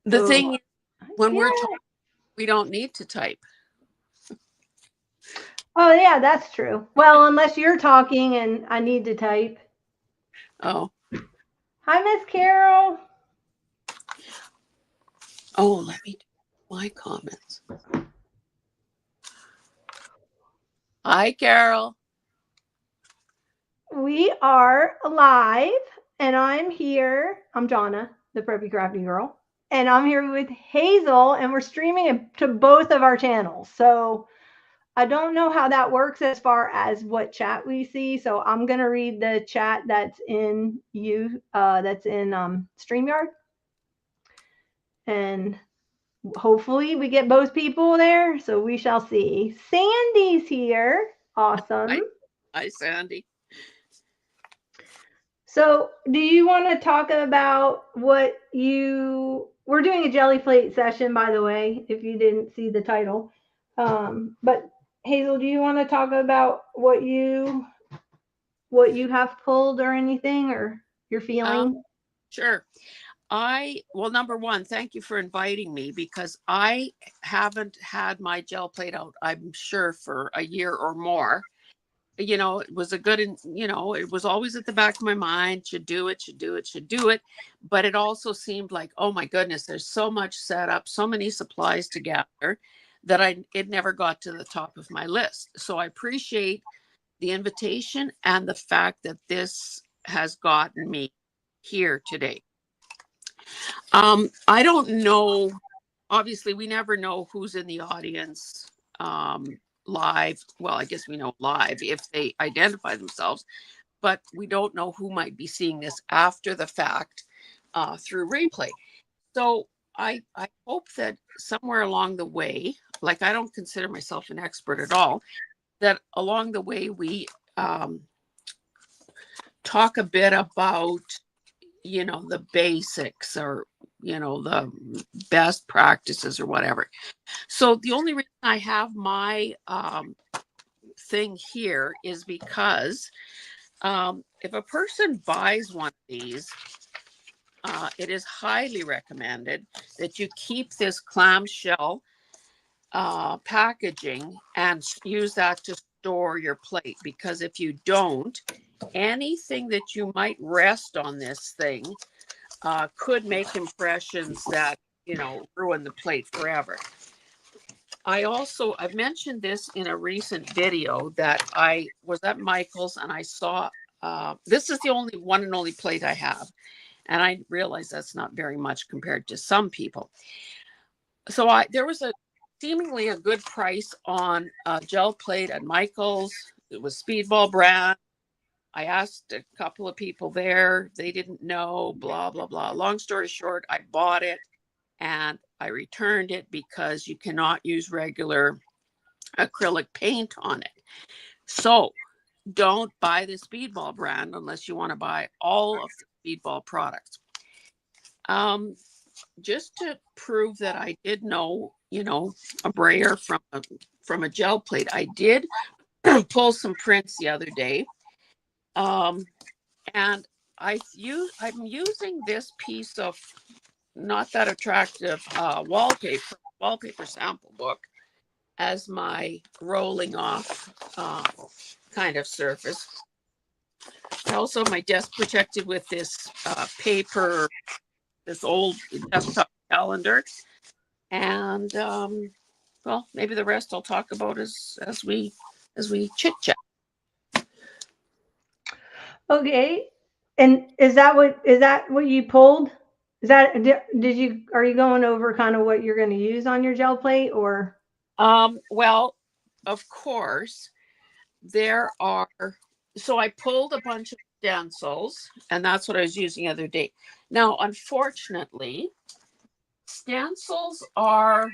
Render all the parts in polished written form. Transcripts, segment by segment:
The So, thing is, when yeah. we're talking, we don't need to type. Oh, yeah, that's true. Well, unless you're talking and I need to type. Oh, Hi, Miss Carol. oh, let me do my comments. Hi, Carol. We are live, and I'm here. I'm Jonna, the Preppy Crafty Girl, and I'm here with Hazel, and we're streaming it to both of our channels. So I don't know how that works as far as what chat we see. So I'm gonna read the chat that's in StreamYard, and hopefully we get both people there. So we shall see. Sandy's here. Awesome. Hi, hi, Sandy. So, do you want to talk about what we're doing a jelly plate session, by the way, if you didn't see the title. But Hazel, do you want to talk about what you have pulled or anything or your feeling? Sure. Well, number one, thank you for inviting me because I haven't had my gel plate out, I'm sure, for a year or more. It was it was always at the back of my mind, should do it, should do it, should do it. But it also seemed like, oh my goodness, there's so much setup, so many supplies to gather that it never got to the top of my list. So I appreciate the invitation and the fact that this has gotten me here today. I don't know. Obviously, we never know who's in the audience live. Well, I guess we know live if they identify themselves, but we don't know who might be seeing this after the fact through replay. So I hope that somewhere along the way, like I don't consider myself an expert at all, that along the way we talk a bit about the basics or the best practices or whatever. So the only reason I have my thing here is because if a person buys one of these, it is highly recommended that you keep this clamshell packaging and use that to store your plate, because if you don't, anything that you might rest on this thing could make impressions that ruin the plate forever. I've mentioned this in a recent video that I was at Michael's and I saw this is the only one and only plate I have, and I realize that's not very much compared to some people. So there was seemingly a good price on a gel plate at Michael's. It was Speedball brand. I asked a couple of people there. They didn't know, blah, blah, blah. Long story short, I bought it and I returned it because you cannot use regular acrylic paint on it. So don't buy the Speedball brand unless you want to buy all of the Speedball products. Just to prove that I did know, a brayer from a gel plate, I did pull some prints the other day. And I'm using this piece of not that attractive wallpaper sample book as my rolling off kind of surface. I also have my desk protected with this paper, this old desktop calendar. And well, maybe the rest I'll talk about as we chit chat. Okay. And is that what you pulled? Are you going over kind of what you're going to use on your gel plate or? Well, of course, so I pulled a bunch of stencils, and that's what I was using the other day. Now, unfortunately, stencils are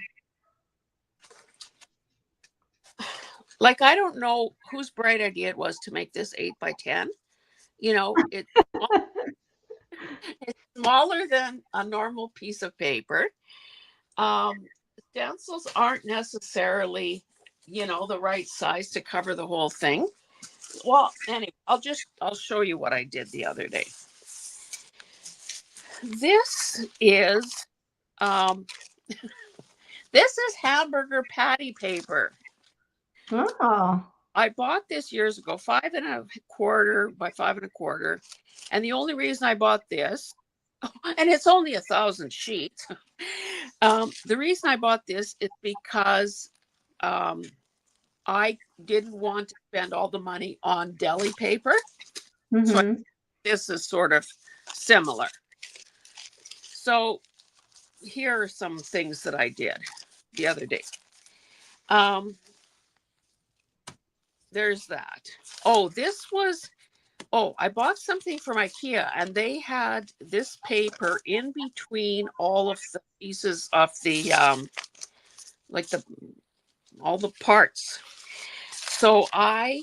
like, I don't know whose bright idea it was to make this 8x10. It's smaller than a normal piece of paper. Stencils aren't necessarily, the right size to cover the whole thing. Well, anyway, I'll show you what I did the other day. This is Um, this is hamburger patty paper. Oh. I bought this years ago, 5 1/4 by 5 1/4. And the only reason I bought this, and it's only 1,000 sheets. The reason I bought this is because um, I didn't want to spend all the money on deli paper. So Mm-hmm. this is sort of similar. So here are some things that I did the other day. Um, there's that. Oh, I bought something from IKEA, and they had this paper in between all of the pieces of the like the all the parts. So I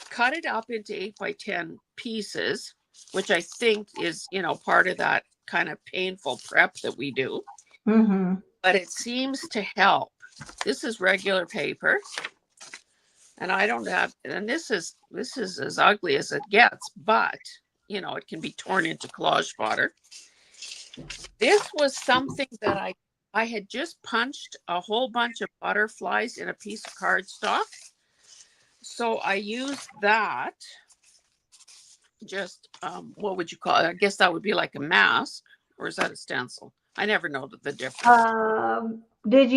cut it up into 8 by 10 pieces, which I think is, part of that kind of painful prep that we do. Mm-hmm. But it seems to help. This is regular paper, and I don't have, and this is as ugly as it gets, but it can be torn into collage fodder. This was something that I had just punched a whole bunch of butterflies in a piece of cardstock. So I used that. Just what would you call it? I guess that would be like a mask, or is that a stencil? I never know the difference. Did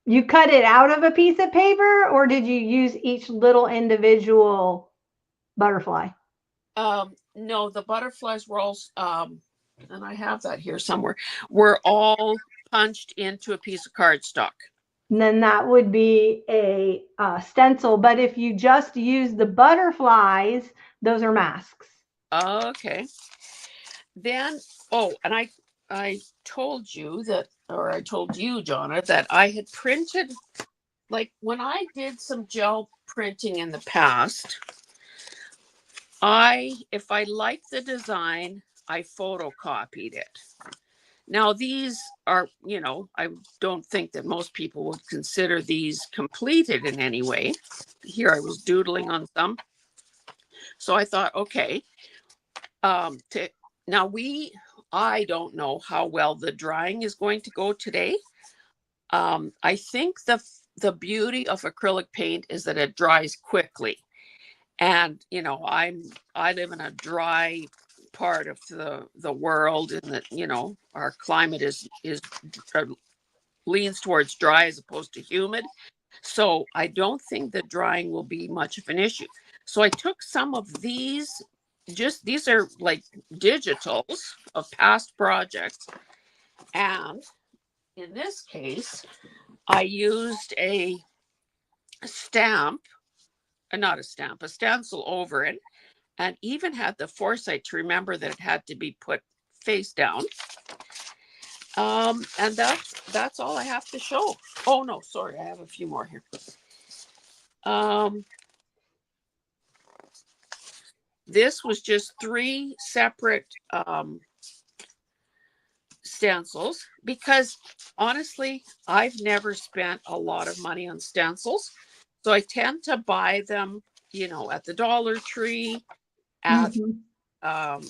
you cut it out of a piece of paper, or did you use each little individual butterfly? No, the butterflies were all, and I have that here somewhere, were all punched into a piece of cardstock. And then that would be a stencil. But if you just use the butterflies, those are masks. Okay. Then, and I told you that, or I told you, Jonna, that I had printed, like when I did some gel printing in the past, if I liked the design, I photocopied it. Now, these are, I don't think that most people would consider these completed in any way. Here I was doodling on some. So I thought, okay, now I don't know how well the drying is going to go today. I think the beauty of acrylic paint is that it dries quickly. And, I live in a dry part of the world, and that, our climate is leans towards dry as opposed to humid. So I don't think that drying will be much of an issue. So I took some of these, these are like digitals of past projects. And in this case, I used a stamp, not a stamp, a stencil over it, and even had the foresight to remember that it had to be put face down. And that's all I have to show. Oh no, sorry, I have a few more here. This was just 3 separate stencils, because honestly, I've never spent a lot of money on stencils. So I tend to buy them, at the Dollar Tree, at Mm-hmm. um,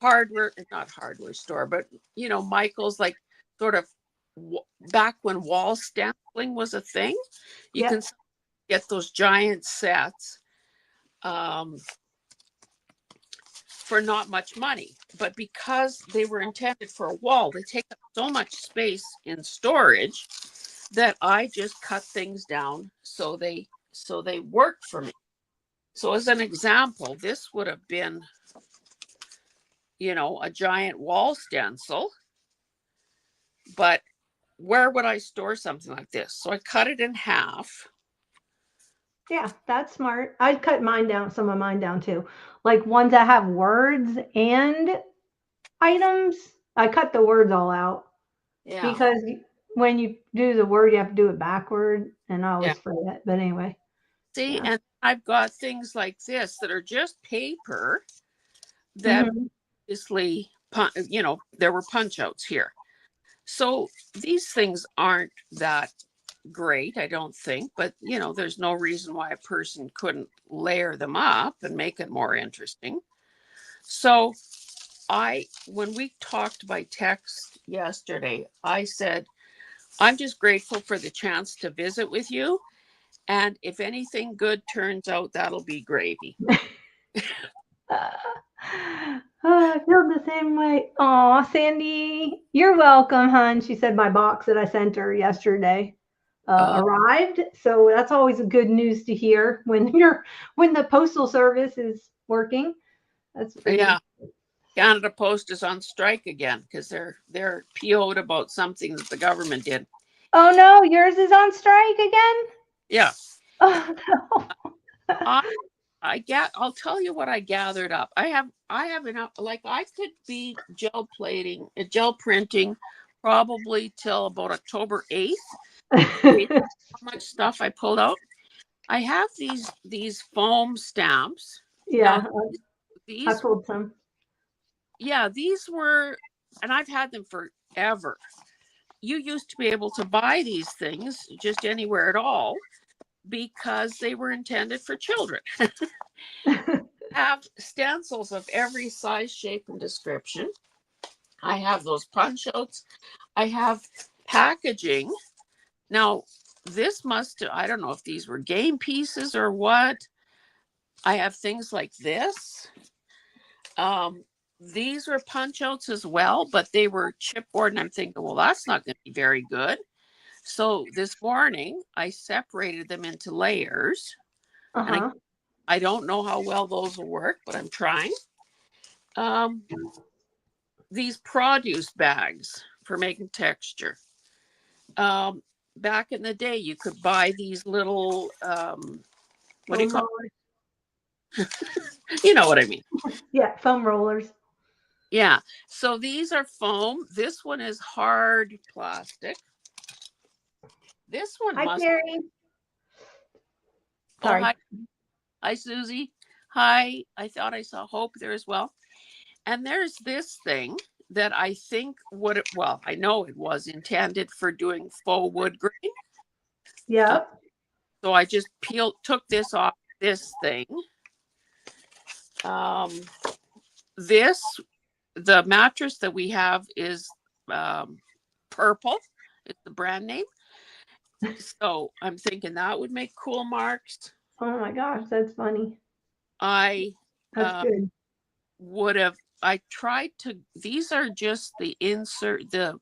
hardware, not hardware store, but Michael's, like sort of back when wall stenciling was a thing. You Yep. can get those giant sets for not much money, but because they were intended for a wall, they take up so much space in storage that I just cut things down so they work for me. So as an example, this would have been, a giant wall stencil, but where would I store something like this? So I cut it in half. Yeah, that's smart. I'd cut mine down, some of mine down too. Like ones that have words and items, I cut the words all out Yeah. because when you do the word, you have to do it backward, and I Yeah. always forget. But anyway, See, yeah. and I've got things like this that are just paper that Hmm. obviously, there were punch outs here. So these things aren't that great, I don't think, but there's no reason why a person couldn't layer them up and make it more interesting. So when we talked by text yesterday, I said, I'm just grateful for the chance to visit with you. And if anything good turns out, that'll be gravy. I feel the same way. Aw, Sandy, you're welcome, hon. She said my box that I sent her yesterday Oh, arrived. So that's always good news to hear when when the postal service is working. That's pretty. yeah. Canada Post is on strike again because they're PO'd about something that the government did. Oh no, yours is on strike again? Yeah. Oh no. I I'll tell you what I gathered up. I have enough, like I could be gel printing probably till about October 8th. How much stuff I pulled out. I have these foam stamps. Now Yeah, I these pulled some. yeah, these were, and I've had them forever. You used to be able to buy these things just anywhere at all because they were intended for children. Have stencils of every size, shape, and description. I have those punch outs. I have packaging. Now, I don't know if these were game pieces or what. I have things like this. These were punch outs as well, but they were chipboard, and I'm thinking, well, that's not going to be very good. So this morning, I separated them into layers, and Uh-huh. I don't know how well those will work, but I'm trying. Um, these produce bags for making texture. Um, Back in the day, you could buy these little, what do you Foam call rollers. it? You know what I mean. Yeah, foam rollers. Yeah. So these are foam. This one is hard plastic. This one Hi, must. Carrie. Oh, Sorry. hi. Hi, Susie. Hi. I thought I saw Hope there as well. And there's this thing that I think I know it was intended for doing faux wood grain. Yep. So I just took this off this thing. Um, the mattress that we have is purple. It's the brand name. So I'm thinking that would make cool marks. Oh my gosh, that's funny. I That's uh, good. would have. I tried to. These are just the insert the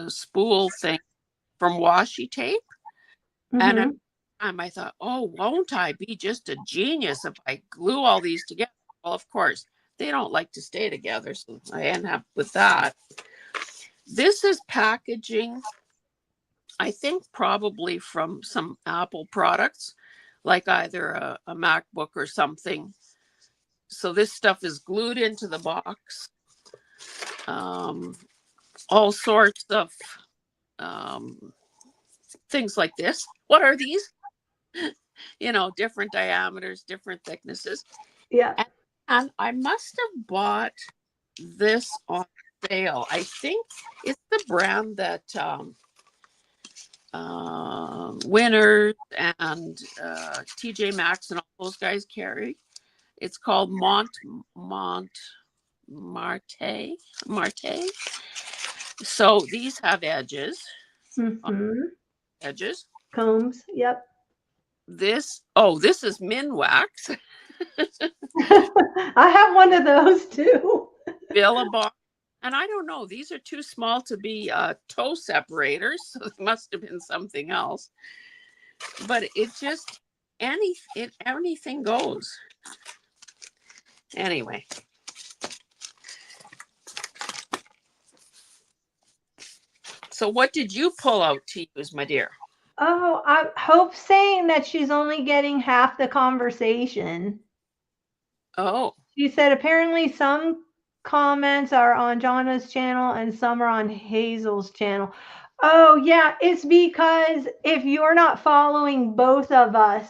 spool thing from washi tape, and at Mm-hmm. the time I thought, oh, won't I be just a genius if I glue all these together? Well, of course they don't like to stay together, so I end up with that. This is packaging. I think probably from some Apple products, like either a MacBook or something. So this stuff is glued into the box. Um, all sorts of um, things like this. What are these? Different diameters, different thicknesses. Yeah. And I must have bought this on sale. I think it's the brand that Winners and TJ Maxx and all those guys carry. It's called Marte. So these have edges. Mm-hmm. Edges. Combs. Yep. This is Minwax. I have one of those too. Billabong. And I don't know, these are too small to be toe separators, so it must have been something else. But anything goes. Anyway. So what did you pull out to use, my dear? Oh, I hope saying that she's only getting half the conversation. Oh, She said apparently some comments are on Jonna's channel and some are on Hazel's channel. Oh, yeah, it's because if you're not following both of us,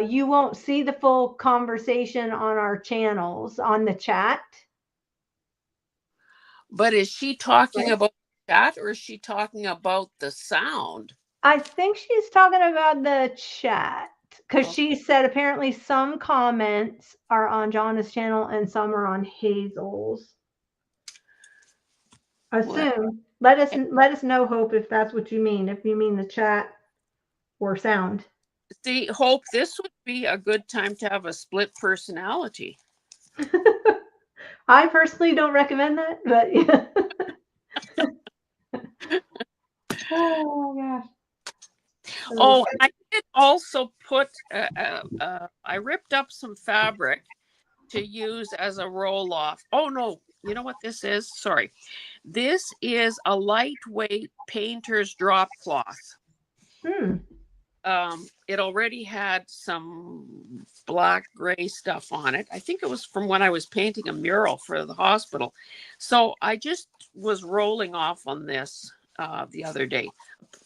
you won't see the full conversation on our channels on the chat. but is she talking Right. about that or is she talking about the sound? I think she's talking about the chat. because Oh, she said apparently some comments are on Jonna's channel and some are on Hazel's. well, Assume. Let us know, Hope, if that's what you mean. If you mean the chat or sound. see, Hope, this would be a good time to have a split personality. I personally don't recommend that, but yeah. Oh gosh. Oh, I did also put, I ripped up some fabric to use as a roll off. Oh, no, you know what this is? Sorry. This is a lightweight painter's drop cloth. Hmm. It already had some black gray stuff on it. I think it was from when I was painting a mural for the hospital. So I just was rolling off on this the other day.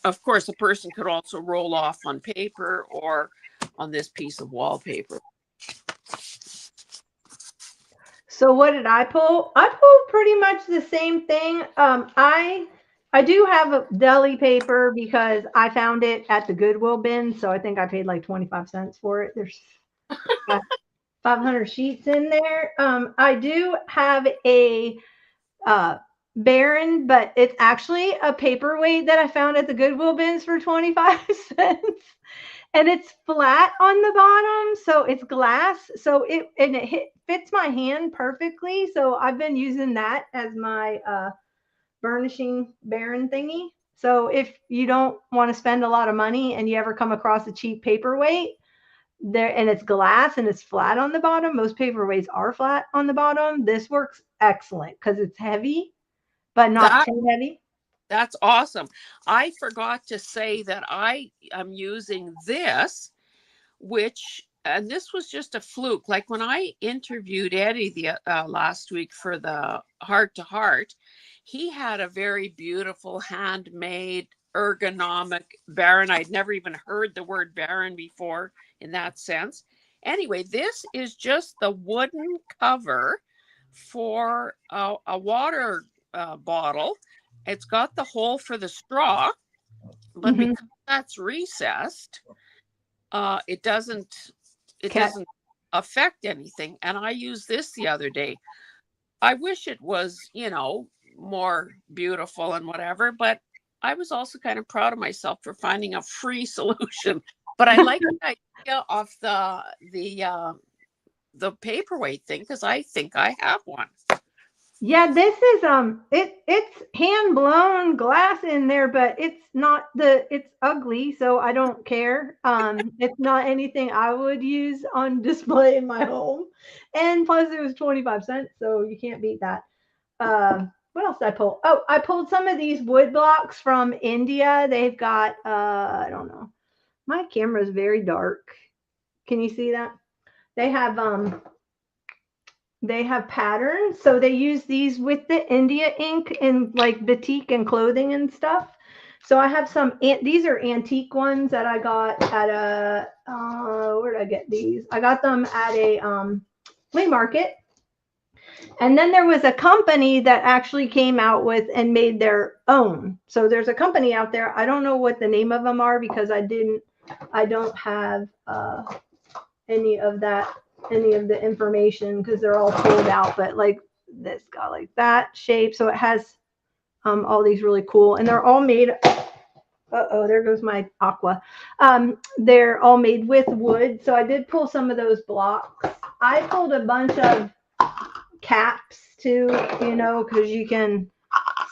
Of course, a person could also roll off on paper or on this piece of wallpaper. So what did I pull? I pulled pretty much the same thing. I do have a deli paper because I found it at the Goodwill bin, so I think I paid like 25 cents for it. There's 500 sheets in there. I do have a Baron, but it's actually a paperweight that I found at the Goodwill bins for 25 cents. And it's flat on the bottom, so it's glass. So it fits my hand perfectly. So I've been using that as my burnishing Baron thingy. So if you don't want to spend a lot of money and you ever come across a cheap paperweight, there and it's glass and it's flat on the bottom. Most paperweights are flat on the bottom. This works excellent because it's heavy, but not That too heavy. that's awesome. I forgot to say that I am using this, which and this was just a fluke. Like when I interviewed Eddie the last week for the Heart to Heart, he had a very beautiful handmade ergonomic Baron. I'd never even heard the word Baron before in that sense. Anyway, this is just the wooden cover for a water bottle. It's got the hole for the straw, but Mm-hmm. because that's recessed, it doesn't Okay. affect anything. And I used this the other day. I wish it was, more beautiful and whatever, but I was also kind of proud of myself for finding a free solution. But I like the idea of the paperweight thing because I think I have one. Yeah, this is it's hand blown glass in there, but it's ugly, so I don't care. It's not anything I would use on display in my home. And plus it was 25 cents, so you can't beat that. What else did I pull? Oh, I pulled some of these wood blocks from India. They've got I don't know. My camera is very dark. Can you see that? They have patterns, so they use these with the India ink in like batik and clothing and stuff. So I have some these are antique ones that I got at a where did I get these? I got them at a flea market. And then there was a company that actually came out with and made their own. So there's a company out there. I don't know what the name of them are because I don't have any of the information because they're all pulled out, but like this got like that shape, so it has all these really cool, and they're all made there goes my aqua. They're all made with wood, so I did pull some of those blocks. I pulled a bunch of caps too, because you can,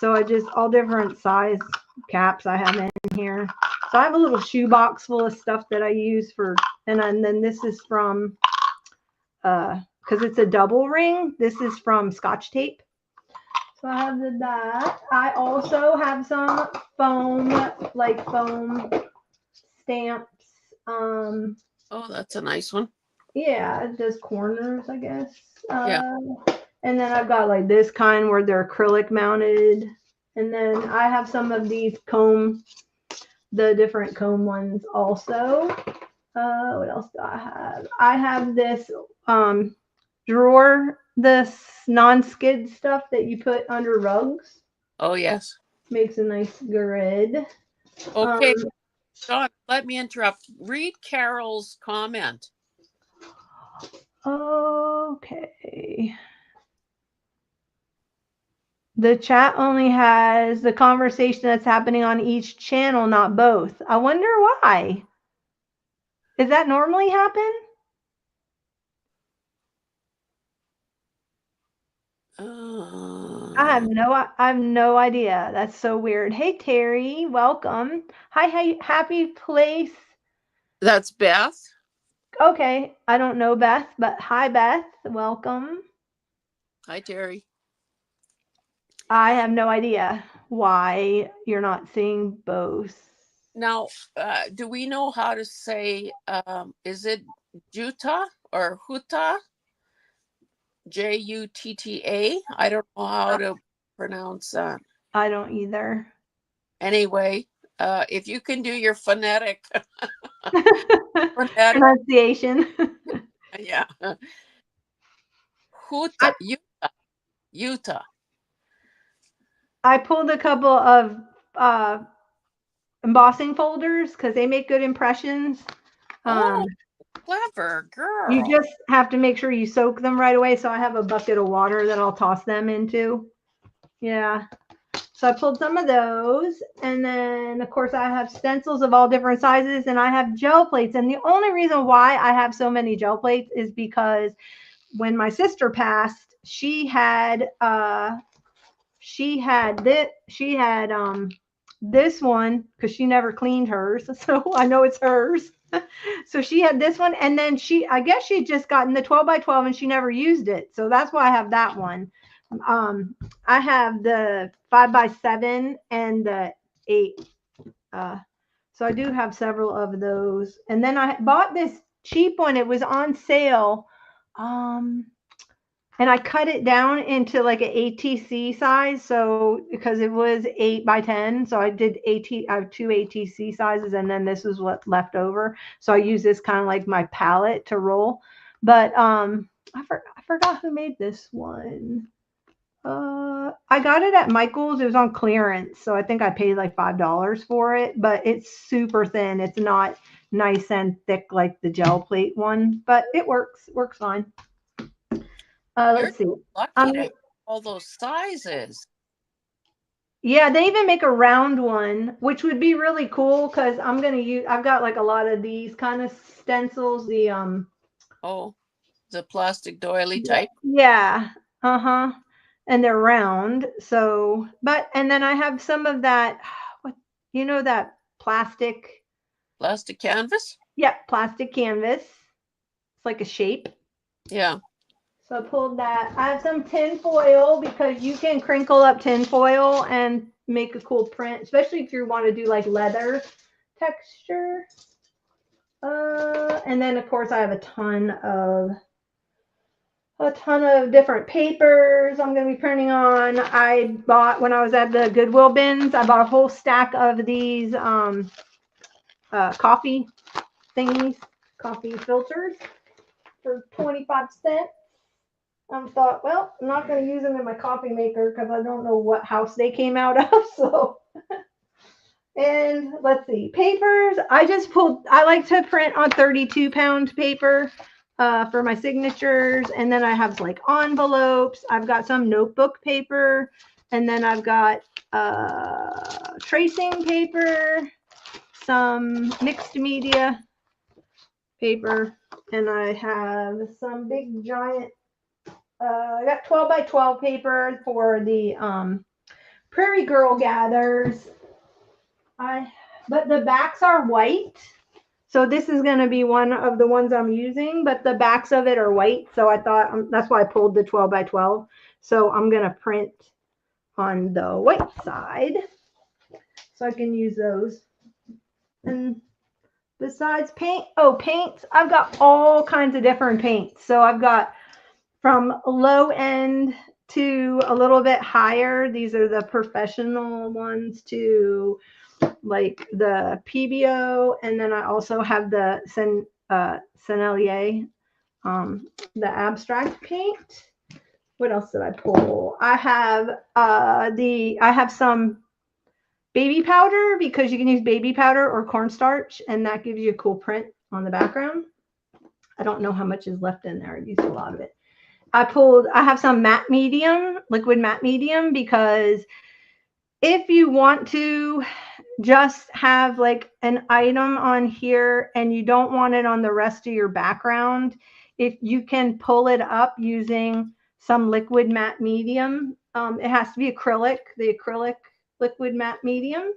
so I just all different size caps I have in here. So I have a little shoe box full of stuff that I use for, and then this is from because it's a double ring. This is from Scotch tape. So I have that. I also have some foam stamps. Oh, that's a nice one. Yeah, it does corners, I guess. Yeah. And then I've got like this kind where they're acrylic mounted. And then I have some of these the different comb ones also. What else do I have? I have this drawer, this non-skid stuff that you put under rugs. Oh, yes. Makes a nice grid. Um, Okay. John, let me interrupt. Read Carol's comment. Okay. The chat only has the conversation that's happening on each channel, not both. I wonder why. Does that normally happen? I have no idea. That's so weird. Hey Terry, welcome. Hi, happy place. That's Beth. Okay, I don't know Beth, but hi Beth, welcome. Hi, Terry. I have no idea why you're not seeing both. Now, do we know how to say, is it Juta or Huta? Jutta? I don't know how to pronounce that. I don't either. Anyway, if you can do your phonetic Pronunciation. yeah. Huta, Utah. I pulled a couple of embossing folders because they make good impressions. Clever girl. You just have to make sure you soak them right away. So I have a bucket of water that I'll toss them into. Yeah. So I pulled some of those. And then, of course, I have stencils of all different sizes and I have gel plates. And the only reason why I have so many gel plates is because when my sister passed, she had this one because she never cleaned hers. So I know it's hers. So she had this one, and then I guess she'd just gotten the 12 by 12 and she never used it. So that's why I have that one. I have the 5 by 7 and the 8. So I do have several of those. And then I bought this cheap one. It was on sale. And I cut it down into like an ATC size. So because it was 8 by 10, so I have 2 ATC sizes, and then this is what left over. So I use this kind of like my palette to roll. But I forgot who made this one. I got it at Michael's. It was on clearance, so I think I paid like $5 for it. But it's super thin. It's not nice and thick like the gel plate one, but it works fine. Let's see. Lucky to have all those sizes. Yeah, they even make a round one, which would be really cool because I've got like a lot of these kind of stencils. The plastic doily type. Yeah. And they're round. So, and then I have some of that, that plastic canvas? Yeah, plastic canvas. It's like a shape. Yeah. So I pulled that. I have some tin foil because you can crinkle up tin foil and make a cool print, especially if you want to do like leather texture. And then of course I have a ton of different papers I'm going to be printing on. I bought, when I was at the Goodwill bins, I bought a whole stack of these coffee filters for 25 cents. I thought, well, I'm not going to use them in my coffee maker because I don't know what house they came out of. So, and let's see, papers. I like to print on 32-pound paper for my signatures. And then I have like envelopes. I've got some notebook paper. And then I've got tracing paper, some mixed media paper, and I have some big giant I got 12 by 12 paper for the Prairie Girl gathers. But the backs are white. So this is going to be one of the ones I'm using, but the backs of it are white. So I thought that's why I pulled the 12 by 12. So I'm going to print on the white side so I can use those. And besides paints, I've got all kinds of different paints. So I've got from low end to a little bit higher. These are the professional ones to like the PBO. And then I also have the Sennelier, the abstract paint. What else did I pull? I have some baby powder, because you can use baby powder or cornstarch, and that gives you a cool print on the background. I don't know how much is left in there. I used a lot of it. I have some matte medium, liquid matte medium, because if you want to just have like an item on here and you don't want it on the rest of your background, if you can pull it up using some liquid matte medium, it has to be acrylic, the acrylic liquid matte medium,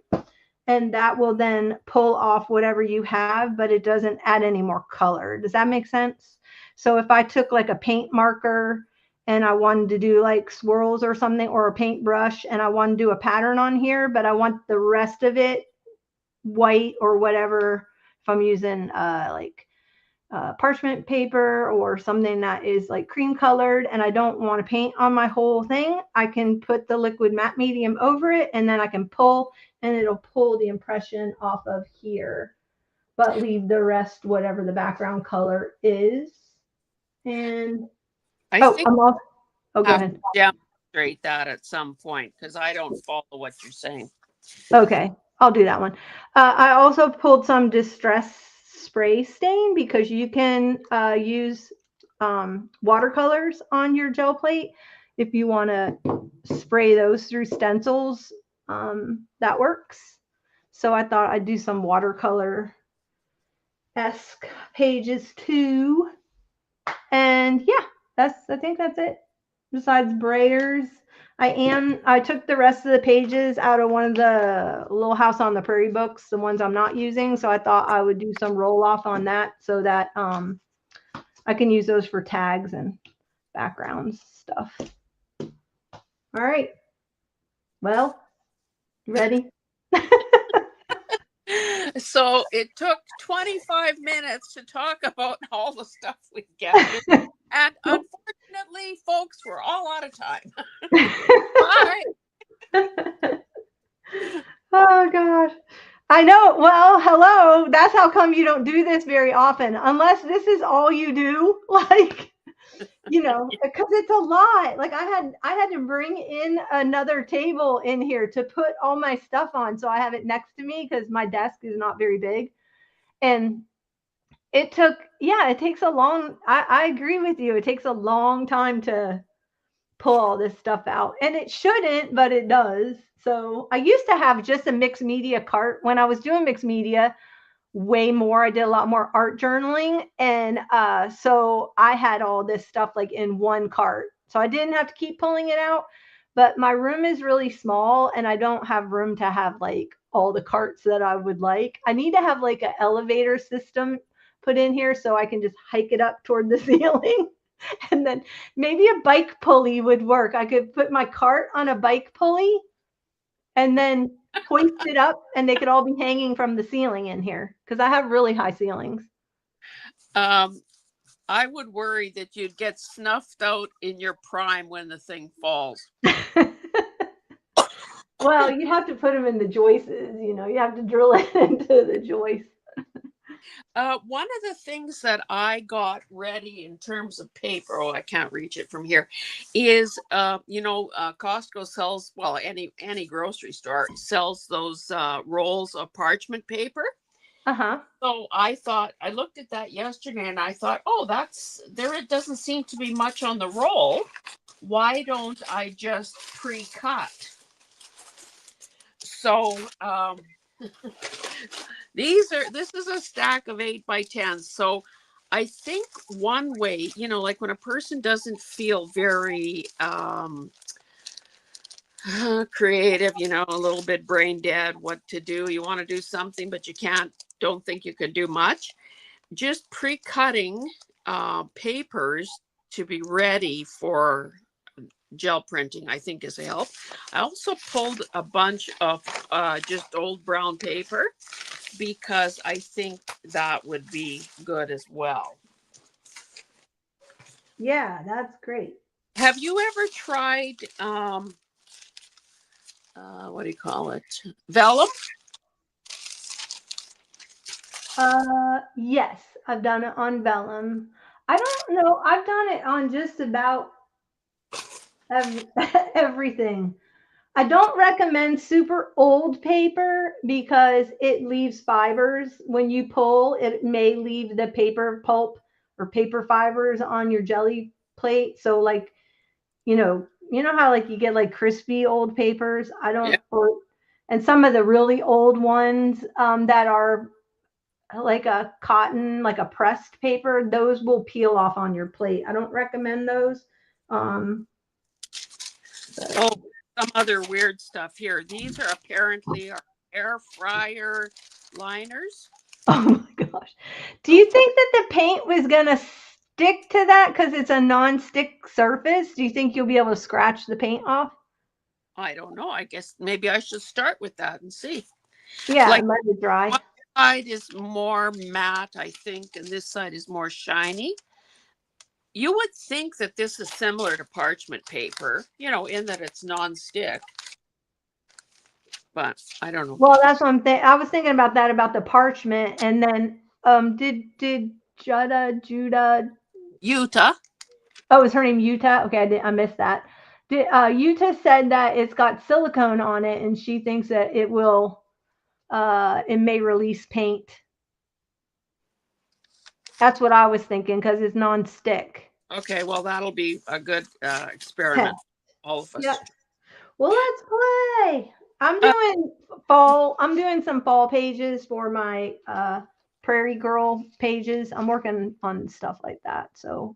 and that will then pull off whatever you have, but it doesn't add any more color. Does that make sense? So if I took like a paint marker and I wanted to do like swirls or something, or a paintbrush, and I want to do a pattern on here, but I want the rest of it white or whatever, if I'm using like parchment paper or something that is like cream colored and I don't want to paint on my whole thing, I can put the liquid matte medium over it, and then I can pull, and it'll pull the impression off of here, but leave the rest whatever the background color is. And I oh, think I'm also, oh, I go have ahead. to demonstrate that at some point because I don't follow what you're saying. Okay, I'll do that one. I also pulled some distress spray stain, because you can use watercolors on your gel plate. If you want to spray those through stencils, that works. So I thought I'd do some watercolor-esque pages too. And yeah, I think that's it. Besides brayers, I took the rest of the pages out of one of the Little House on the Prairie books, the ones I'm not using. So I thought I would do some roll off on that, so that I can use those for tags and backgrounds stuff. All right. Well, ready? So it took 25 minutes to talk about all the stuff we gathered. And unfortunately, folks, we're all out of time. Bye. Oh gosh. I know. Well, hello. That's how come you don't do this very often, unless this is all you do. Like, because it's a lot. Like I had to bring in another table in here to put all my stuff on, so I have it next to me because my desk is not very big. And it takes a long, I agree with you. It takes a long time to pull all this stuff out, and it shouldn't, but it does. So I used to have just a mixed media cart when I was doing mixed media way more. I did a lot more art journaling, and so I had all this stuff like in one cart, so I didn't have to keep pulling it out. But my room is really small, and I don't have room to have like all the carts that I would like. I need to have like an elevator system put in here so I can just hike it up toward the ceiling. And then maybe a bike pulley would work. I could put my cart on a bike pulley and then hoist it up, and they could all be hanging from the ceiling in here, because I have really high ceilings. I would worry that you'd get snuffed out in your prime when the thing falls. Well, you have to put them in the joists, you have to drill it into the joist. One of the things that I got ready in terms of paper, I can't reach it from here, is Costco sells, well, any grocery store sells those rolls of parchment paper. Uh-huh. So I looked at that yesterday and I thought, oh, it doesn't seem to be much on the roll. Why don't I just pre-cut? So this is a stack of 8x10s. So I think one way, like when a person doesn't feel very creative, a little bit brain dead, what to do, you want to do something, but you don't think you could do much. Just pre-cutting papers to be ready for gel printing, I think, is a help. I also pulled a bunch of just old brown paper because I think that would be good as well. Yeah, that's great. Have you ever tried what do you call it? Vellum? Yes, I've done it on vellum. I don't know. I've done it on just about everything. I don't recommend super old paper because it leaves fibers. When you pull, it may leave the paper pulp or paper fibers on your jelly plate. So like, you know how like you get like crispy old papers? I Yeah. don't or and some of the really old ones that are like a cotton, like a pressed paper, those will peel off on your plate. I don't recommend those. Um, but Oh, some other weird stuff here. These are apparently our air fryer liners. oh my gosh. Do So you think that the paint was going to stick to that because it's a non-stick surface? Do you think you'll be able to scratch the paint off? I don't know. I guess maybe I should start with that and see. Yeah, it Like might be dry. one side is more matte, I think, and this side is more shiny. You would think that this is similar to parchment paper, in that it's non-stick, but I don't know. Well, that's what I'm I was thinking about that about the parchment, and then did Judah Utah. Oh, is her name Utah? Okay, I missed that. Utah said that it's got silicone on it, and she thinks that it may release paint. That's what I was thinking because it's non-stick. Okay, well, that'll be a good Test. experiment for all of Yep. us. Well, let's play. Uh, I'm doing some fall pages for my Prairie Girl pages. I'm working on stuff like that. So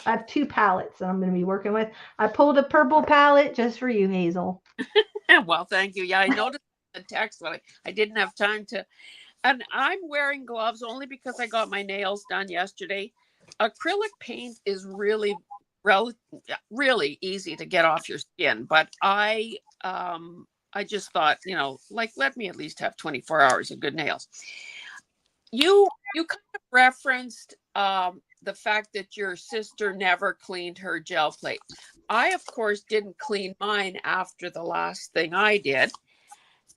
I have two palettes that I'm going to be working with. I pulled a purple palette just for you, Hazel. well, thank you. Yeah, I noticed the text, but I didn't have time to. And I'm wearing gloves only because I got my nails done yesterday. Acrylic paint is really easy to get off your skin, but I just thought, like let me at least have 24 hours of good nails. You kind of referenced the fact that your sister never cleaned her gel plate. I of course didn't clean mine after the last thing I did.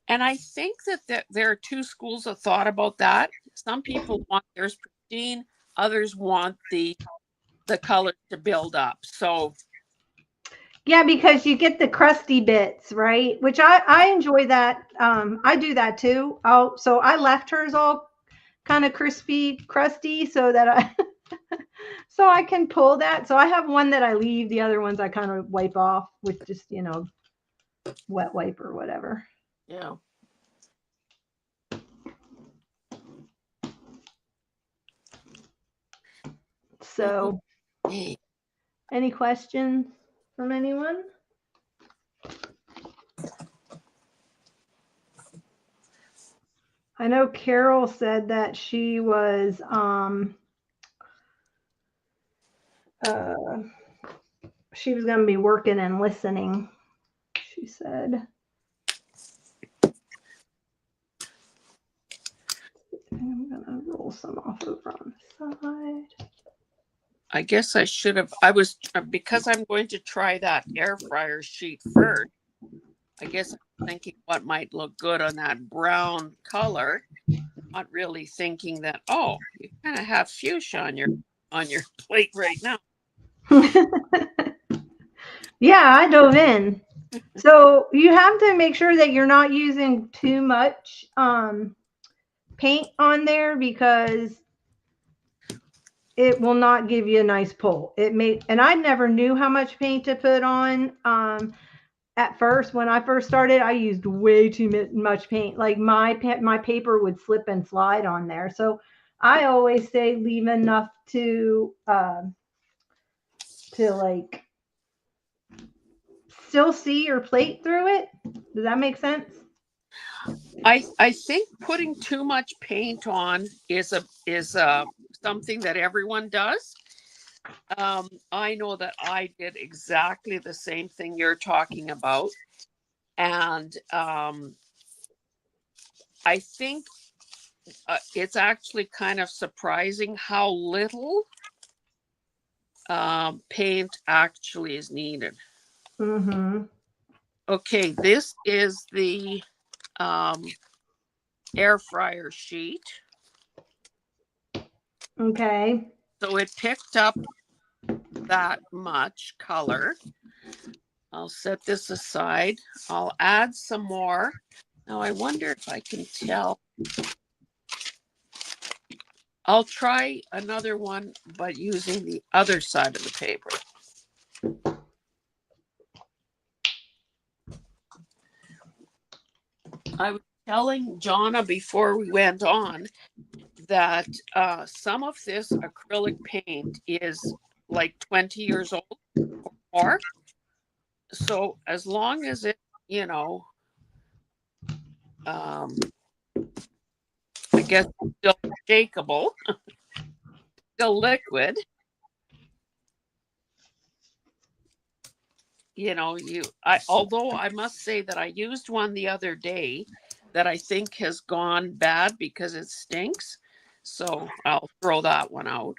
And I think that there are two schools of thought about that. Some people want theirs pristine, others want the colors to build up. So Yeah, because you get the crusty bits, right? Which I enjoy that. I do that too. So I left hers all kind of crispy, crusty, so that I so I can pull that. So I have one that I leave. The other ones I kind of wipe off with just wet wipe or whatever. yeah. So, Hey, any questions from anyone? I know Carol said that uh, she was going to be working and listening. She said, I'm going to roll some off over on the side. I guess I should have. I was because I'm going to try that air fryer sheet first. I guess I'm thinking what might look good on that brown color, not really thinking that you kind of have fuchsia on your plate right now. Yeah, I dove in. So you have to make sure that you're not using too much paint on there because it will not give you a nice pull. And I never knew how much paint to put on. At first, when I first started, I used way too much paint. Like my paper would slip and slide on there. So I always say leave enough to like still see your plate through it. Does that make sense? I think putting too much paint on is something that everyone does. I know that I did exactly the same thing you're talking about, and I think it's actually kind of surprising how little paint actually is needed. Mm-hmm. Okay, this is the um, air fryer sheet. Okay. So it picked up that much color. I'll set this aside. I'll add some more. Now I wonder if I can tell. I'll try another one, but using the other side of the paper. I was telling Jonna before we went on that some of this acrylic paint is like 20 years old or more. So as long as it, I guess still shakeable, still liquid, although I must say that I used one the other day that I think has gone bad because it stinks. So I'll throw that one out.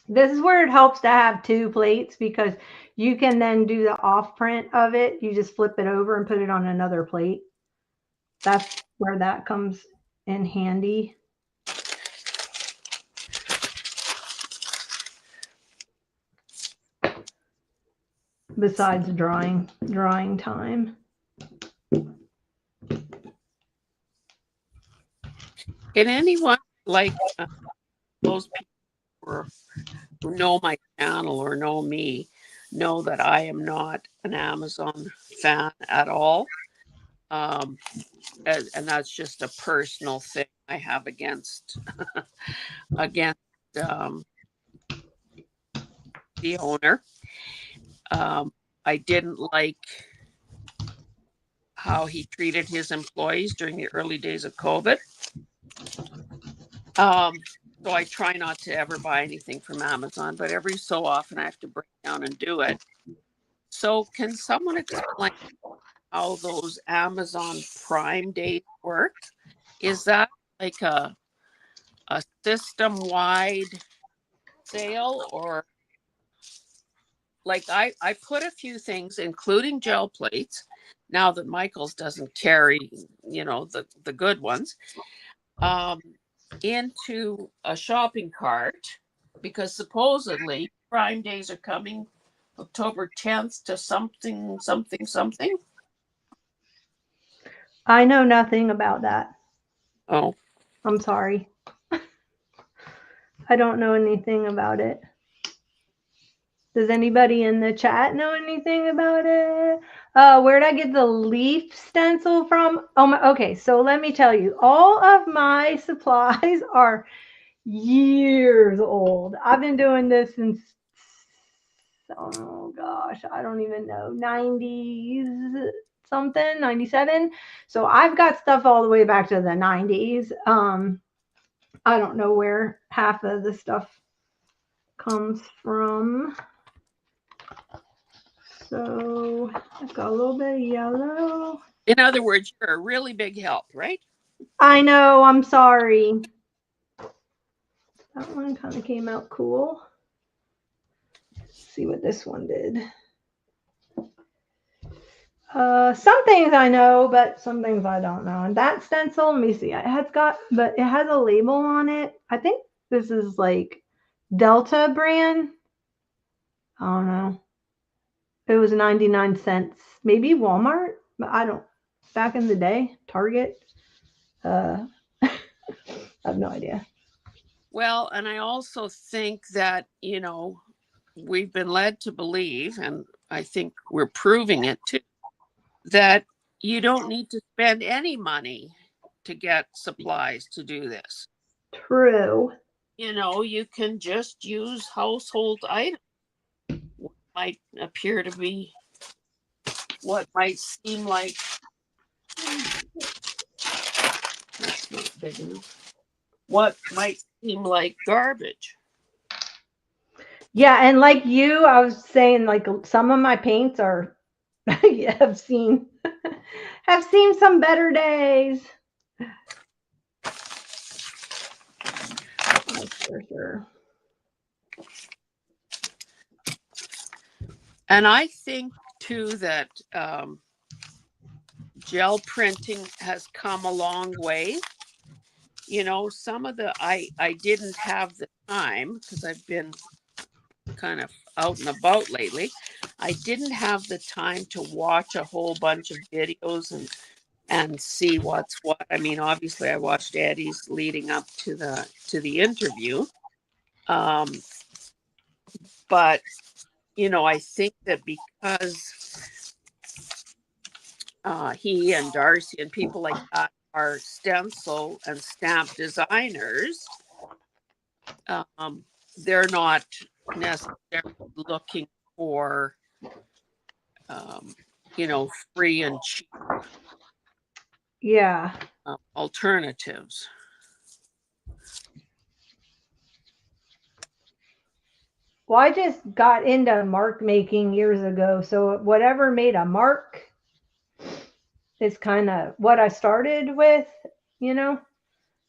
This is where it helps to have two plates because you can then do the off print of it. You just flip it over and put it on another plate. That's where that comes in handy. Besides drawing time. Can anyone like those people who know my channel or know me know that I am not an Amazon fan at all? And that's just a personal thing I have against the owner. I didn't like how he treated his employees during the early days of COVID. So I try not to ever buy anything from Amazon, but every so often I have to break down and do it. So can someone explain how those Amazon Prime days work? Is that like a system-wide sale, or like I put a few things, including gel plates, now that Michael's doesn't carry, the good ones, into a shopping cart because supposedly Prime Days are coming October 10th to something. I know nothing about that. Oh, I'm sorry. I don't know anything about it. Does anybody in the chat know anything about it? Where'd I get the leaf stencil from? Okay, so let me tell you, all of my supplies are years old. I've been doing this since, oh gosh, I don't even know, 90s something, 97. So I've got stuff all the way back to the 90s. I don't know where half of the stuff comes from. So I've got a little bit of yellow. in other words, you're a really big help, right? I know, I'm sorry. That one kind of came out cool. Let's see what this one did. Some things I know, but some things I don't know. And that stencil, let me see. It has a label on it. I think this is like Delta brand. I don't know. It was 99 cents. Maybe Walmart, but I don't. Back in the day, Target. I have no idea. Well, and I also think that, we've been led to believe, and I think we're proving it too, that you don't need to spend any money to get supplies to do this. True. You can just use household items. What might appear to be, what might seem like, that's not big enough. What might seem like garbage. Yeah, and like you, I was saying, like some of my paints are have seen some better days. That's for sure. And I think too that gel printing has come a long way. You know, some of the I didn't have the time because I've been kind of out and about lately. I didn't have the time to watch a whole bunch of videos and see what's what. I mean, obviously I watched Eddie's leading up to the interview. Um, but you know, I think that because he and Darcy and people like that are stencil and stamp designers, um, they're not necessarily looking for, um, you know, free and cheap Yeah. alternatives. Well, I just got into mark making years ago. So whatever made a mark is kind of what I started with, you know.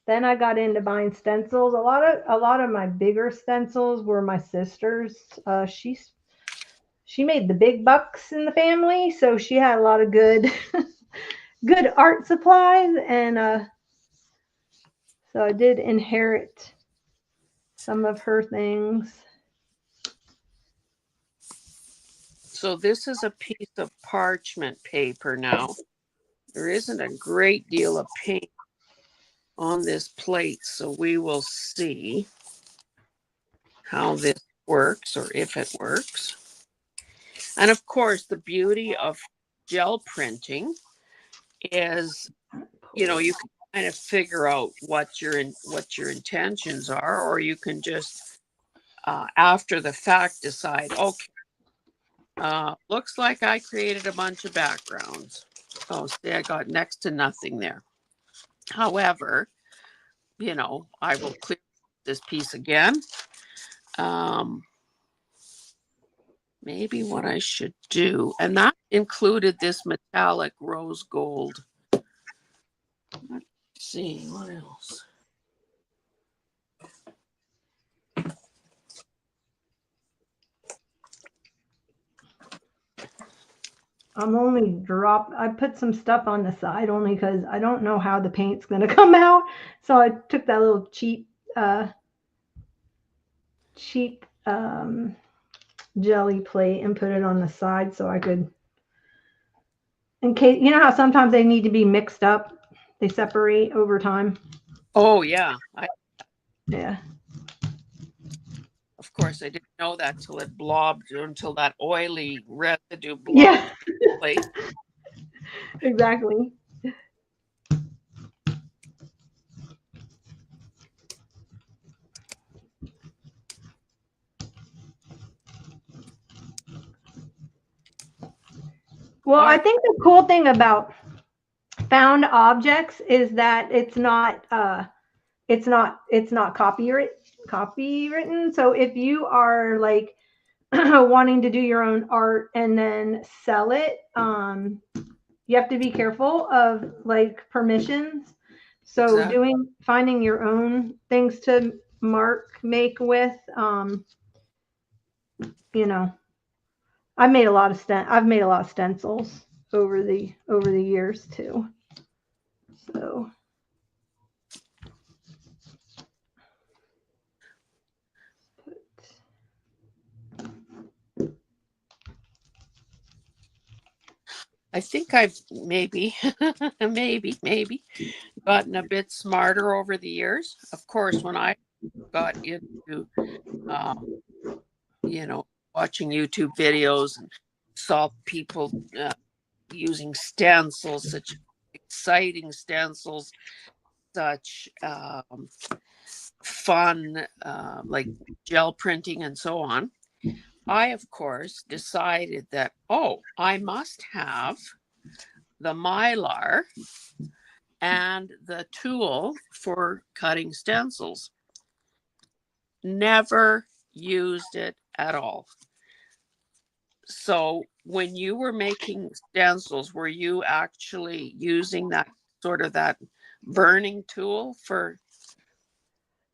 Then I got into buying stencils. A lot of my bigger stencils were my sister's. She made the big bucks in the family, so she had a lot of good good art supplies, and so I did inherit some of her things. So this is a piece of parchment paper now. There isn't a great deal of paint on this plate, so we will see how this works or if it works. And of course, the beauty of gel printing is, you know, you can kind of figure out what your intentions are, or you can just after the fact decide, okay, looks like I created a bunch of backgrounds. Oh, see, I got next to nothing there. However, you know, I will clear this piece again. Um, maybe what I should do, and that included this metallic rose gold. Let's see, what else? I put some stuff on the side only because I don't know how the paint's going to come out. So I took that little cheap jelly plate and put it on the side so I could, in case, you know how sometimes they need to be mixed up, they separate over time. Oh yeah, Yeah. of course I didn't know that till it blobbed, until that oily residue Yeah, blobbed plate. exactly. Well, All I right, think the cool thing about found objects is that it's not copywritten. So if you are like wanting to do your own art and then sell it, you have to be careful of like permissions. So exactly. finding your own things to make with, you know, I've made a lot of stencils over the years too. So I think I've maybe, maybe gotten a bit smarter over the years. Of course, when I got into, um, you know, watching YouTube videos and saw people using stencils, such exciting stencils, such fun, like gel printing and so on. I, of course, decided that, oh, I must have the mylar and the tool for cutting stencils. Never used it at all. So when you were making stencils, were you actually using that sort of that burning tool for,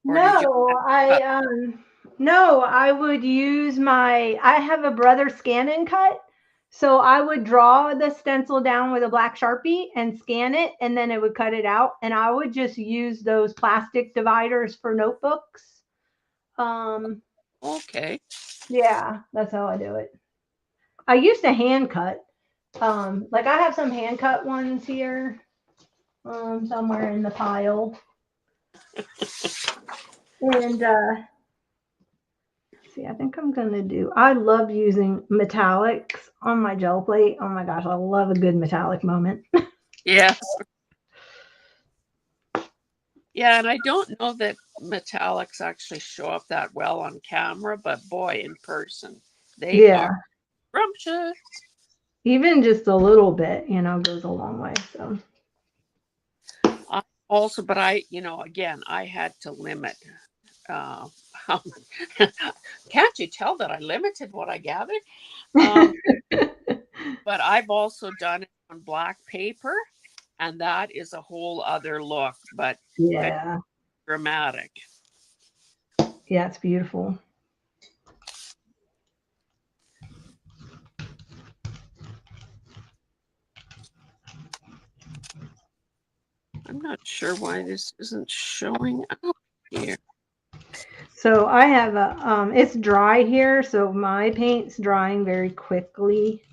or did you no, cut? no, I would use I have a brother scan and cut. So I would draw the stencil down with a black Sharpie and scan it, and then it would cut it out. And I would just use those plastic dividers for notebooks. Okay. Yeah, that's how I do it. I used to hand cut. Like I have some hand cut ones here, somewhere in the pile. And see, I think I'm gonna do. I love using metallics on my gel plate. Oh my gosh, I love a good metallic moment. Yes. Yeah, and I don't know that metallics actually show up that well on camera, but boy, in person, they are Yeah, scrumptious. even just a little bit, goes a long way. So Also, but again, I had to limit. Uh, can't you tell that I limited what I gathered? But I've also done it on black paper, and that is a whole other look, but very yeah, dramatic. yeah, it's beautiful. I'm not sure why this isn't showing up here. So I have it's dry here, so my paint's drying very quickly.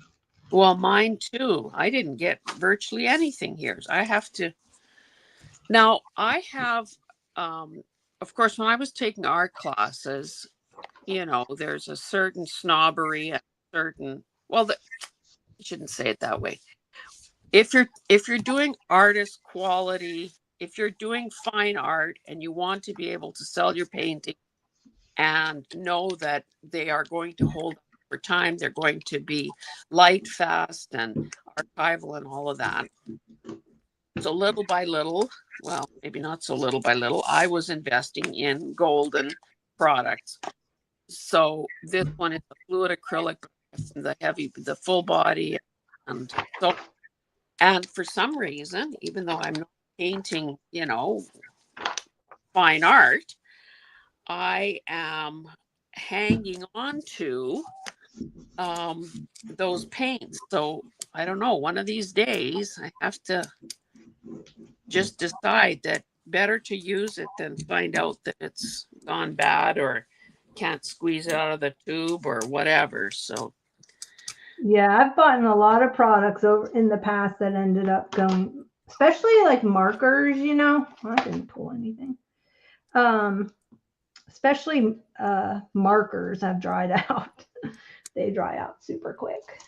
Well, mine too. I didn't get virtually anything here. I have to. Now, I have, of course, when I was taking art classes, there's a certain snobbery, a certain, well, I shouldn't say it that way. If you're doing artist quality, if you're doing fine art and you want to be able to sell your painting and know that they are going to hold for time, they're going to be light fast and archival and all of that. So little by little, well, maybe not so little by little, I was investing in golden products. So this one is a fluid acrylic, the full body, and so, and for some reason, even though I'm not painting, fine art, I am hanging on to those paints. So I don't know, one of these days I have to just decide that better to use it than find out that it's gone bad or can't squeeze it out of the tube or whatever. So Yeah, I've bought a lot of products over in the past that ended up going, especially like markers. I didn't pull anything. Especially markers have dried out. They dry out super quick.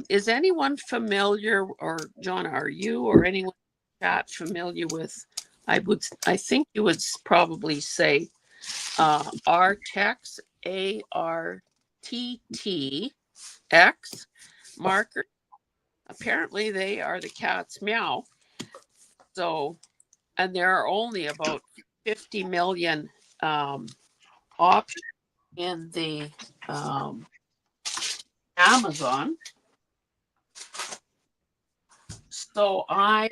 is anyone familiar, or John, are you or anyone in chat familiar with, I think you would probably say Artex, ARTTX marker. Apparently they are the cat's meow. So, and there are only about 50 million options in the Amazon. So I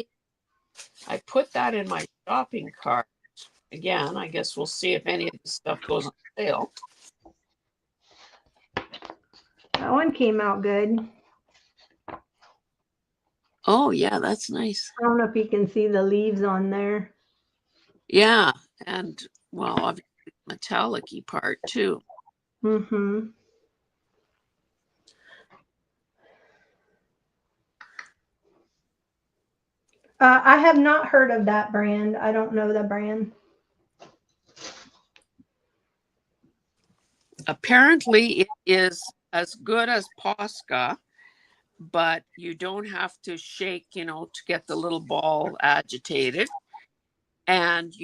put that in my shopping cart. Again, I guess we'll see if any of this stuff goes on sale. That one came out good. Oh yeah, that's nice. I don't know if you can see the leaves on there. Yeah, and well, obviously metallic-y part too. Mm-hmm. I have not heard of that brand. I don't know the brand. Apparently, it is as good as Posca, but you don't have to shake, to get the little ball agitated. And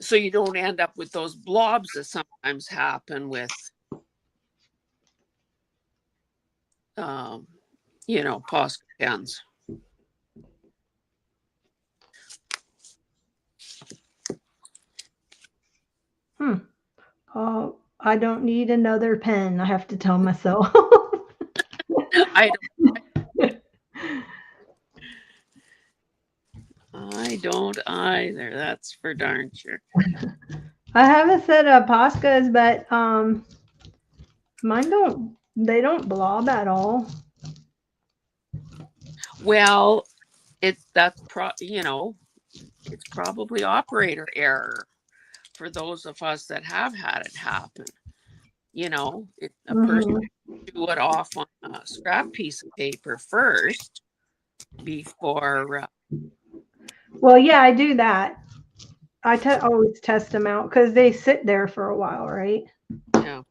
so you don't end up with those blobs that sometimes happen with, Posca pens. Oh, I don't need another pen. I have to tell myself. I don't either. That's for darn sure. I have a set of Poscas, but mine they don't blob at all. Well, it's probably operator error for those of us that have had it happen. A person do it off on a scrap piece of paper first before. Well, yeah, I do that. I always test them out because they sit there for a while, right? Yeah.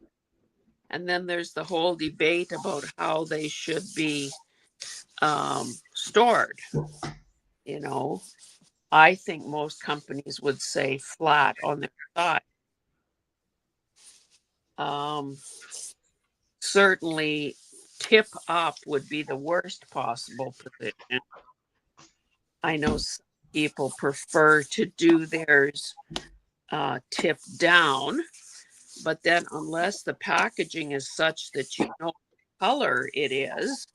And then there's the whole debate about how they should be stored. I think most companies would say flat on their side. Certainly, tip up would be the worst possible position. I know some people prefer to do theirs tip down, but then unless the packaging is such that you know what color it is,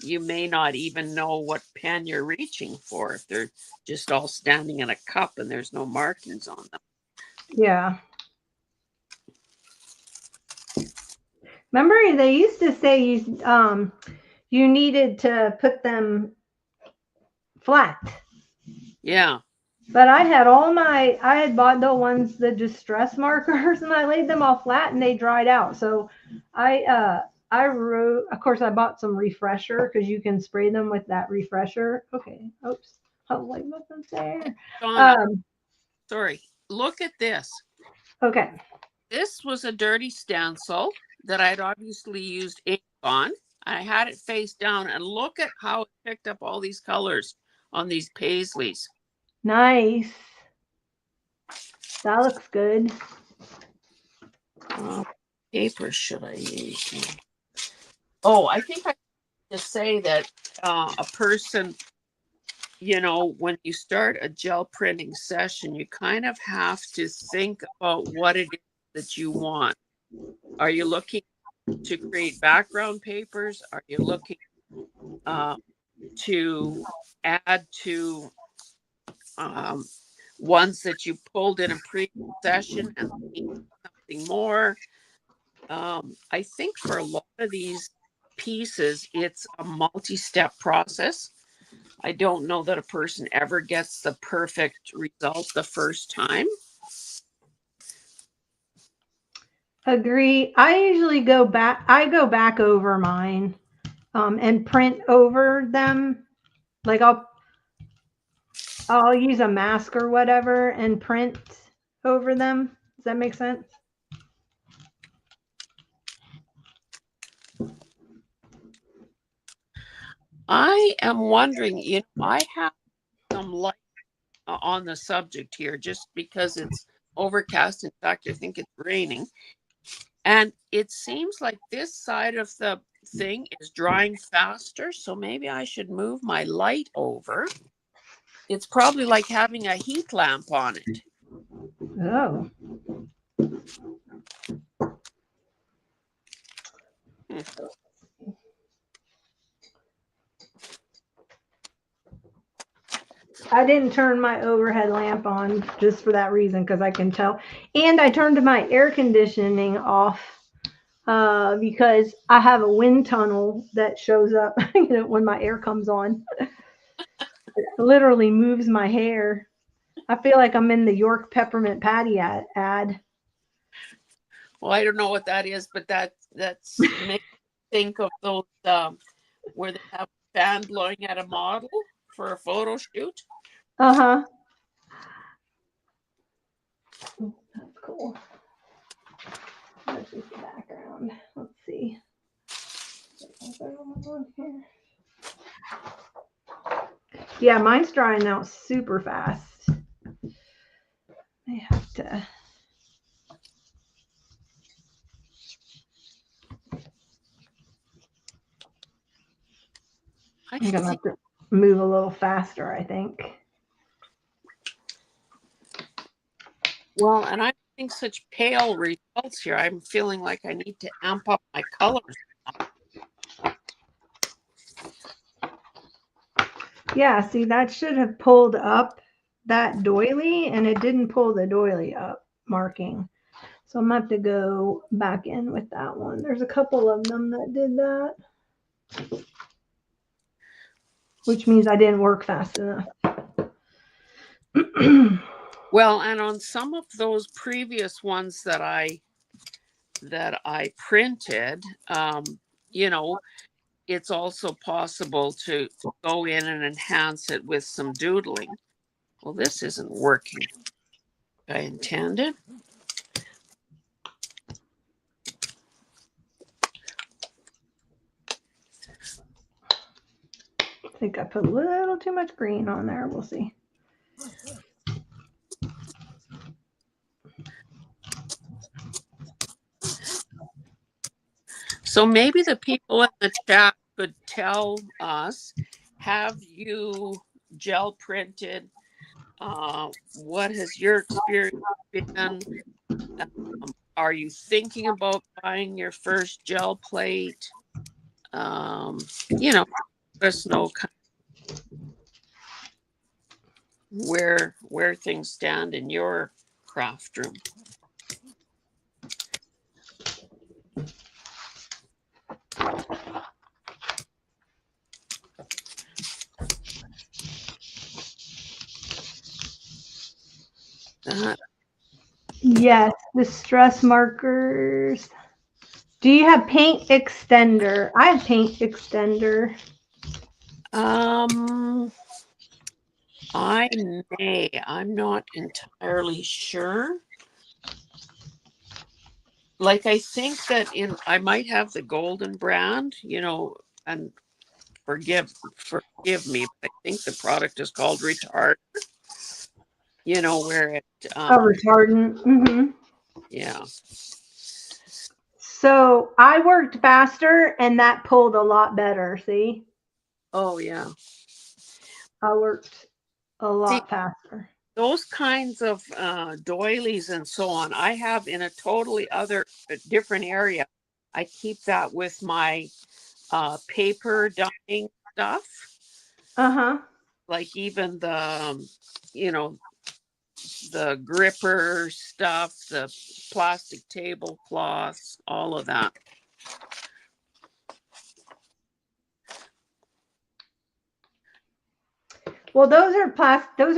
you may not even know what pen you're reaching for if they're just all standing in a cup and there's no markings on them. Yeah. Remember, they used to say you needed to put them flat. Yeah. But I had bought the distress markers, and I laid them all flat, and they dried out. So I wrote. Of course, I bought some refresher because you can spray them with that refresher. Okay. Oops. Oh, wait, nothing's there. Donna, sorry. Look at this. Okay. This was a dirty stencil that I'd obviously used ink on. I had it face down, and look at how it picked up all these colors on these paisleys. Nice. That looks good. Paper should I use? Oh, I think I just say that a person, when you start a gel printing session, you kind of have to think about what it is that you want. Are you looking to create background papers? Are you looking to add to ones that you pulled in a previous session and need something more? I think for a lot of these pieces, it's a multi-step process. I don't know that a person ever gets the perfect result the first time. Agree. I usually go back. I go back over mine and print over them. Like I'll use a mask or whatever and print over them. Does that make sense? I am wondering, I have some light on the subject here just because it's overcast. In fact, I think it's raining. And it seems like this side of the thing is drying faster. So maybe I should move my light over. It's probably like having a heat lamp on it. Oh. I didn't turn my overhead lamp on just for that reason because I can tell. And I turned my air conditioning off because I have a wind tunnel that shows up when my air comes on. It literally moves my hair. I feel like I'm in the York peppermint patty ad. Well, I don't know what that is, but that's makes me think of those where they have a fan blowing at a model for a photo shoot. Uh-huh. That's cool. This is the background. Let's see. Yeah, mine's drying out super fast. I have to. I'm going to have to move a little faster, I think. Well, and I'm getting such pale results here. I'm feeling like I need to amp up my colors. Yeah, see, that should have pulled up that doily, and it didn't pull the doily up. marking. So I'm going to have to go back in with that one. There's a couple of them that did that, which means I didn't work fast enough. Well, and on some of those previous ones that I printed, you know, it's also possible to go in and enhance it with some doodling. Well, this isn't working. I intended. I think I put a little too much green on there. We'll see. So maybe the people in the chat could tell us, have you gel printed? What has your experience been? Are you thinking about buying your first gel plate? You know, let us know where things stand in your craft room. Yes, the stress markers. Do you have paint extender? I have paint extender. I may. I'm not entirely sure. Like, I think that I might have the golden brand, you know, and forgive me, but I think the product is called Retard. You know, where it Retardant. Mm-hmm. Yeah. So I worked faster and that pulled a lot better. See? Oh yeah. I worked a lot faster. Those kinds of doilies and so on, I have in a totally different area. I keep that with my paper dyeing stuff. Like even the, you know, the gripper stuff, the plastic tablecloths, all of that. Well, those are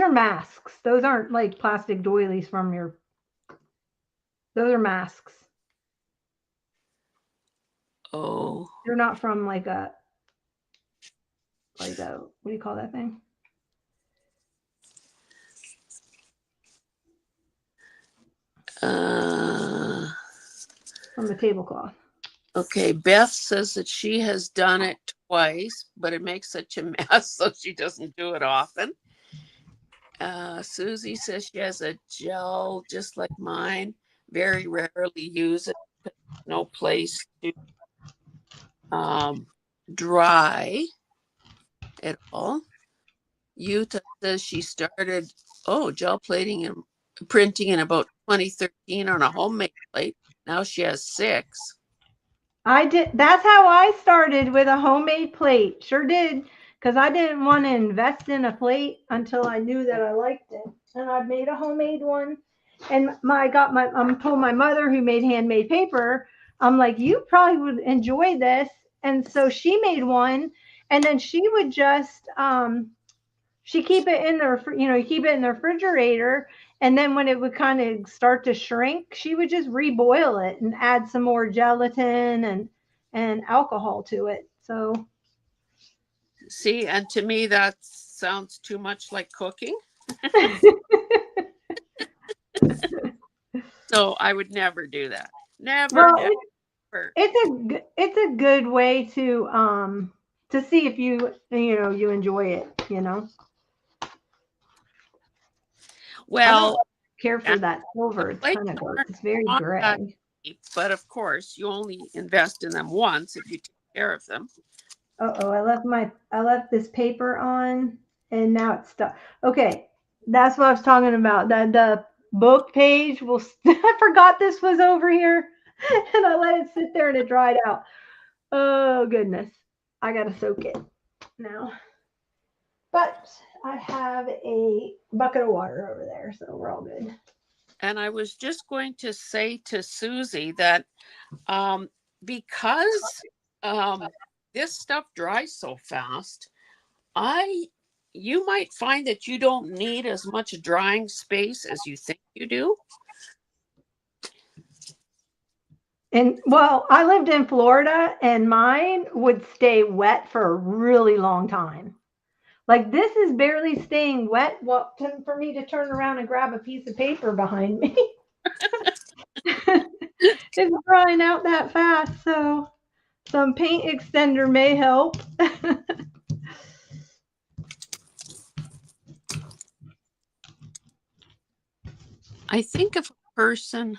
masks. Those aren't like plastic doilies from your. Those are masks. Oh. They're not from like a what do you call that thing? From a tablecloth. Okay, Beth says that she has done it twice, but it makes such a mess, so she doesn't do it often. Susie says she has a gel just like mine. Very rarely use it. No place to dry at all. Yuta says she started gel plating and printing in about 2013 on a homemade plate. Now she has 6. I did. That's how I started, with a homemade plate. Sure did, because I didn't want to invest in a plate until I knew that I liked it. And I made a homemade one. And told my mother, who made handmade paper, I'm like, you probably would enjoy this. And so she made one, and then she would just she keep it in the you keep it in the refrigerator, and then when it would kind of start to shrink, she would just reboil it and add some more gelatin and alcohol to it. So see, and to me that sounds too much like cooking. So I would never do that. Never. It's a good way to see if you enjoy it. Well, I don't care for that silver. It's kind of dark. It's very gray. But of course, you only invest in them once if you take care of them. I left this paper on, and now it's stuck. Okay, that's what I was talking about. The book page I forgot this was over here, and I let it sit there and it dried out. Oh goodness, I gotta soak it now. But I have a bucket of water over there, so we're all good. And I was just going to say to Susie that because this stuff dries so fast, you might find that you don't need as much drying space as you think you do. And well, I lived in Florida and mine would stay wet for a really long time. Like this is barely staying wet for me to turn around and grab a piece of paper behind me. It's drying out that fast, so some paint extender may help. I think if a person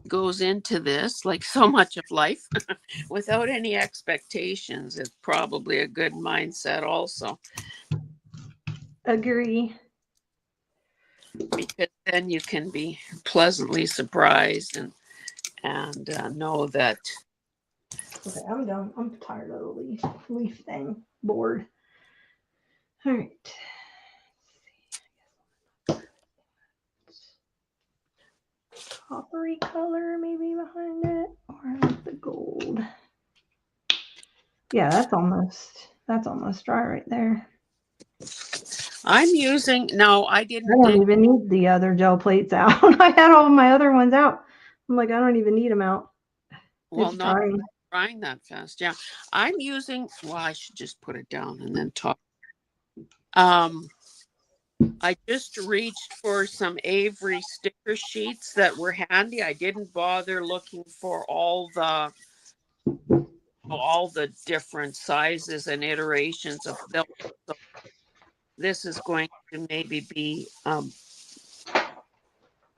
goes into this, like so much of life, without any expectations, it's probably a good mindset also. Agree. Because then you can be pleasantly surprised and know that. Okay, I'm done. I'm tired of the leaf thing. Bored. All right. Coppery color maybe behind it, or the gold. Yeah, that's almost dry right there. I'm using, no, I I didn't don't dig. even need the other gel plates out. I had all my other ones out. I'm like, I don't even need them out. Well, It's not drying. drying that fast. Yeah. I'm using, well, I should just put it down and then talk. I just reached for some Avery sticker sheets that were handy. I didn't bother looking for all the different sizes and iterations of film. So this is going to maybe be a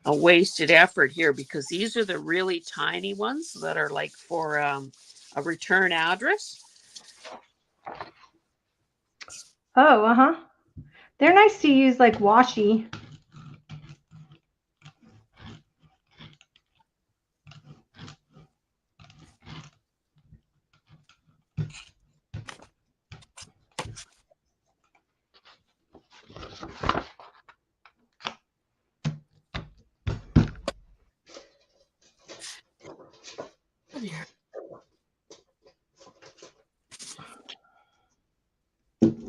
wasted effort here because these are the really tiny ones that are like for a return address. Oh, uh-huh. They're nice to use like washi. I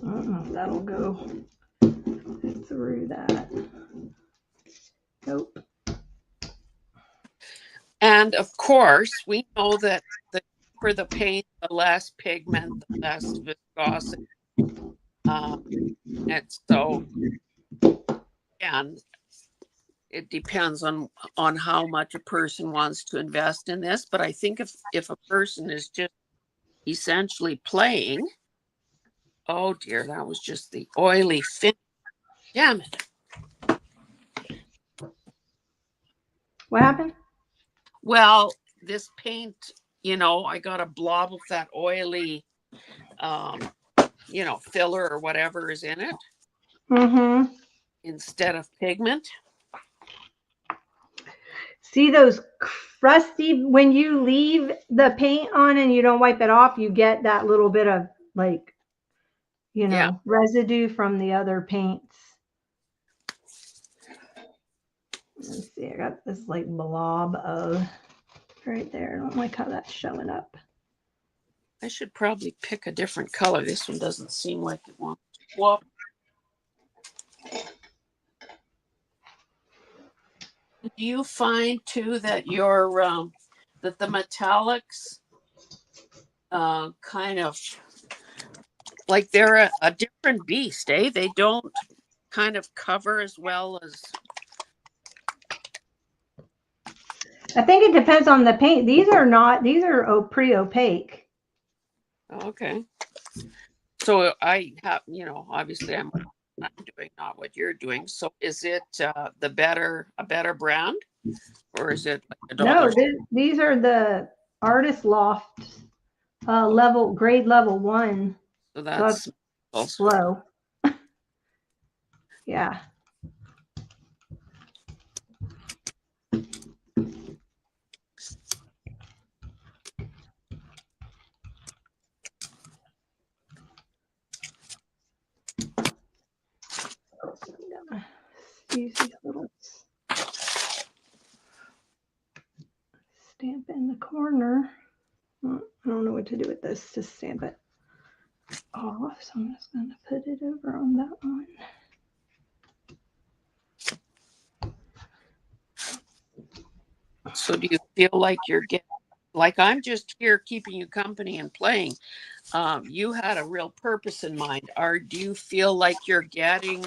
don't know if that'll go through that. Nope. And of course, we know that the deeper the paint, the less pigment, the less viscosity. And so, and it depends on how much a person wants to invest in this. But I think if a person is just essentially playing, oh dear, that was just the oily fin. Damn it. What happened? Well, this paint, I got a blob of that oily, um, filler or whatever is in it Mm-hmm. instead of pigment. See those crusty, when you leave the paint on and you don't wipe it off, you get that little bit of like, Yeah. residue from the other paints. Let's see, I got this like blob of right there. I don't like how that's showing up. I should probably pick a different color. This one doesn't seem like it wants to swap. Do you find too that that the metallics kind of like they're a different beast, eh? They don't kind of cover as well as. I think it depends on the paint. These are pretty opaque. Okay. So I have, obviously I'm doing not what you're doing. So is it a better brand, or is it like a No, dollar? these are the Artist Loft grade level 1. So So that's that's also. low. Yeah. Use these little corner. I don't know what to do with this to stamp it off, so I'm just going to put it over on that one. So do you feel like you're getting, like I'm just here keeping you company and playing? You had a real purpose in mind. Do you feel like you're getting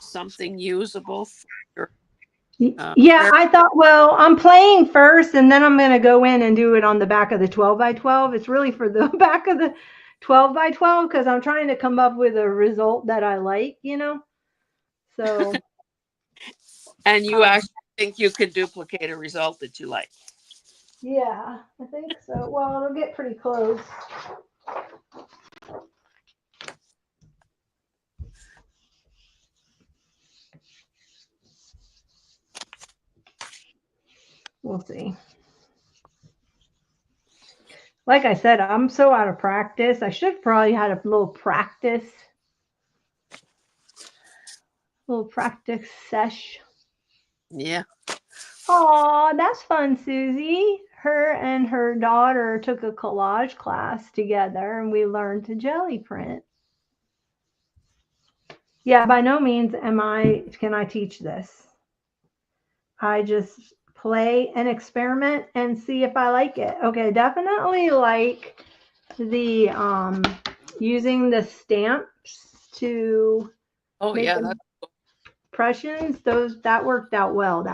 something usable for your Yeah, I thought, well, I'm playing first and then I'm going to go in and do it on the back of the 12 by 12. It's really for the back of the 12 by 12 because I'm trying to come up with a result that I like, you know? So. And you actually think you could duplicate a result that you like? Yeah, I think so. Well, it'll get pretty close. We'll see. Like I said, I'm so out of practice. I should probably had a little practice sesh. Yeah. Oh, that's fun, Susie. Her and her daughter took a collage class together and we learned to jelly print. Yeah, by no means can I teach this. I just play and experiment and see if I like it. Okay, definitely like the using the stamps to make impressions. That worked out well.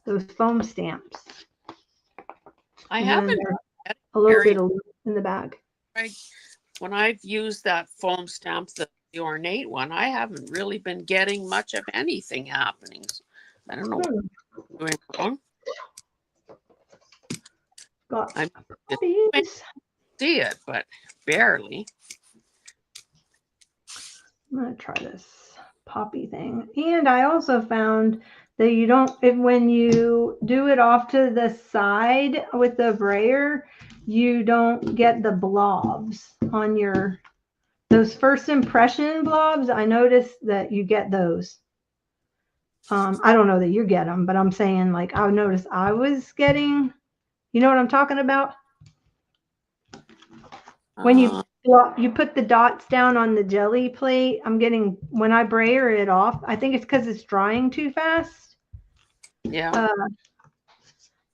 Those foam stamps. I haven't a little bit of in the bag. When I've used that foam stamp, the ornate one, I haven't really been getting much of anything happening. I don't know what I'm doing wrong. I see it, but barely. I'm gonna try this poppy thing. And I also found that you don't, when you do it off to the side with the brayer, you don't get the blobs on those first impression blobs. I noticed that you get those. I don't know that you get them, but I'm saying like I noticed I was getting, you know what I'm talking about? When you put the dots down on the jelly plate, I'm getting, when I brayer it off, I think it's because it's drying too fast. Yeah.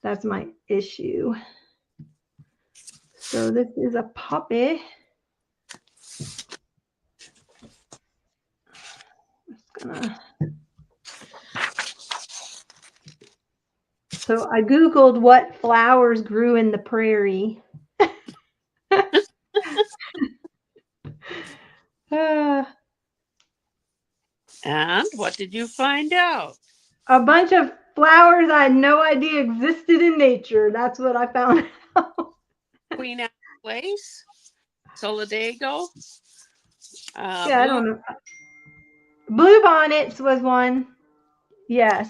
That's my issue. So this is a puppy. So I Googled what flowers grew in the prairie. And what did you find out? A bunch of flowers I had no idea existed in nature. That's what I found out. Queen Anne's Lace, Solidago. Yeah, I don't know. Blue bonnets was one. Yes.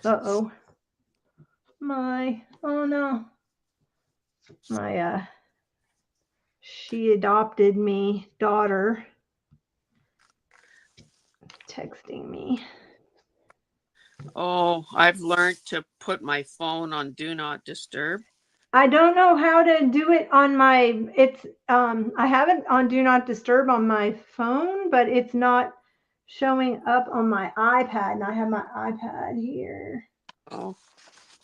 Uh-oh. Oh no. She adopted me daughter texting me. Oh, I've learned to put my phone on Do Not Disturb. I don't know how to do it on my, I have it on Do Not Disturb on my phone, but it's not showing up on my iPad, and I have my iPad here. Oh.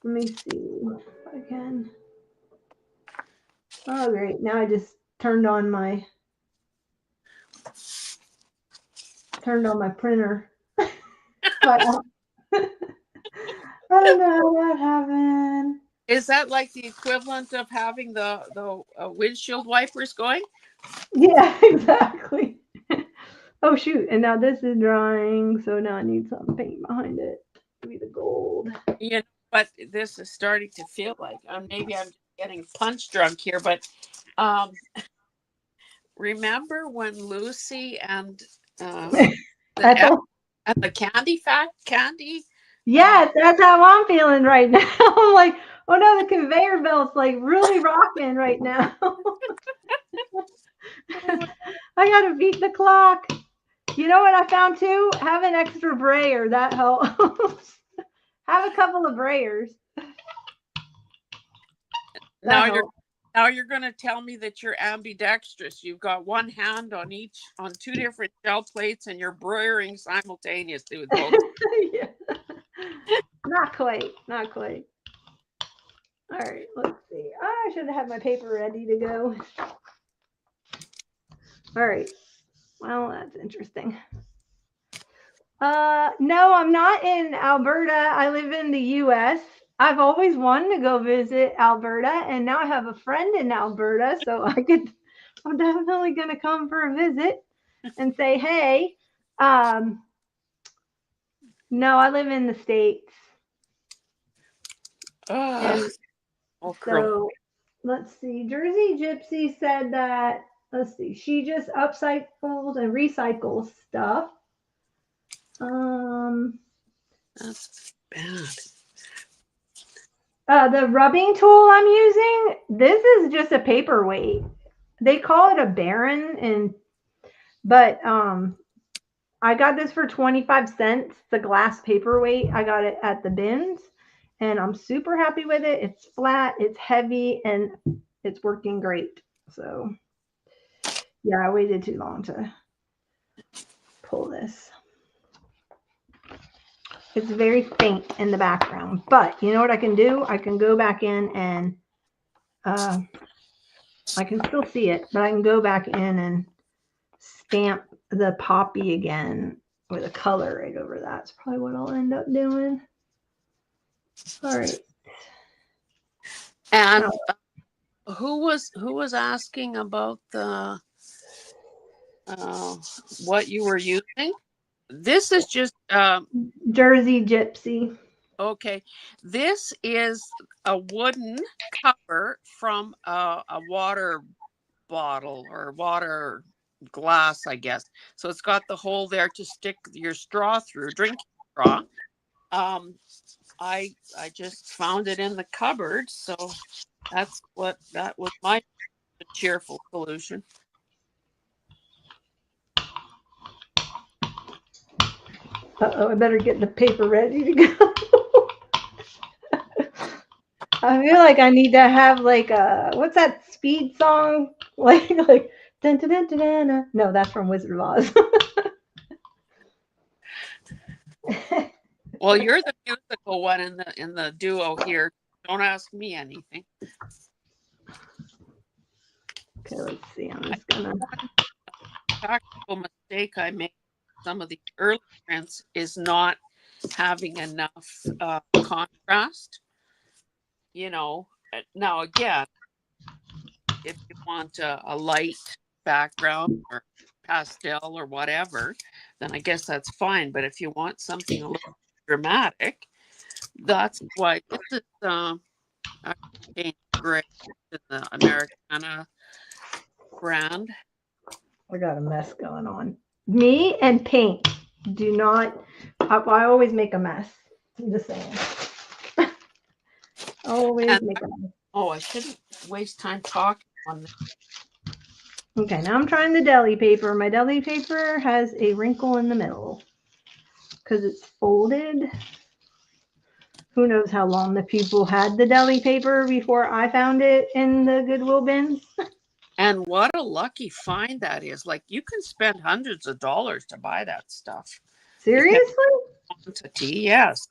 Let me see if I can. Oh, great. Now I just turned on my printer. But I don't know how that happened. Is that like the equivalent of having the windshield wipers going? Yeah, exactly. Oh, shoot. And now this is drying, so now I need some paint behind it. Maybe the gold. You know, but this is starting to feel like maybe I'm getting punch drunk here, but remember when Lucy and the candy? Yes, that's how I'm feeling right now. I'm like, oh no, the conveyor belt's like really rocking right now. I gotta beat the clock. You know what I found too? Have an extra brayer. That helps. have a couple of brayers. Now you're going to tell me that you're ambidextrous. You've got one hand on two different gel plates, and you're broiling simultaneously with both. Yeah. Not quite. Not quite. All right, let's see. Oh, I should have had my paper ready to go. All right. Well, that's interesting. No, I'm not in Alberta. I live in the US. I've always wanted to go visit Alberta, and now I have a friend in Alberta, so I'm definitely gonna come for a visit and say, hey. No, I live in the States. And so let's see. Jersey Gypsy said that, let's see, she just upcycles and recycles stuff. That's bad. The rubbing tool I'm using, this is just a paperweight. They call it a Baron, but I got this for 25 cents, the glass paperweight. I got it at the bins, and I'm super happy with it. It's flat, it's heavy, and it's working great. So yeah, I waited too long to pull this. It's very faint in the background, but you know what I can do? I can go back in and I can still see it, but I can go back in and stamp the poppy again with a color right over that. That's probably what I'll end up doing. All right. And who was asking about the what you were using? This is just Jersey Gypsy. Okay, this is a wooden cover from a water bottle or water glass, I guess. So it's got the hole there to stick your straw through, drinking straw. I just found it in the cupboard, so that was my cheerful solution. Uh-oh, I better get the paper ready to go. I feel like I need to have like what's that speed song? Like dun, dun, dun, dun, dun, dun. No, that's from Wizard of Oz. Well, you're the musical one in the duo here. Don't ask me anything. Okay, let's see. I'm just gonna. Tactical mistake I made some of the early prints is not having enough contrast. You know, now again, if you want a light background or pastel or whatever, then I guess that's fine. But if you want something a little dramatic, that's why this is gray in the Americana brand. I got a mess going on. Me and paint do not. I always make a mess. I'm just saying. Always make a mess. Oh, I shouldn't waste time talking on this. Okay, now I'm trying the deli paper. My deli paper has a wrinkle in the middle because it's folded. Who knows how long the people had the deli paper before I found it in the Goodwill bins. And what a lucky find that is. Like, you can spend hundreds of dollars to buy that stuff. Seriously? Quantity, yes.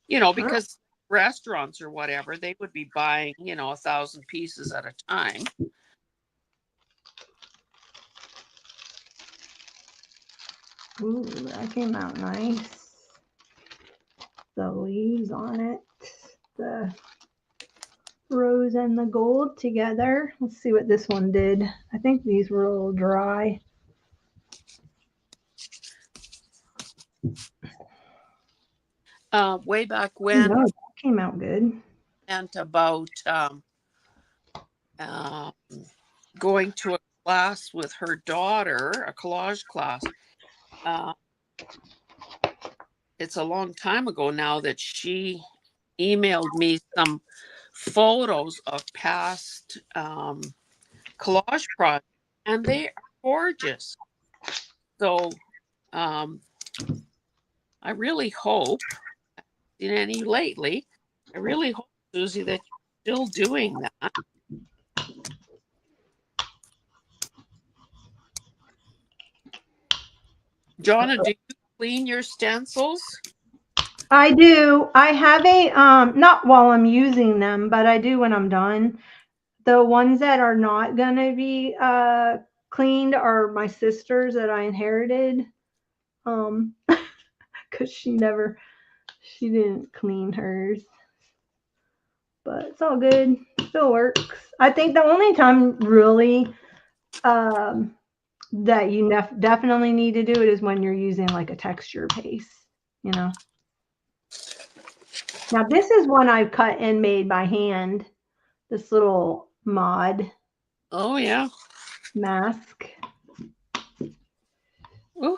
You know, because restaurants or whatever, they would be buying, 1,000 pieces at a time. Ooh, that came out nice. The leaves on it. The rose and the gold together. Let's see what this one did. I think these were a little dry. Way back when, no, that came out good. And about going to a class with her daughter, a collage class. It's a long time ago now that she emailed me some photos of past collage projects, and they are gorgeous. So I really hope seen any lately. I really hope, Susie, that you're still doing that. Jonna, do you clean your stencils? I do. I have a not while I'm using them, but I do when I'm done. The ones that are not gonna be cleaned are my sister's that I inherited. Because she didn't clean hers. But it's all good. Still works. I think the only time really that you definitely need to do it is when you're using like a texture paste, you know. Now this is one I've cut and made by hand. This little mod Oh, yeah. mask. Ooh.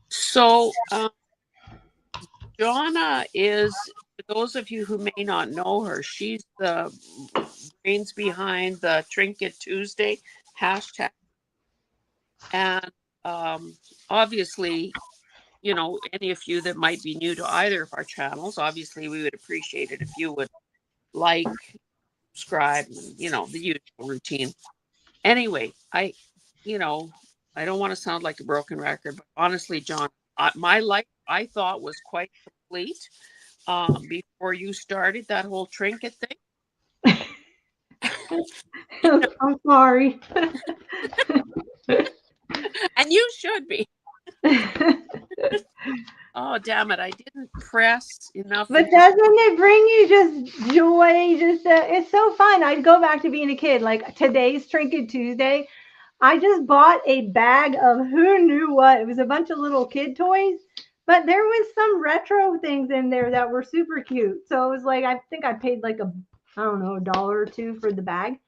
So, Jonna is, for those of you who may not know her, she's the brains behind the Trinket Tuesday hashtag. And obviously, you know, any of you that might be new to either of our channels, obviously we would appreciate it if you would like, subscribe, and, you know, the usual routine. Anyway, you know, I don't want to sound like a broken record, but honestly, John, my life I thought was quite complete before you started that whole trinket thing. I'm sorry. And you should be. Oh, damn it. I didn't press enough. But doesn't it bring you just joy? Just it's so fun. I'd go back to being a kid. Like today's Trinket Tuesday, I just bought a bag of who knew what. It was a bunch of little kid toys, but there was some retro things in there that were super cute. So it was like I think I paid like I don't know, $1 or $2 for the bag.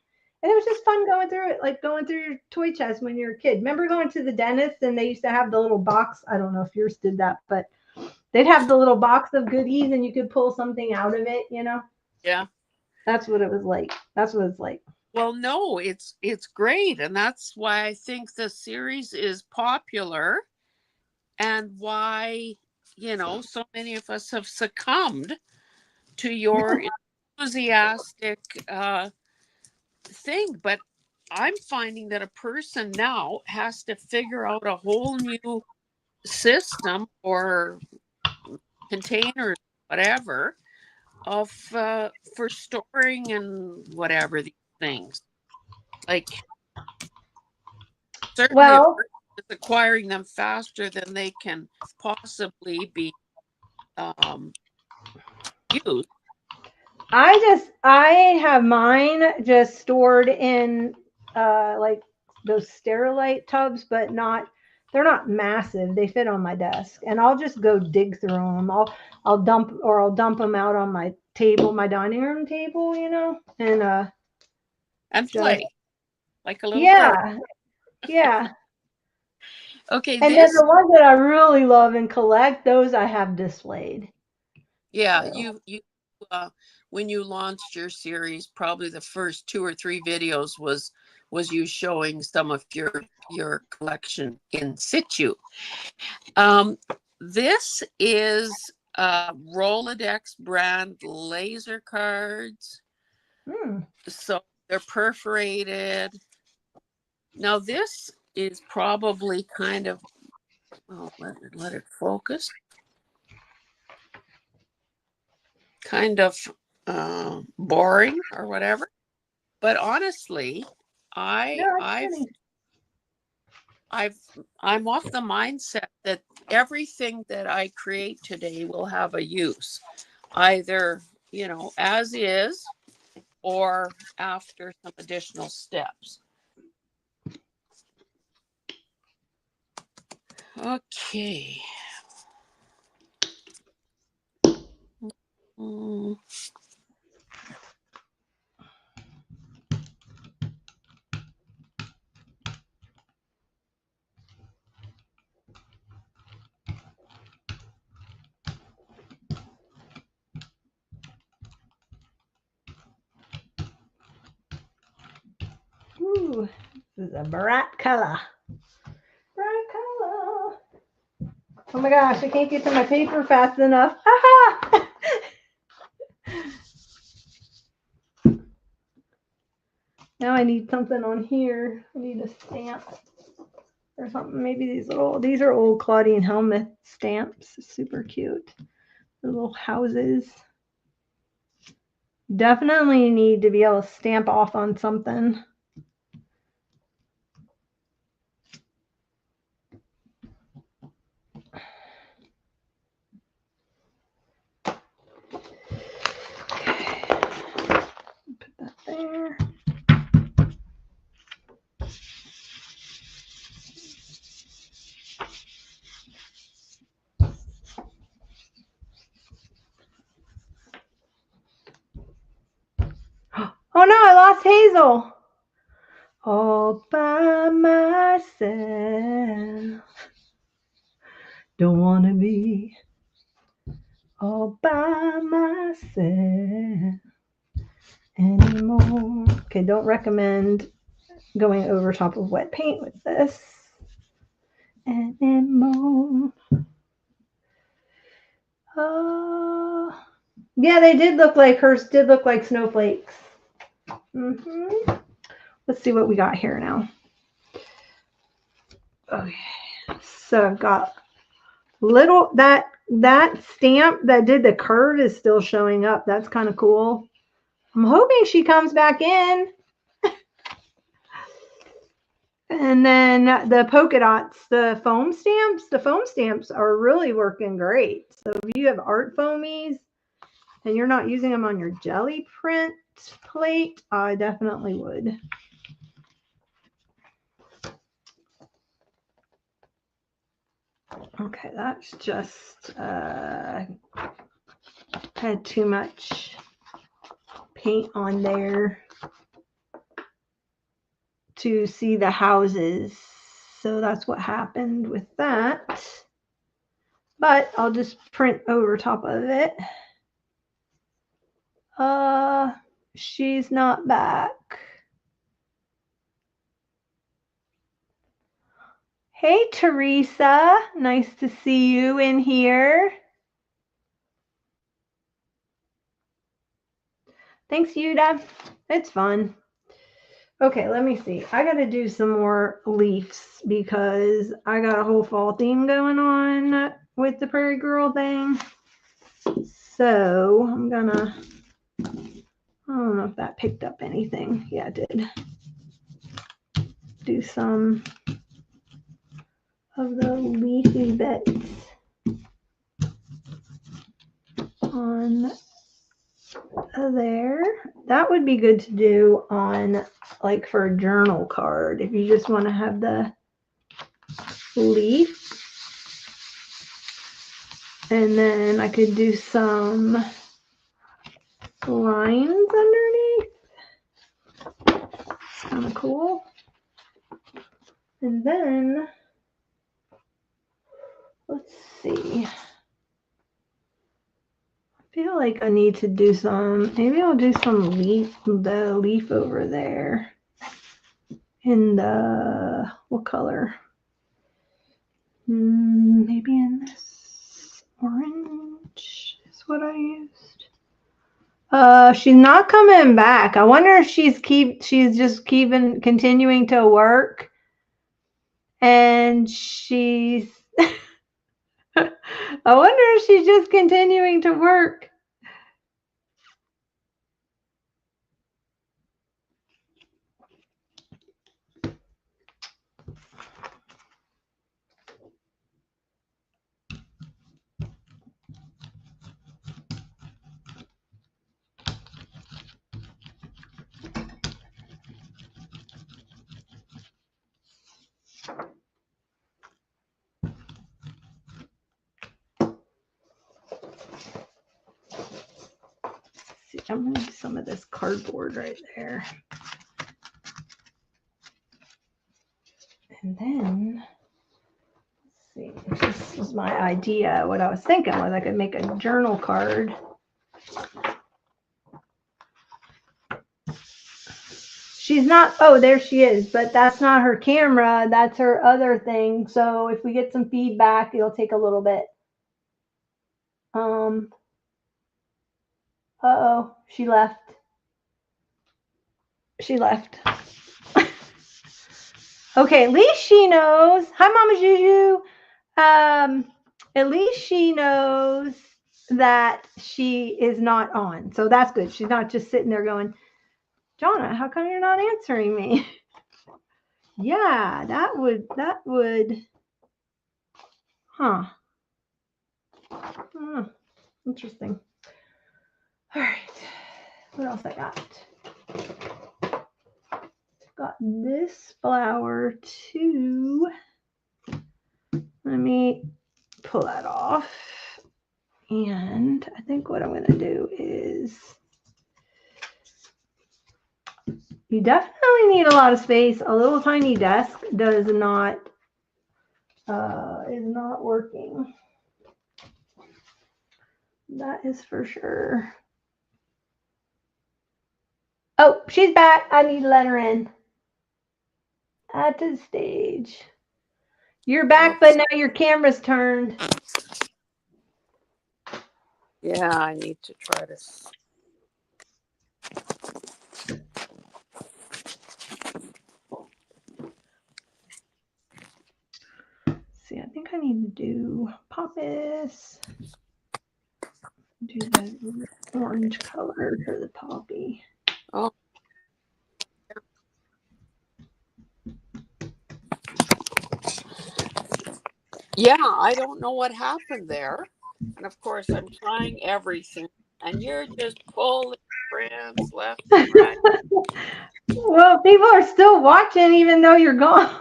And it was just fun going through it, like going through your toy chest when you're a kid. Remember going to the dentist and they used to have the little box? I don't know if yours did that, but they'd have the little box of goodies and you could pull something out of it, you know? Yeah. That's what it was like. That's what it's like. Well, no, it's great. And that's why I think the series is popular and why, you know, so many of us have succumbed to your enthusiastic thing. But I'm finding that a person now has to figure out a whole new system or containers, whatever, of for storing and whatever these things. Like certainly a Well, person is acquiring them faster than they can possibly be used. I have mine just stored in like those Sterilite tubs, but they're not massive. They fit on my desk, and I'll just go dig through them. I'll dump them out on my table, my dining room table, you know, And just play like a little girl. yeah, yeah. Okay, And then this, the ones that I really love and collect, those I have displayed. yeah, So. you when you launched your series, probably the first 2 or 3 videos was you showing some of your collection in situ. This is Rolodex brand laser cards. So they're perforated. Now this is probably kind of, oh, let it focus. Kind of boring or whatever. But honestly, I No, I've kidding. I'm off the mindset that everything that I create today will have a use, either, you know, as is or after some additional steps. Okay. Mm. Ooh, this is a bright color. Bright color. Oh my gosh, I can't get to my paper fast enough. Aha! Now I need something on here. I need a stamp or something. Maybe these are old Claudine Helmuth stamps. Super cute. The little houses. Definitely need to be able to stamp off on something. Put that there. Oh no, I lost Hazel. All by myself. Don't want to be all by myself anymore. Okay, don't recommend going over top of wet paint with this anymore. Yeah, they did look like hers did look like snowflakes. Let's see what we got here now. Okay, so I've got little that stamp that did the curve is still showing up. That's kind of cool. I'm hoping she comes back in. And then the polka dots, the foam stamps are really working great. So if you have art foamies and you're not using them on your jelly print plate, I definitely would. Okay, that's just had too much paint on there to see the houses. So that's what happened with that. But I'll just print over top of it. She's not back. Hey, Teresa. Nice to see you in here. Thanks, Yuda. It's fun. Okay, let me see. I got to do some more leaves because I got a whole fall theme going on with the Prairie Girl thing. So I'm gonna, I don't know if that picked up anything. Yeah, it did. Do some of the leafy bits on there. That would be good to do on like for a journal card if you just want to have the leaf. And then I could do some lines underneath. It's kind of cool. And then let's see. I feel like I need to do some, maybe I'll do some the leaf over there in the, what color? Maybe in this orange is what I used. She's not coming back. I wonder if she's just continuing to work, and she's I wonder if she's just continuing to work. See, I'm going to do some of this cardboard right there. And then, let's see, this was my idea. What I was thinking was I could make a journal card. She's not, oh, there she is, but that's not her camera. That's her other thing. So if we get some feedback, it'll take a little bit. Uh-oh, she left. She left. Okay, at least she knows. Hi, Mama Juju. At least she knows that she is not on. So that's good. She's not just sitting there going, Jonna, how come you're not answering me? Yeah, that would, huh. Interesting. All right. What else I got? Got this flower too. Let me pull that off. And I think what I'm going to do is, you definitely need a lot of space. A little tiny desk is not working. That is for sure. Oh, she's back. I need to let her in. Add to the stage. You're back, but now your camera's turned. Yeah, I need to try this. See, I think I need to do poppus. Do the orange color for the poppy. Oh. Yeah, I don't know what happened there. And of course, I'm trying everything. And you're just pulling friends left and right. Well, people are still watching even though you're gone.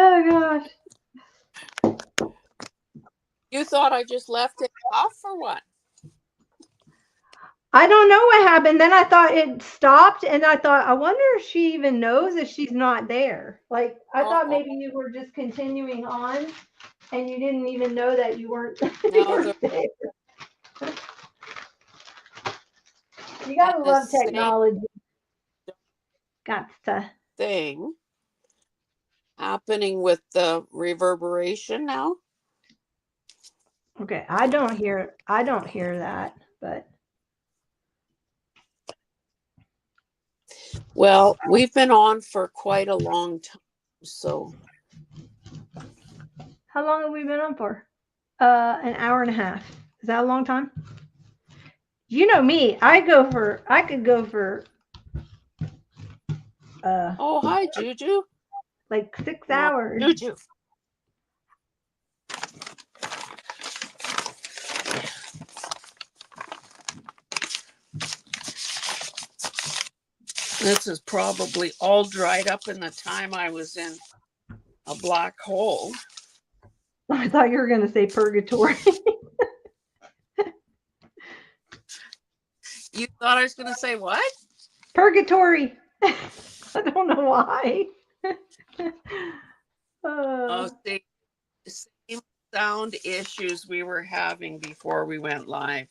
Oh, gosh. You thought I just left it off or what? I don't know what happened. Then I thought it stopped, and I thought, I wonder if she even knows if she's not there. Like, I thought maybe you were just continuing on, and you didn't even know that you weren't, there. You gotta love technology. Got to. Thing happening with the reverberation now. Okay, I don't hear that, but. Well, we've been on for quite a long time, so. How long have we been on for? An hour and a half. Is that a long time? You know me. I could go for. Oh, hi, Juju. Like 6 hours. Juju. This is probably all dried up in the time I was in a black hole. I thought you were going to say purgatory. You thought I was going to say what? Purgatory. I don't know why. Oh, see, same sound issues we were having before we went live.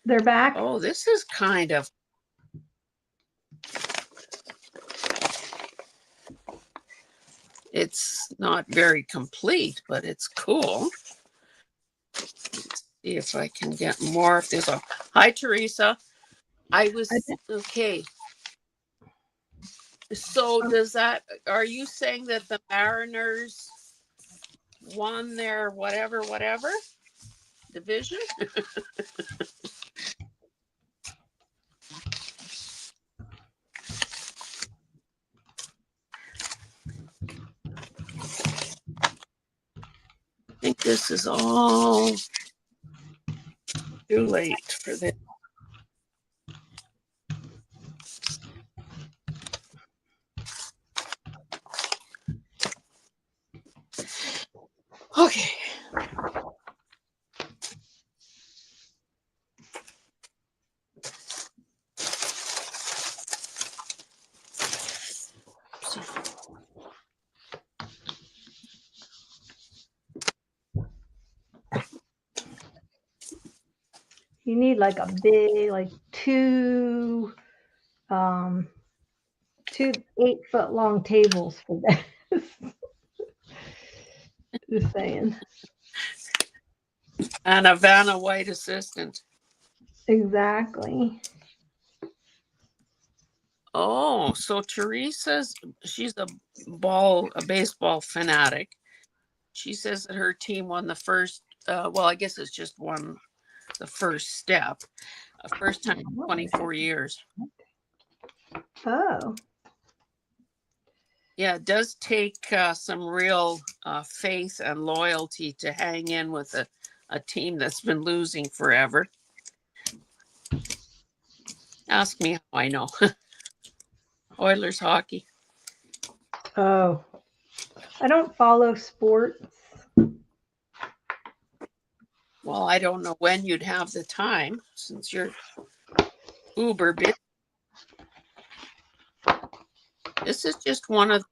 They're back. Oh, this is kind of. It's not very complete, but it's cool. Let's see if I can get more. If there's a. Hi, Teresa. I was okay. So does that? Are you saying that the Mariners won their whatever division? I think this is all too late for this. Okay. You need like a big, like two 8-foot long tables for this. Just saying. And a Vanna White assistant. Exactly. Oh, so Teresa's, she's a baseball fanatic. She says that her team won the first, well, I guess it's just won the first step, first time in 24 years. Oh. Yeah, it does take some real faith and loyalty to hang in with a team that's been losing forever. Ask me how I know. Oilers hockey. Oh. I don't follow sports. Well, I don't know when you'd have the time since you're uber busy. This is just one of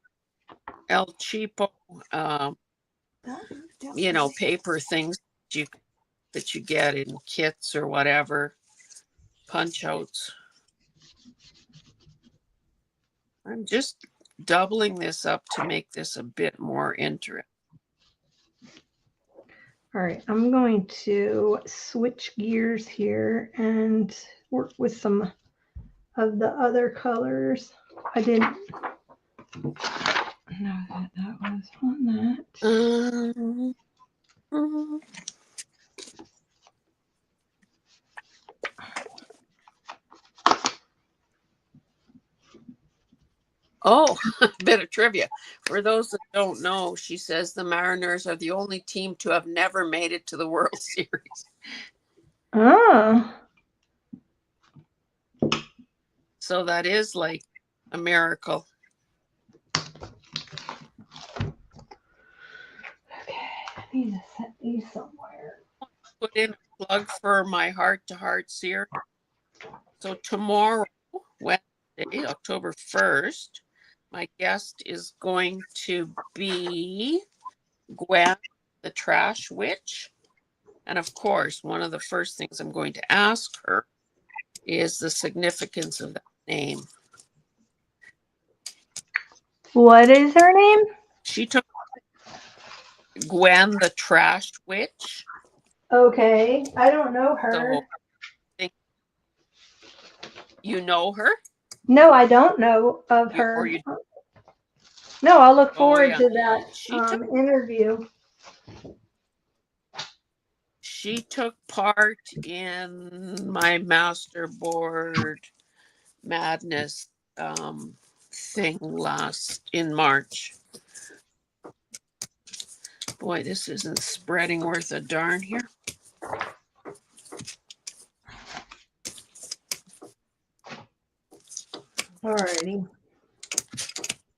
El Cheapo, paper things that you get in kits or whatever, punch outs. I'm just doubling this up to make this a bit more interesting. All right, I'm going to switch gears here and work with some of the other colors. I didn't know that was on that. Oh, a bit of trivia. For those that don't know, she says the Mariners are the only team to have never made it to the World Series. Oh. So that is like a miracle. Okay, I need to set these somewhere. Put in a plug for my Heart to Heart series. So tomorrow, Wednesday, October 1st, my guest is going to be Gwen, the Trash Witch. And of course, one of the first things I'm going to ask her is the significance of that name. What is her name? She took Gwen, the Trash Witch. Okay, I don't know her. So, you know her? No, I don't know of her. No, I'll look forward to that interview. She took part in my Masterboard Madness thing in March. Boy, this isn't spreading worth a darn here. Alrighty.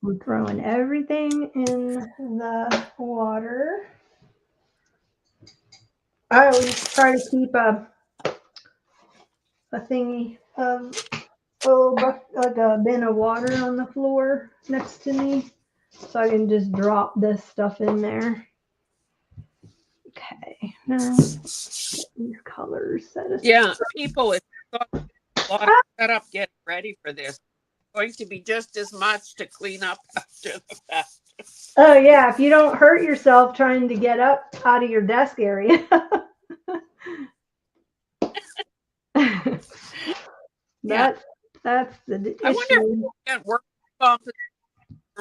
I'm throwing everything in the water. I always try to keep a thingy of like a bin of water on the floor next to me, so I can just drop this stuff in there. Okay, now these colors set aside. Yeah, people, it's a lot of setup getting ready for this. It's going to be just as much to clean up after the fact. Oh yeah, if you don't hurt yourself trying to get up out of your desk area. That's the issue. I wonder if I can work for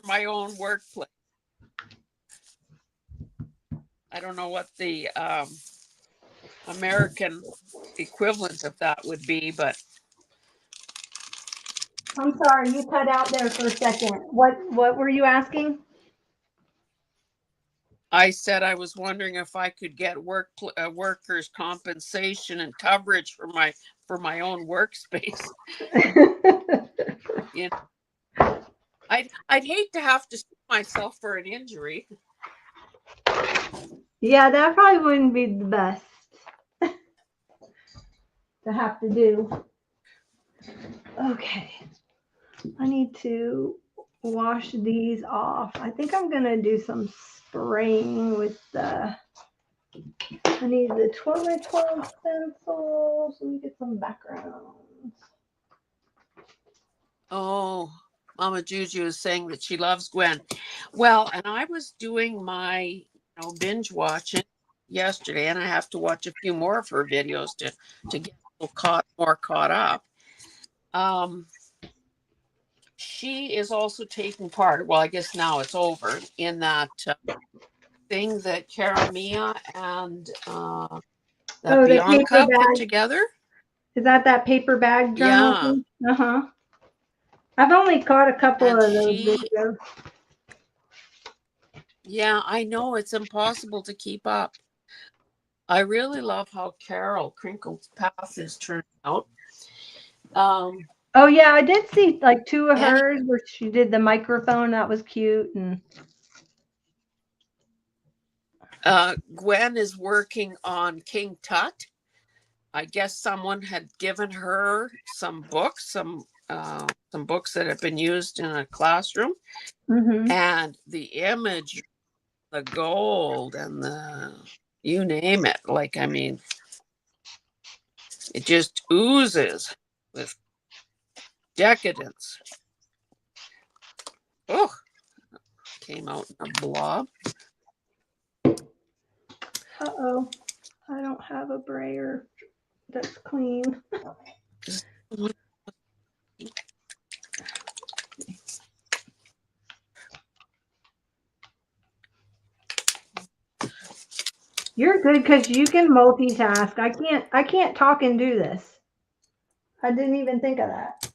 my own workplace. I don't know what the American equivalent of that would be, but I'm sorry, you cut out there for a second. What were you asking? I said I was wondering if I could get workers' compensation and coverage for my own workspace. You know, I'd hate to have to sue myself for an injury. Yeah, that probably wouldn't be the best to have to do. Okay, I need to wash these off. I think I'm gonna do some spraying with the. I need the 12x12 stencils. Let me get some background. Oh, Mama Juju is saying that she loves Gwen. Well, and I was doing my binge watching yesterday, and I have to watch a few more of her videos to get a little more caught up. She is also taking part. Well, I guess now it's over in that thing that Karamia and that Oh, the paper Bianca put bag. together. Is that paper bag journal? Yeah, Uh-huh. I've only caught a couple and of those videos. yeah, I know it's impossible to keep up. I really love how Carol Crinkle's Path is turning out. Oh yeah, I did see like two of And hers where she did the microphone. That was cute. And Gwen is working on King Tut. I guess someone had given her some books, some books that have been used in a classroom, and the image, the gold, and you name it. Like, I mean, it just oozes with decadence. Oh, came out in a blob. Uh-oh, I don't have a brayer that's clean. You're good because you can multitask. I can't talk and do this. I didn't even think of that.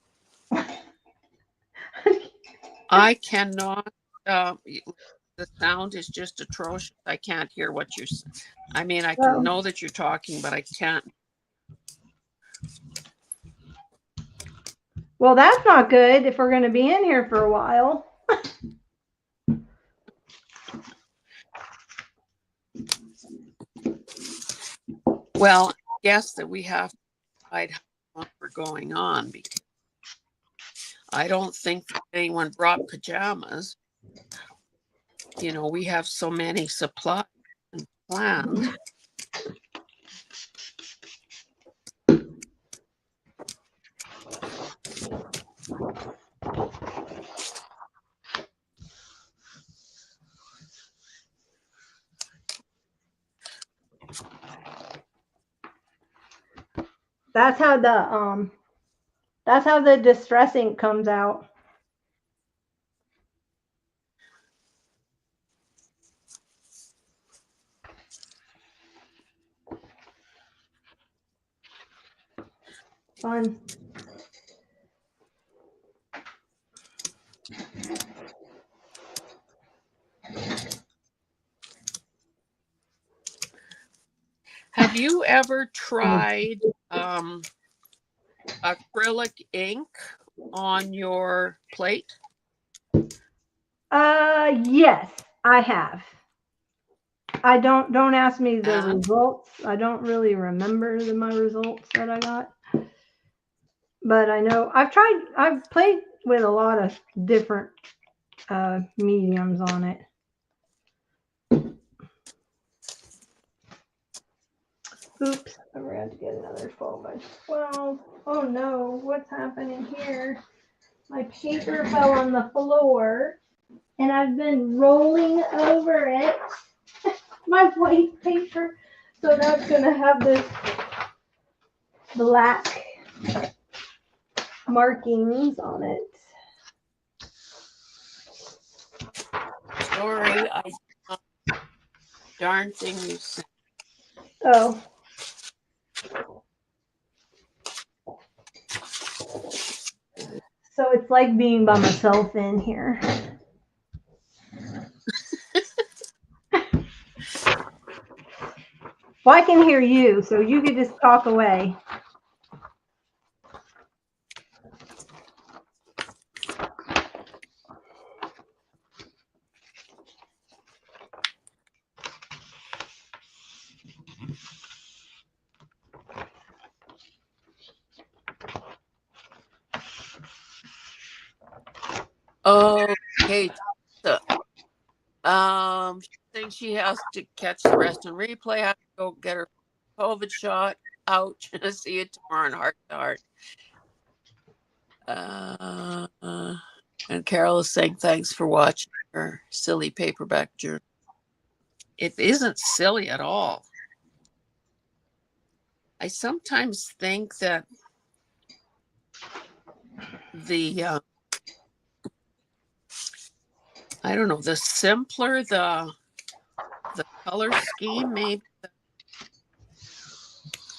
I cannot. The sound is just atrocious. I can't hear what you're. I mean, I can know that you're talking, but I can't. Well, that's not good if we're going to be in here for a while. Well, I guess that we have to decide how long we're going on, because I don't think that anyone brought pajamas. You know, we have so many supplies and planned. That's how the distress ink comes out. Fun. Have you ever tried acrylic ink on your plate? Yes, I have. I don't ask me the And results. I don't really remember my results that I got. But I know I've played with a lot of different mediums on it. Oops, I forgot to get another 12x12. Oh no, what's happening here? My paper fell on the floor and I've been rolling over it. My white paper. So that's gonna have this black markings on it. sorry, darn thing you said. Oh. So it's like being by myself in here. Well, I can hear you, so you could just talk away. Okay. She thinks she has to catch the rest on replay. I have to go get her COVID shot. Ouch. See you tomorrow in heart to heart. And Carol is saying thanks for watching her silly paperback journal. It isn't silly at all. I sometimes think that the I don't know, the simpler the color scheme, maybe.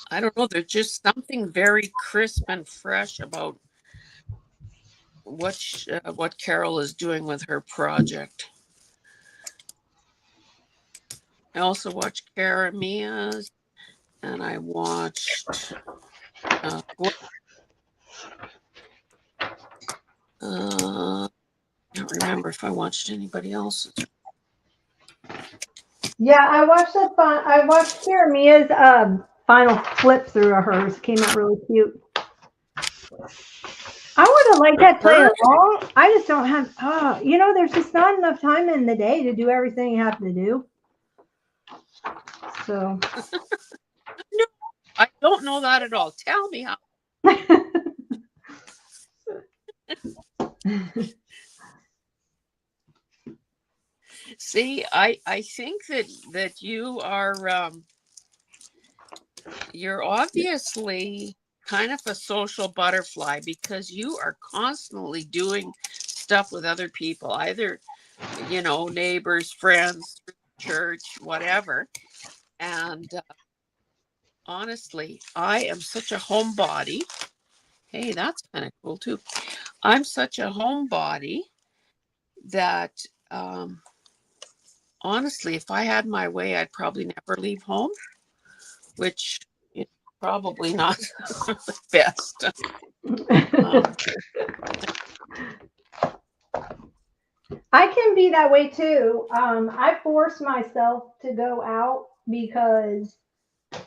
I don't know. There's just something very crisp and fresh about what Carol is doing with her project. I also watched Cara Mia's, and I watched I don't remember if I watched anybody else's. Yeah, I watched Cara Mia's final flip through of hers. Came out really cute. I would have liked that play along. I just don't have. There's just not enough time in the day to do everything you have to do. So. No, I don't know that at all. Tell me how. See, I think that you are you're obviously kind of a social butterfly, because you are constantly doing stuff with other people, either neighbors, friends, church, whatever. And honestly, I am such a homebody. Hey, that's kind of cool too. I'm such a homebody that honestly, if I had my way, I'd probably never leave home, which is probably not the best. I can be that way too. I force myself to go out because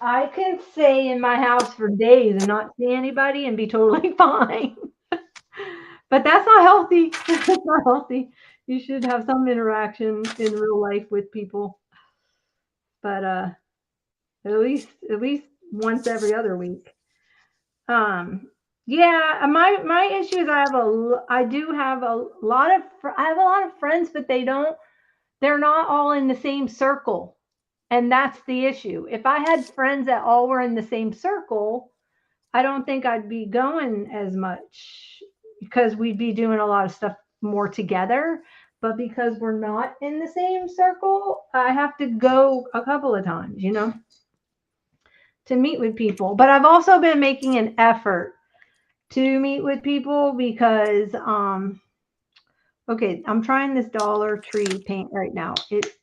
I can stay in my house for days and not see anybody and be totally fine. But that's not healthy. That's not healthy. You should have some interaction in real life with people. But at least once every other week. Yeah, my issue is I have a lot of friends, but they're not all in the same circle. And that's the issue. If I had friends that all were in the same circle, I don't think I'd be going as much because we'd be doing a lot of stuff more together. But because we're not in the same circle, I have to go a couple of times, to meet with people. But I've also been making an effort to meet with people because okay, I'm trying this Dollar Tree paint right now.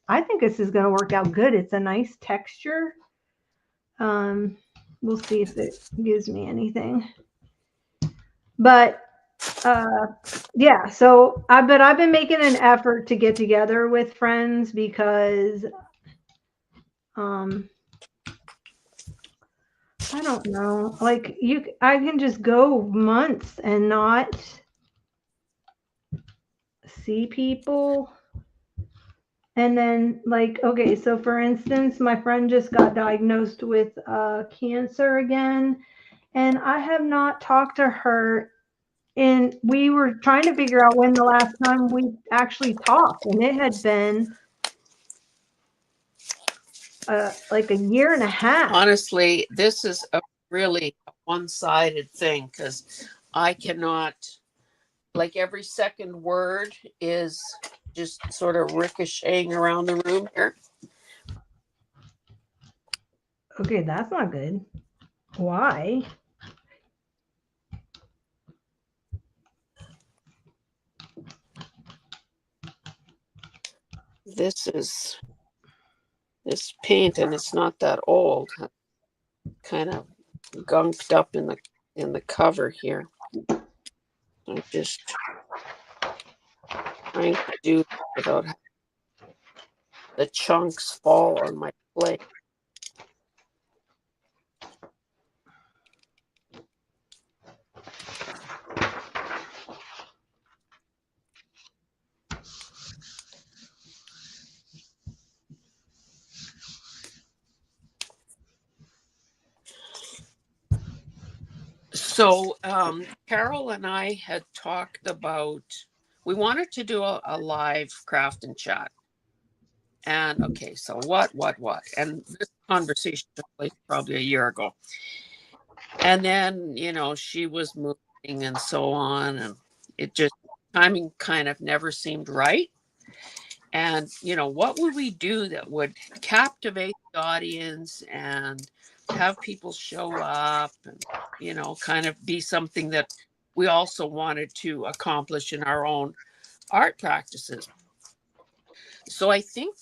I think this is going to work out good. It's a nice texture. We'll see if it gives me anything. But yeah, but I've been making an effort to get together with friends because I don't know. Like I can just go months and not see people. And then okay, so for instance, my friend just got diagnosed with cancer again, and I have not talked to her. And we were trying to figure out when the last time we actually talked, and it had been like a year and a half. Honestly, this is a really one-sided thing, because I cannot, every second word is just sort of ricocheting around the room here. Okay, that's not good. Why? This paint, and it's not that old, kind of gunked up in the cover here. I'm just trying to do without having the chunks fall on my plate. So Carol and I had talked about, we wanted to do a live craft and chat. And okay, so what? And this conversation took place probably a year ago. And then, she was moving and so on. And it just, timing kind of never seemed right. And, what would we do that would captivate the audience and have people show up and, kind of be something that we also wanted to accomplish in our own art practices. So I think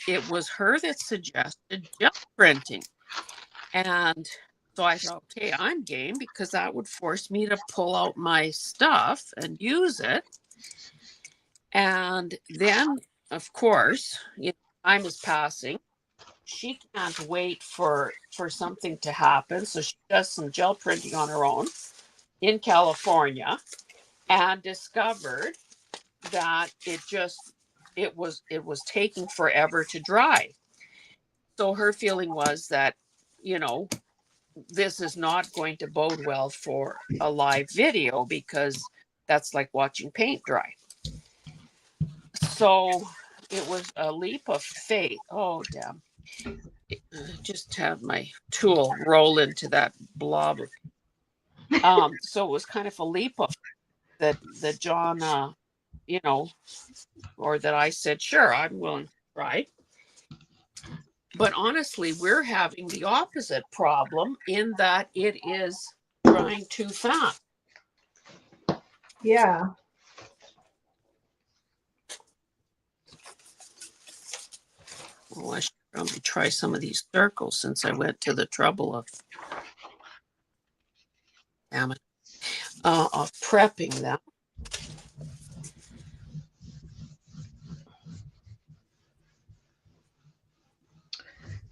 it was her that suggested gel printing. And so I thought, okay, I'm game because that would force me to pull out my stuff and use it. And then, of course, time is passing. She can't wait for something to happen. So she does some gel printing on her own in California and discovered that it was taking forever to dry. So her feeling was that, you know, this is not going to bode well for a live video because that's like watching paint dry. So it was a leap of faith. Oh, damn. Just had my tool roll into that blob of so it was kind of a leap of that John or that I said, sure, I'm willing to try. But honestly, we're having the opposite problem in that it is drying too fast. Yeah. Well, I should probably try some of these circles since I went to the trouble of of prepping them.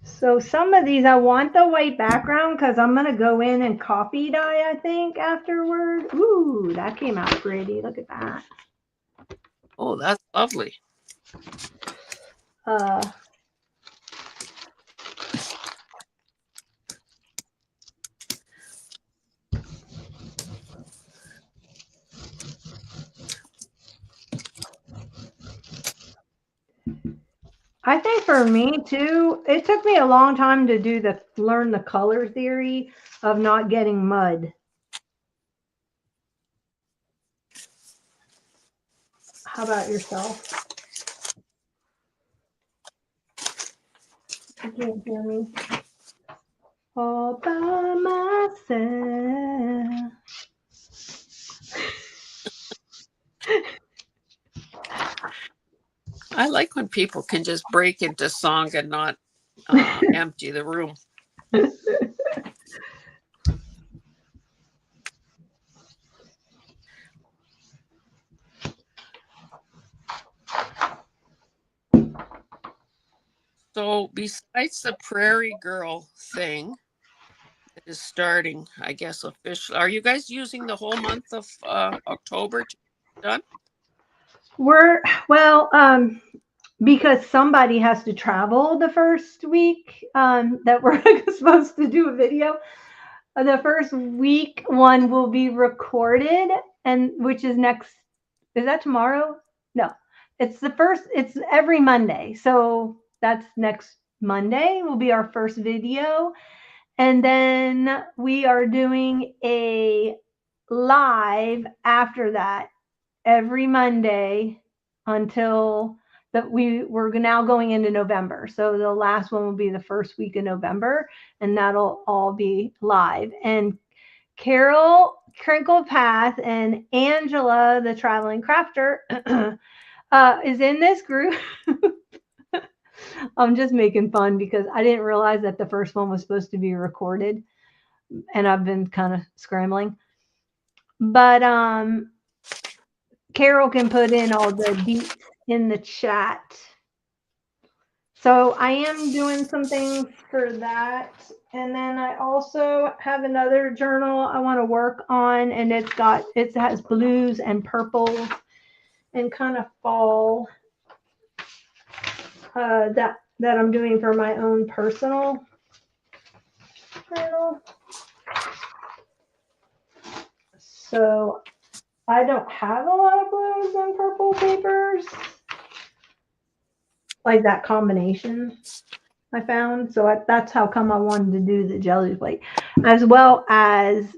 So some of these, I want the white background because I'm going to go in and copy dye, I think, afterward. Ooh, that came out pretty. Look at that. Oh, that's lovely. I think for me too, it took me a long time to learn the color theory of not getting mud. How about yourself? You can't hear me. All by myself. I like when people can just break into song and not empty the room. So besides the Prairie Girl thing that is starting, I guess, officially, are you guys using the whole month of October to be done? Because somebody has to travel the first week that we're supposed to do a video. The first week one will be recorded, and which is next. Is that tomorrow? No, it's every Monday. So that's next Monday will be our first video. And then we are doing a live after that every Monday until that we're now going into November. So the last one will be the first week of November, and that'll all be live. And Carol Crinkle Path and Angela, the traveling crafter, is in this group. I'm just making fun because I didn't realize that the first one was supposed to be recorded, and I've been kind of scrambling. But Carol can put in all the deets in the chat. So I am doing some things for that. And then I also have another journal I want to work on, and it has blues and purples and kind of fall that I'm doing for my own personal journal. So I don't have a lot of blues and purple papers, like that combination I found. So that's how come I wanted to do the Gelliplate, as well as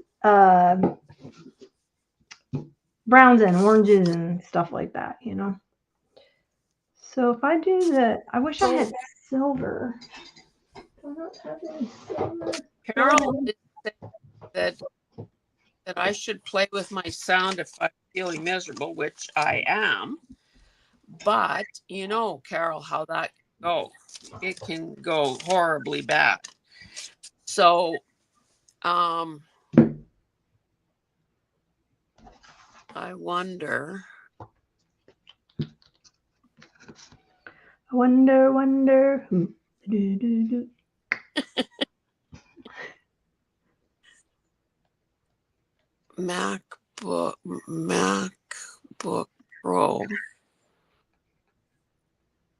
browns and oranges and stuff like that, you know. So if I do I wish I had silver. I don't have any silver. Carol is saying that I should play with my sound if I'm feeling miserable, which I am. But you know, Carol, how that can go. It can go horribly bad. So I wonder. Wonder. Do. MacBook Pro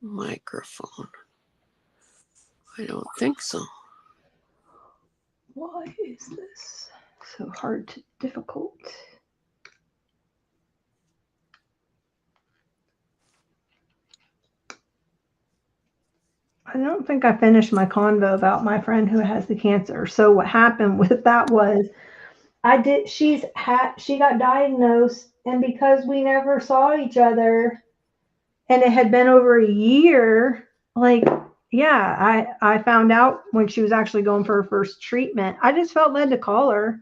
microphone. I don't think so. Why is this so hard to difficult? I don't think I finished my convo about my friend who has the cancer. So what happened with that was she got diagnosed, and because we never saw each other and it had been over a year, like, yeah, I found out when she was actually going for her first treatment. I just felt led to call her,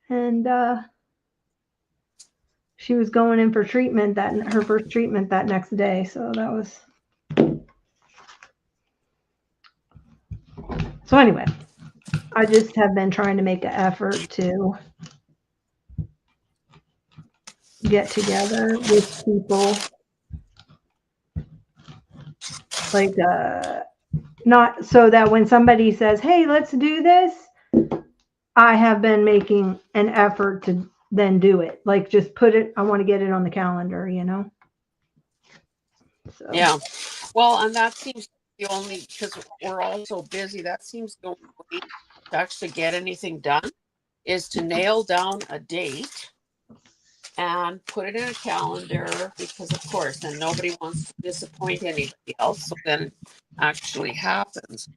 and she was going in for treatment, her first treatment that next day. So that was. So anyway, I just have been trying to make an effort to get together with people, like not so that when somebody says, hey, let's do this, I have been making an effort to then do it. Like, just I want to get it on the calendar, you know? So. Yeah. Well, and that seems the only, because we're all so busy, that seems the only way to actually get anything done is to nail down a date and put it in a calendar, because of course then nobody wants to disappoint anybody else, so then it actually happens.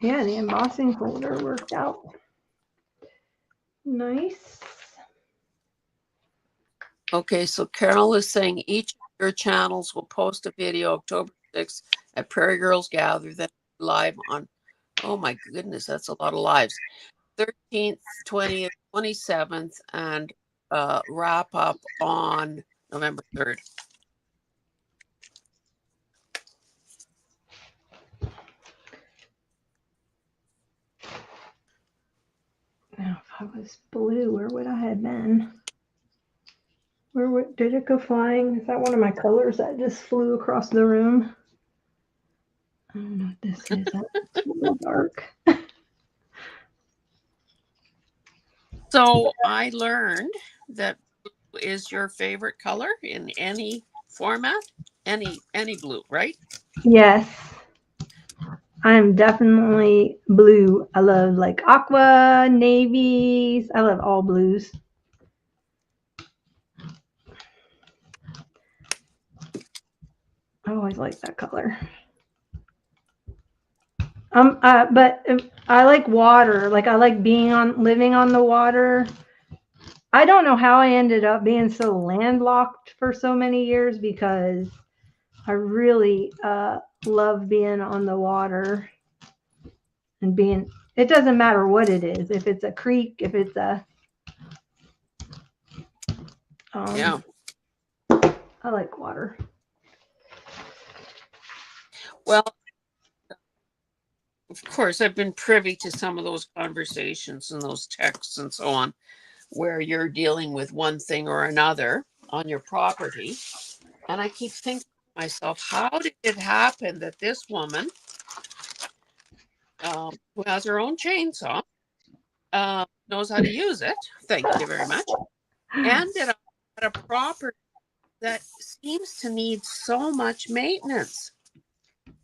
Yeah, the embossing folder worked out nice. Okay, so Carol is saying each of your channels will post a video October 6th at Prairie Girls Gather, then live on, oh my goodness, that's a lot of lives, 13th, 20th, 27th, and wrap up on November 3rd. Now, if I was blue, where would I have been? Did it go flying? Is that one of my colors that just flew across the room? I don't know what this is. It's a little dark. So I learned that blue is your favorite color in any format, any blue, right? Yes. I'm definitely blue. I love like aqua, navies. I love all blues. I always like that color. But I like water. Like, I like living on the water. I don't know how I ended up being so landlocked for so many years, because I really love being on the water and it doesn't matter what it is. If it's a creek, if it's a, Yeah. I like water. Well, of course, I've been privy to some of those conversations and those texts and so on, where you're dealing with one thing or another on your property. And I keep thinking to myself, how did it happen that this woman, who has her own chainsaw, knows how to use it, thank you very much, ended up at a property that seems to need so much maintenance,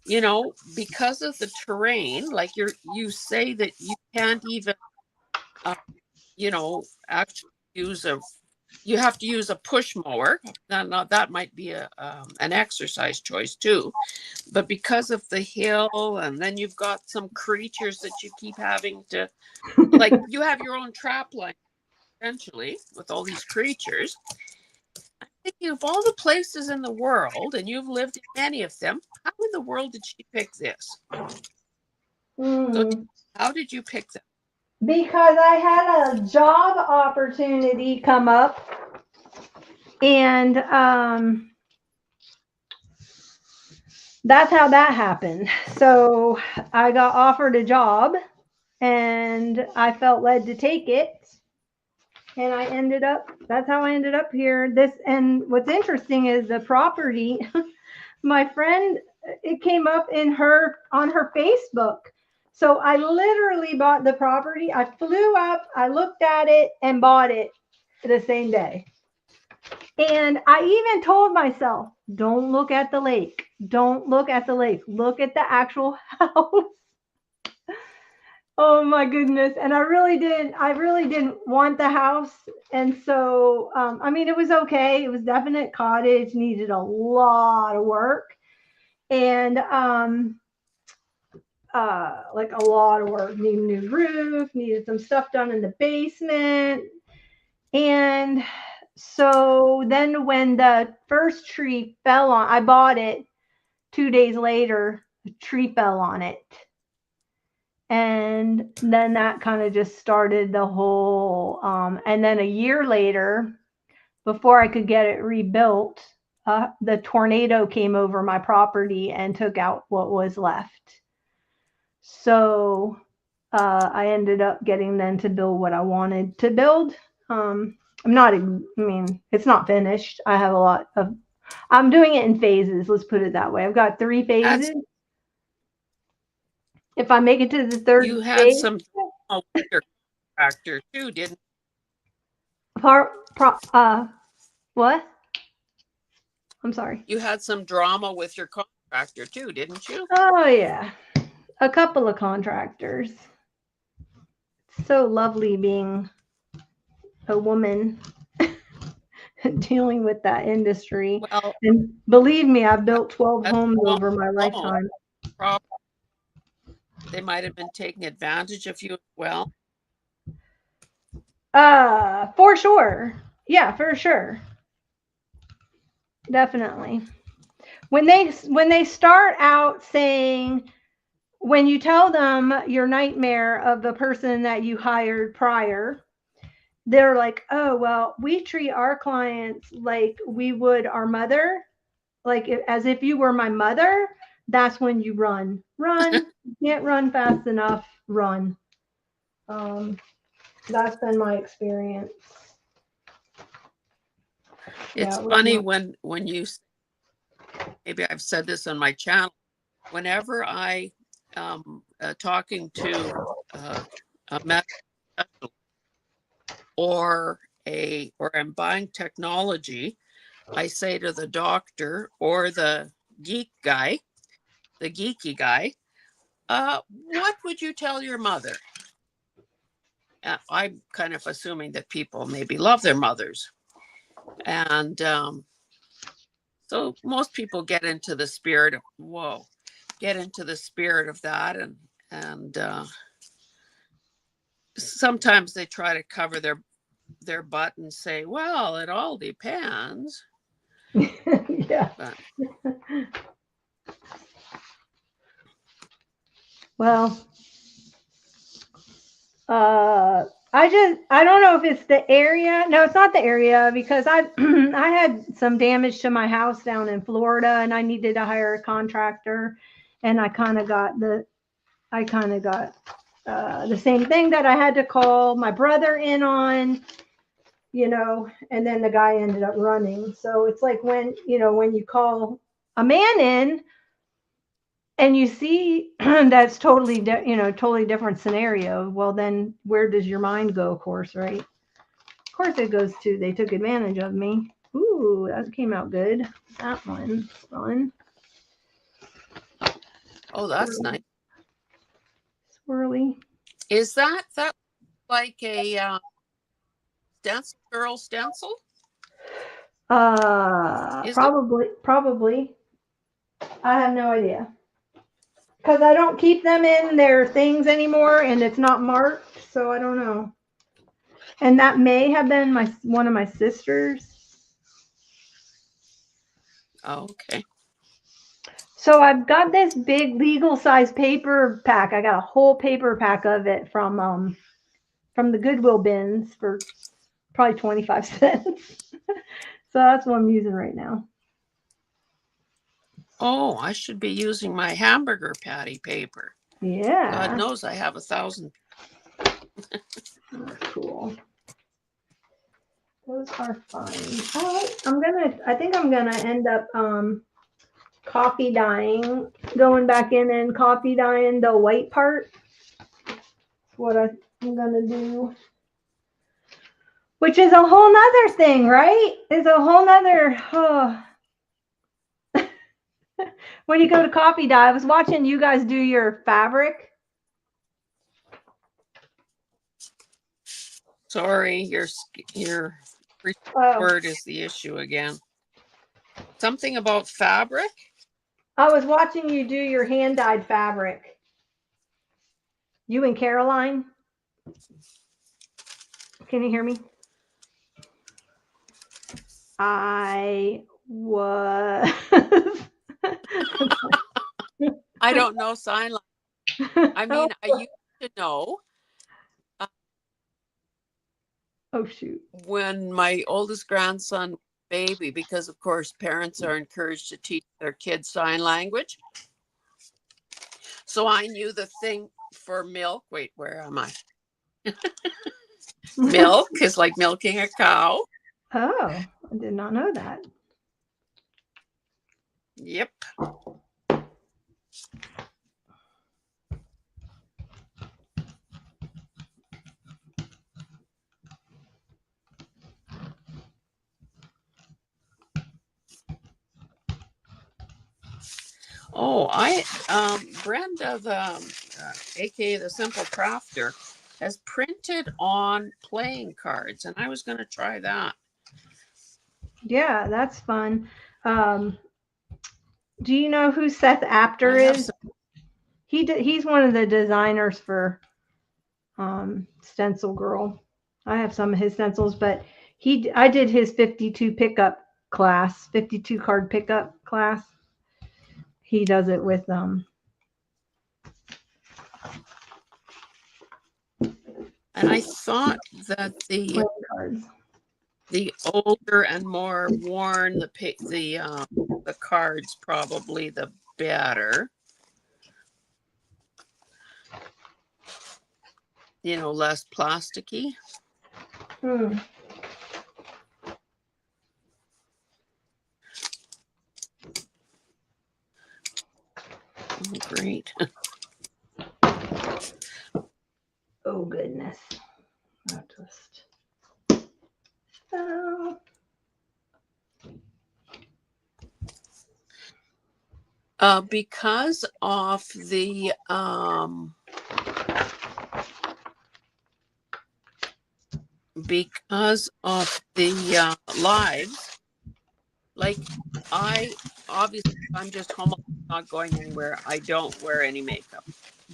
you know, because of the terrain. Like you say that you can't even, uh, you know, actually use a, you have to use a push mower. Now that might be an exercise choice too, but because of the hill, and then you've got some creatures that you keep having to, like, you have your own trap line essentially with all these creatures. I'm thinking of all the places in the world, and you've lived in many of them. How in the world did she pick this? So, Mm. how did you pick them? Because I had a job opportunity come up, and that's how that happened. So I got offered a job, and I felt led to take it. And I ended up, that's how I ended up here. This, and what's interesting is the property, my friend, it came up on her Facebook. So I literally bought the property. I flew up, I looked at it, and bought it the same day. And I even told myself, don't look at the lake. Don't look at the lake. Look at the actual house. Oh my goodness. And I really didn't want the house. And so, I mean, it was okay. It was definite cottage, needed a lot of work. And, like a lot of work, needed a new roof, needed some stuff done in the basement. And so then when the first tree fell on, I bought it 2 days later, the tree fell on it. And then that kind of just started the whole, and then a year later, before I could get it rebuilt, the tornado came over my property and took out what was left. So I ended up getting then to build what I wanted to build. I'm not, I mean, it's not finished. I have a lot of, I'm doing it in phases. Let's put it that way. I've got 3 phases. That's, If I make it to the third you had phase, some drama with your contractor too, didn't what? I'm sorry. you? Had some drama with your contractor too, didn't you? Oh yeah, a couple of contractors. So lovely being a woman dealing with that industry. Well, And believe me, I've built 12 that's homes well over my known. lifetime. They might have been taking advantage of you as well. For sure. Yeah, for sure. Definitely. When they start out saying, when you tell them your nightmare of the person that you hired prior, they're like, oh, well, we treat our clients like we would our mother, like as if you were my mother. That's when you run. Run. You can't run fast enough. Run. Um, that's been my experience. Yeah, It's it was funny not. when you, maybe I've said this on my channel. Whenever I talking to a medical specialist, or I'm buying technology, I say to the doctor or the geeky guy, what would you tell your mother? I'm kind of assuming that people maybe love their mothers. And so most people get into the spirit of, whoa, get into the spirit of that. And sometimes they try to cover their butt and say, well, it all depends. Yeah. But Well, uh, I don't know if it's the area. No, it's not the area because I I had some damage to my house down in Florida and I needed to hire a contractor, and I kind of got the same thing that I had to call my brother in on, and then the guy ended up running. So it's like when you call a man in and you see that's totally different scenario. Well, then where does your mind go? Of course, right? Of course it goes to, they took advantage of me. Ooh, that came out good. That one's fun. Oh, that's nice. Swirly. Is that like a stencil girl stencil? Is it? Probably. I have no idea. Because I don't keep them in their things anymore and it's not marked, so I don't know. And that may have been one of my sisters. Oh, okay. So I've got this big legal size paper pack. I got a whole paper pack of it from the Goodwill bins for probably 25 cents. So that's what I'm using right now. Oh, I should be using my hamburger patty paper. Yeah. God knows I have 1,000. That's cool. Those are fun. I think I'm gonna end up coffee dyeing, going back in and coffee dyeing the white part. That's what I'm gonna do. Which is a whole nother thing, right? Is a whole nother when you go to coffee dye. I was watching you guys do your fabric. Sorry, your word is the issue again. Something about fabric? I was watching you do your hand dyed fabric. You and Caroline. Can you hear me? I was. I don't know sign language. I mean, I used to know. Oh, shoot. When my oldest grandson was a baby, because of course parents are encouraged to teach their kids sign language. So I knew the thing for milk. Wait, where am I? Milk is like milking a cow. Oh, I did not know that. Yep. Oh, Brenda, aka the Simple Crafter, has printed on playing cards, and I was going to try that. Yeah, that's fun. Do you know who Seth Apter is? He's one of the designers for Stencil Girl. I have some of his stencils, but I did his 52 pickup class, 52 card pickup class. He does it with And I thought that the older and more worn the cards, probably the better. You know, less plasticky. Hmm. Oh, great. Oh, goodness. I'll just... Because of the lives, like I'm just home, not going anywhere. I don't wear any makeup,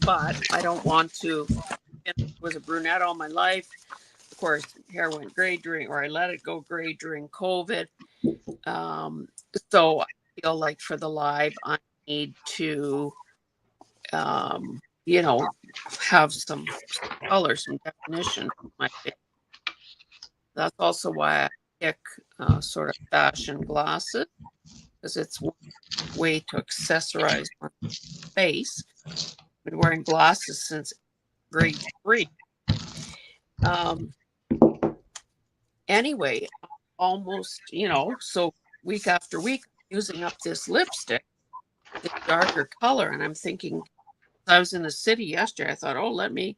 but I don't want to. I was a brunette all my life. Of course, hair went gray I let it go gray during COVID. So I feel like for the live, I need to, have some color, some definition. That's also why I pick sort of fashion glasses, because it's one way to accessorize my face. I've been wearing glasses since grade 3. Anyway, almost, so week after week, using up this lipstick, this darker color. And I'm thinking, I was in the city yesterday. I thought, oh, let me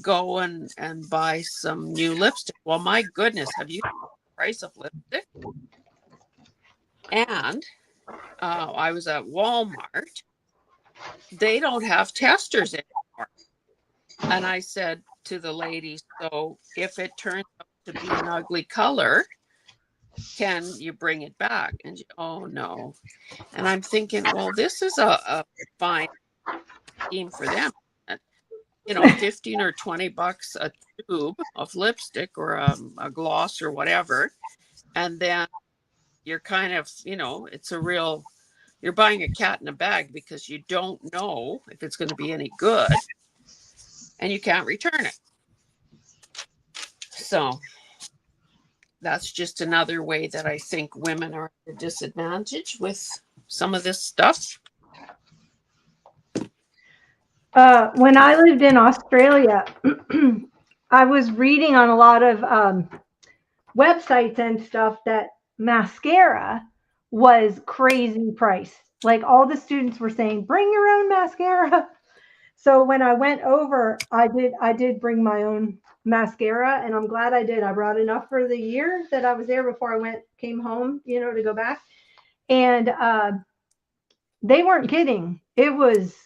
go and buy some new lipstick. Well, my goodness, have you seen the price of lipstick? And I was at Walmart. They don't have testers anymore. And I said to the lady, so if it turns out to be an ugly color, can you bring it back? And she, oh no. And I'm thinking, well, this is a fine scheme for them. 15 or 20 bucks a tube of lipstick or a gloss or whatever. And then you're kind of, it's a real, you're buying a cat in a bag because you don't know if it's going to be any good and you can't return it. So that's just another way that I think women are at a disadvantage with some of this stuff. When I lived in Australia, I was reading on a lot of websites and stuff that mascara was crazy price. Like all the students were saying, bring your own mascara. So when I went over, I did bring my own mascara, and I'm glad I did. I brought enough for the year that I was there before I came home, to go back. And they weren't kidding. It was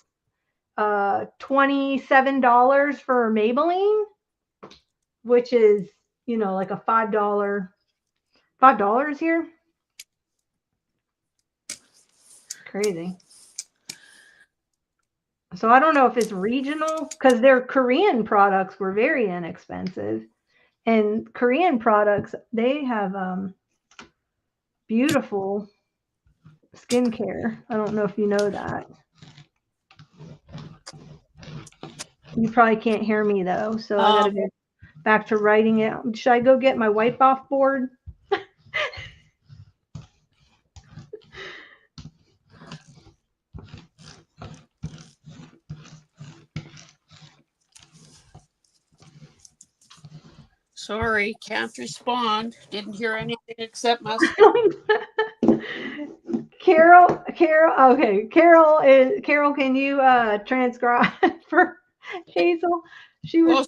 $27 for Maybelline, which is, like a $5 here. Crazy. So I don't know if it's regional, because their Korean products were very inexpensive. And Korean products, they have beautiful skincare. I don't know if you know that. You probably can't hear me though, so I gotta go back to writing it. Should I go get my wipe off board? Sorry, can't respond. Didn't hear anything except my. Carol. Okay, Carol. Can you transcribe for Hazel? She was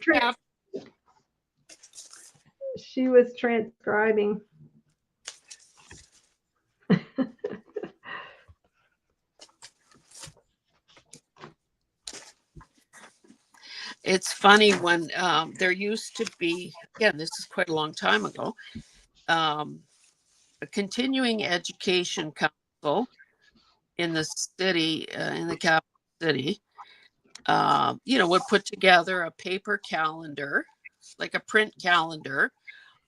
transcribing. It's funny when there used to be, again, this is quite a long time ago, a continuing education council in the city, in the capital city, would put together a paper calendar, like a print calendar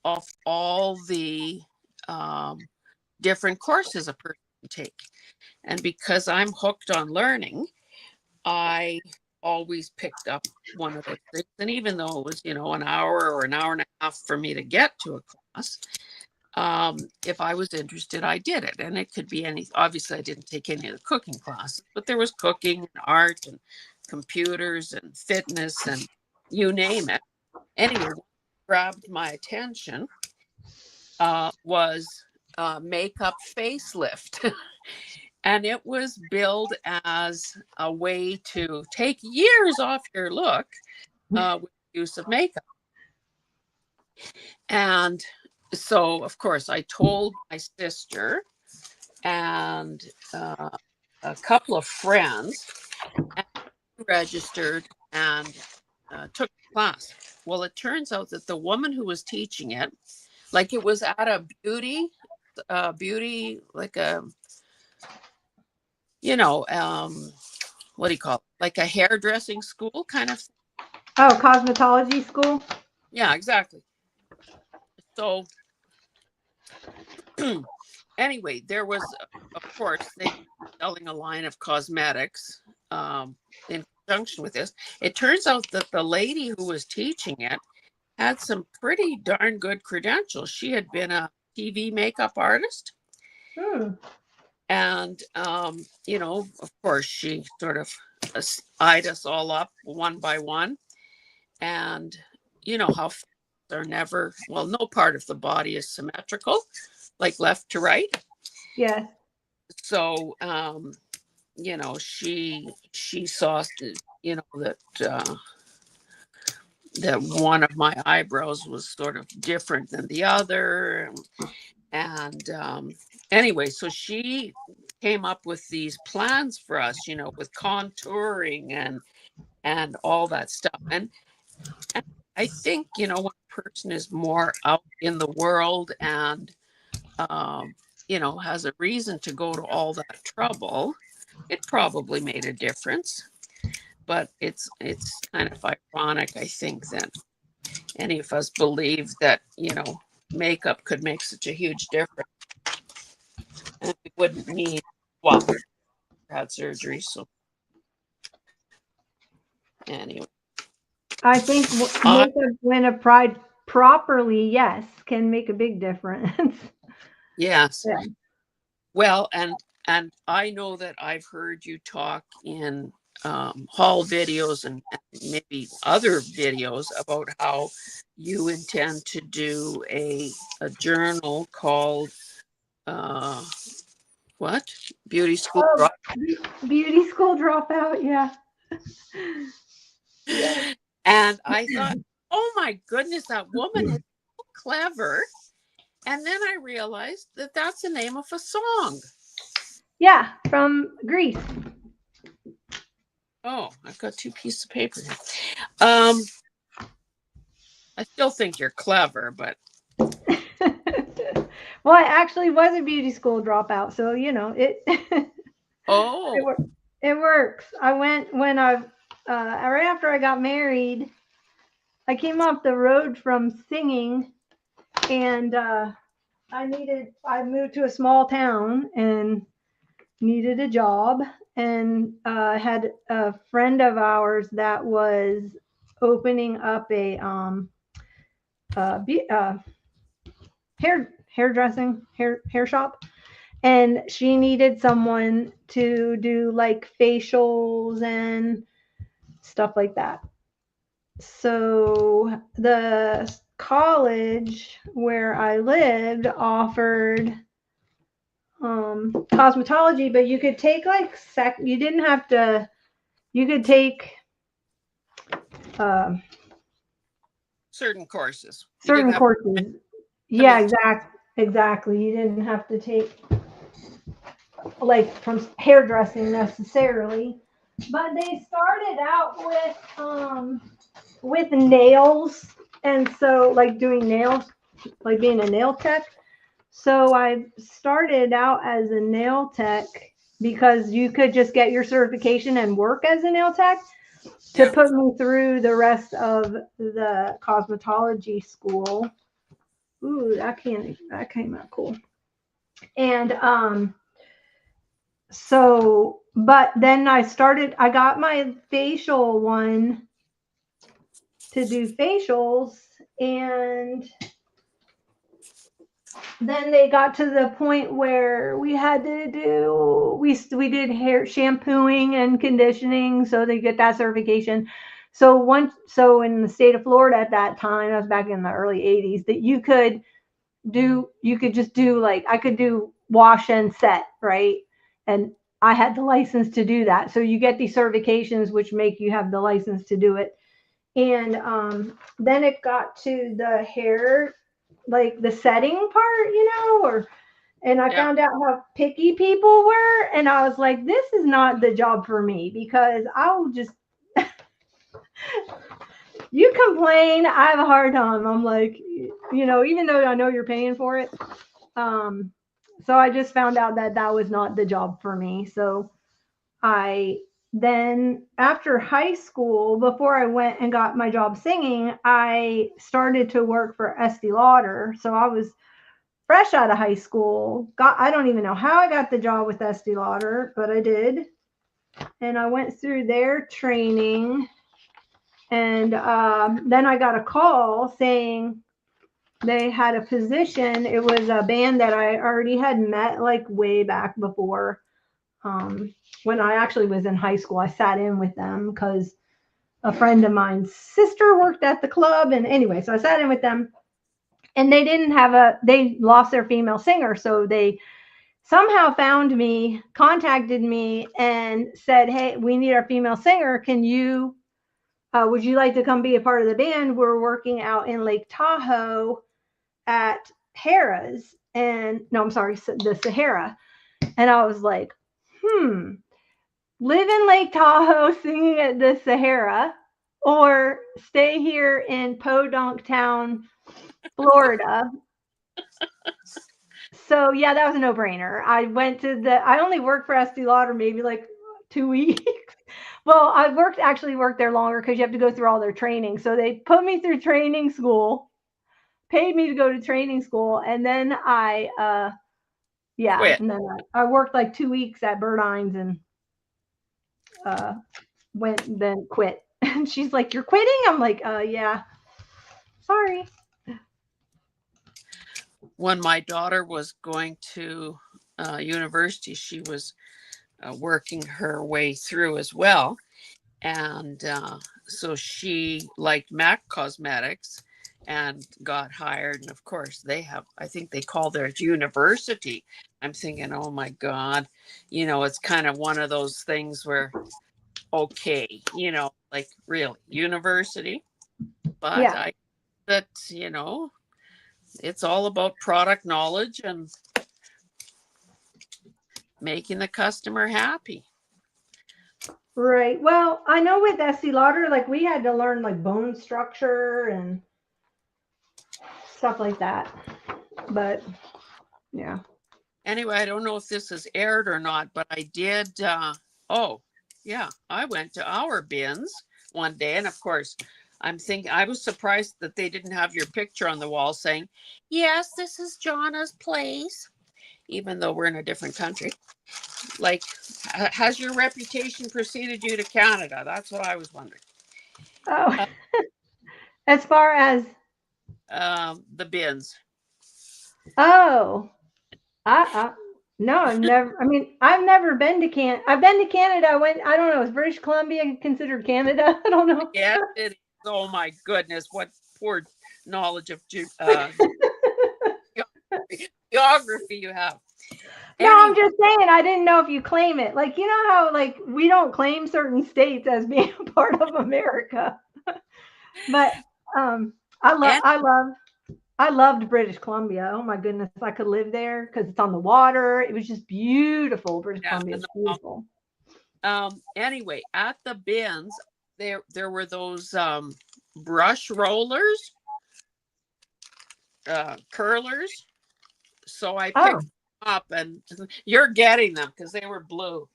of all the different courses a person can take. And because I'm hooked on learning, I always picked up one of those things. And even though it was, an hour or an hour and a half for me to get to a class, if I was interested, I did it. And it could be obviously I didn't take any of the cooking classes, but there was cooking and art and computers and fitness and you name it. Anyway, what grabbed my attention was makeup facelift. And it was billed as a way to take years off your look with the use of makeup. And so, of course, I told my sister and a couple of friends, and registered and took the class. Well, it turns out that the woman who was teaching it, like it was at a beauty, like a, what do you call it? Like a hairdressing school kind of thing. Oh, cosmetology school? Yeah, exactly. So anyway, there was, of course, they were selling a line of cosmetics in conjunction with this. It turns out that the lady who was teaching it had some pretty darn good credentials. She had been a TV makeup artist. And, of course, she sort of eyed us all up one by one. And, how they're never, well, no part of the body is symmetrical, like left to right. Yeah. So, she saw, that one of my eyebrows was sort of different than the other. And anyway, so she came up with these plans for us, with contouring and all that stuff. And I think, when a person is more out in the world and has a reason to go to all that trouble, it probably made a difference. But it's kind of ironic, I think, that any of us believe that, makeup could make such a huge difference. And we wouldn't need, well, had surgery. So anyway, I think makeup, when applied properly, yes, can make a big difference. yes. Yeah. Well, and I know that I've heard you talk in haul videos and maybe other videos about how you intend to do a journal called what? Beauty School Oh, Drop. beauty school dropout. Yeah. Yeah. And I thought, oh my goodness, that woman is so clever. And then I realized that that's the name of a song. Yeah, from Greece. Oh, I've got 2 pieces of paper here. I still think you're clever, but Well, I actually was a beauty school dropout, so it. oh, it works. I went when right after I got married. I came off the road from singing, and I moved to a small town and needed a job, and had a friend of ours that was opening up a hair shop, and she needed someone to do like facials and stuff like that. So the college where I lived offered cosmetology, but you could take like you didn't have to. You could take um, certain courses. You didn't certain have courses. to Yeah, make. exactly. You didn't have to take like from hairdressing necessarily, but they started out with nails, and so like doing nails, like being a nail tech. So I started out as a nail tech because you could just get your certification and work as a nail tech to Yeah. put me through the rest of the cosmetology school. Ooh, that came out cool. And so, but then I got my facial one to do facials, and then they got to the point where we had to we did hair shampooing and conditioning, so they get that certification. So in the state of Florida at that time, that was back in the early 80s, that you could just do, like, I could do wash and set, right? And I had the license to do that. So you get these certifications which make you have the license to do it. And then it got to the hair, like the setting part, and I Yeah. found out how picky people were, and I was like, this is not the job for me, because I'll just you complain, I have a hard time. I'm like, even though I know you're paying for it. So I just found out that that was not the job for me. So I then, after high school, before I went and got my job singing, I started to work for Estee Lauder. So I was fresh out of high school. I don't even know how I got the job with Estee Lauder, but I did. And I went through their training. And then I got a call saying they had a position. It was a band that I already had met like way back before. When I actually was in high school, I sat in with them because a friend of mine's sister worked at the club. And anyway, so I sat in with them, and they lost their female singer. So they somehow found me, contacted me, and said, hey, we need our female singer. Would you like to come be a part of the band? We're working out in Lake Tahoe at Harrah's, and no, I'm sorry, the Sahara. And I was like, live in Lake Tahoe singing at the Sahara, or stay here in Podunk Town, Florida. So yeah, that was a no-brainer. I only worked for Estee Lauder maybe like 2 weeks. Well, actually worked there longer because you have to go through all their training. So they put me through training school, paid me to go to training school, and then Quit. and then I worked like 2 weeks at Burdines and then quit. And she's like, "You're quitting?" I'm like, yeah, sorry. When my daughter was going to university, she was working her way through as well. And so she liked MAC Cosmetics and got hired. And of course, I think they call theirs university. I'm thinking, oh my God, it's kind of one of those things where, okay, like really university. But Yeah. it's all about product knowledge and making the customer happy. Right. Well, I know with Estee Lauder, like we had to learn like bone structure and stuff like that. But yeah. Anyway, I don't know if this is aired or not, but I did. I went to our bins one day. And of course, I was surprised that they didn't have your picture on the wall saying, yes, this is Jonna's place, even though we're in a different country. Like, has your reputation preceded you to Canada? That's what I was wondering. Oh, as far as the bins. oh, no, I've never been to I've been to Canada. I don't know, is British Columbia considered Canada? I don't know. Yes, it is. Oh my goodness, what poor knowledge of geography you have. No, I'm just saying, I didn't know if you claim it. Like, you know how like we don't claim certain states as being a part of America. But I loved British Columbia. Oh my goodness, I could live there because it's on the water. It was just beautiful. British Columbia is beautiful. Anyway, at the bins, there were those brush rollers, curlers. So I picked them up, and you're getting them because they were blue.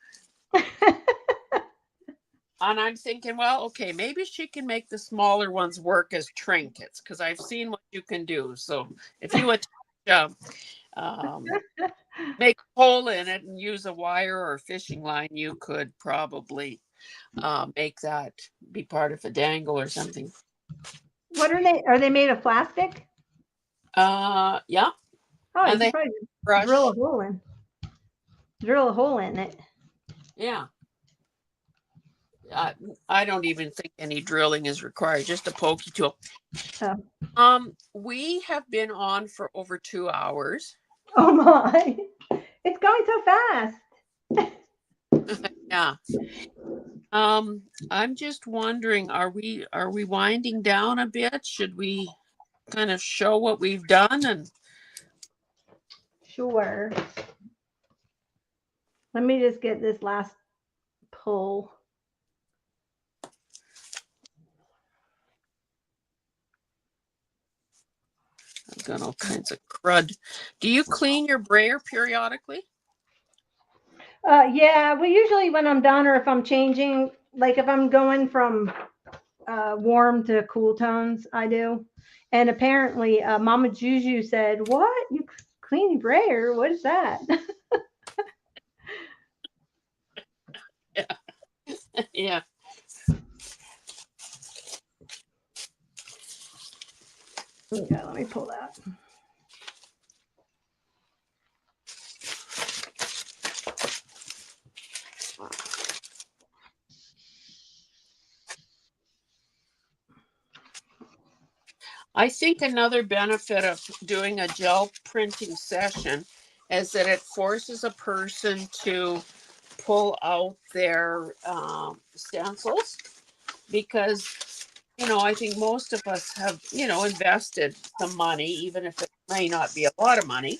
And I'm thinking, well, okay, maybe she can make the smaller ones work as trinkets because I've seen what you can do. So if you make a hole in it and use a wire or a fishing line, you could probably make that be part of a dangle or something. What are they? Are they made of plastic? Yeah. Oh, and you could probably drill a hole in it. Yeah. I don't even think any drilling is required, just a pokey tool. We have been on for over 2 hours. Oh my, it's going so fast. Yeah. I'm just wondering, are we winding down a bit? Should we kind of show what we've done? And sure. Let me just get this last pull. I've got all kinds of crud. Do you clean your brayer periodically? Yeah, well, usually when I'm done or if I'm changing, like if I'm going from warm to cool tones, I do. And apparently, Mama Juju said, "What? You clean your brayer? What is that?" Yeah. Yeah. Okay, let me pull that. I think another benefit of doing a gel printing session is that it forces a person to pull out their stencils because, I think most of us have, invested some money, even if it's may not be a lot of money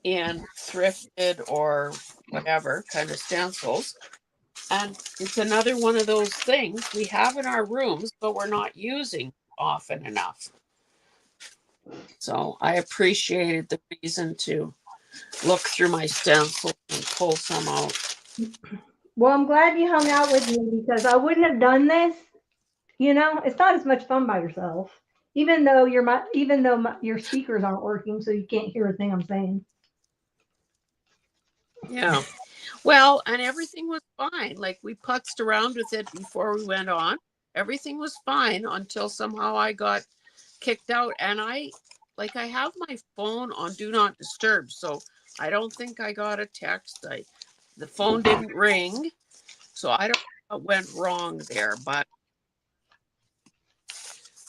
in thrifted or whatever kind of stencils. And it's another one of those things we have in our rooms, but we're not using often enough. So I appreciated the reason to look through my stencils and pull some out. Well, I'm glad you hung out with me because I wouldn't have done this. You know, it's not as much fun by yourself, even though your speakers aren't working, so you can't hear a thing I'm saying. Yeah. Well, and everything was fine. Like we putzed around with it before we went on. Everything was fine until somehow I got kicked out. And I have my phone on do not disturb. So I don't think I got a text. The phone didn't ring. So I don't know what went wrong there, but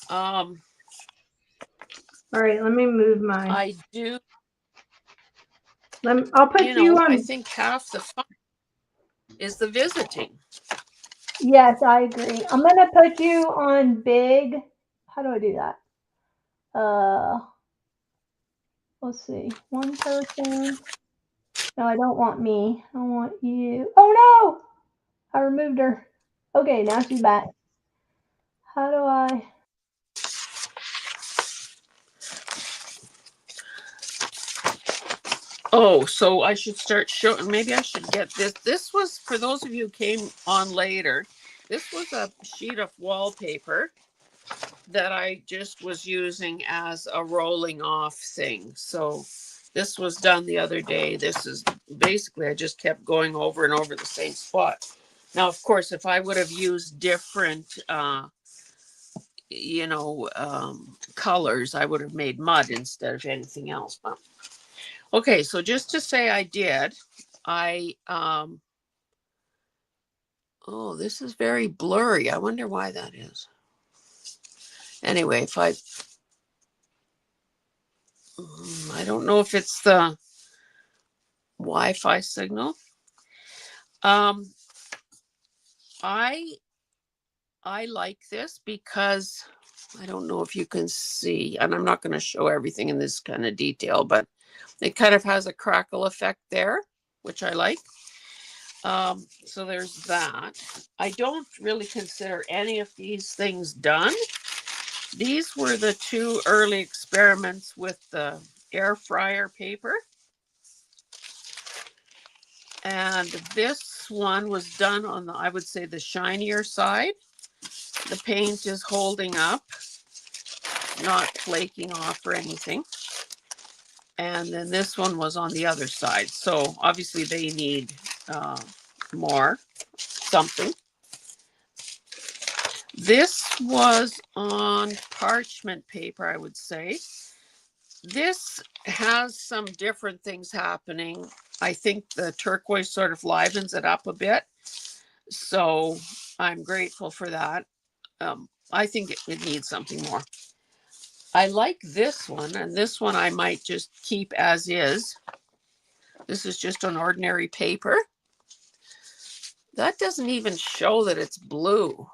All right, let me move my. I do, I'll put you I on. think half the fun is the visiting. Yes, I agree. I'm gonna put you on big. How do I do that? Let's see. One person. No, I don't want me. I want you. Oh no! I removed her. Okay, now she's back. How do I? Oh, so I should start showing. Maybe I should get this. This was, for those of you who came on later, this was a sheet of wallpaper that I just was using as a rolling off thing. So this was done the other day. This is basically, I just kept going over and over the same spot. Now, of course, if I would have used different, colors, I would have made mud instead of anything else. But okay, so just to say I did, oh, this is very blurry. I wonder why that is. Anyway, I don't know if it's the Wi-Fi signal. I like this because I don't know if you can see, and I'm not going to show everything in this kind of detail, but it kind of has a crackle effect there, which I like. So there's that. I don't really consider any of these things done. These were the two early experiments with the air fryer paper. And this one was done on the, I would say, the shinier side. The paint is holding up, not flaking off or anything. And then this one was on the other side. So obviously they need something. This was on parchment paper, I would say. This has some different things happening. I think the turquoise sort of livens it up a bit. So I'm grateful for that. I think it needs something more. I like this one, and this one I might just keep as is. This is just an ordinary paper. That doesn't even show that it's blue.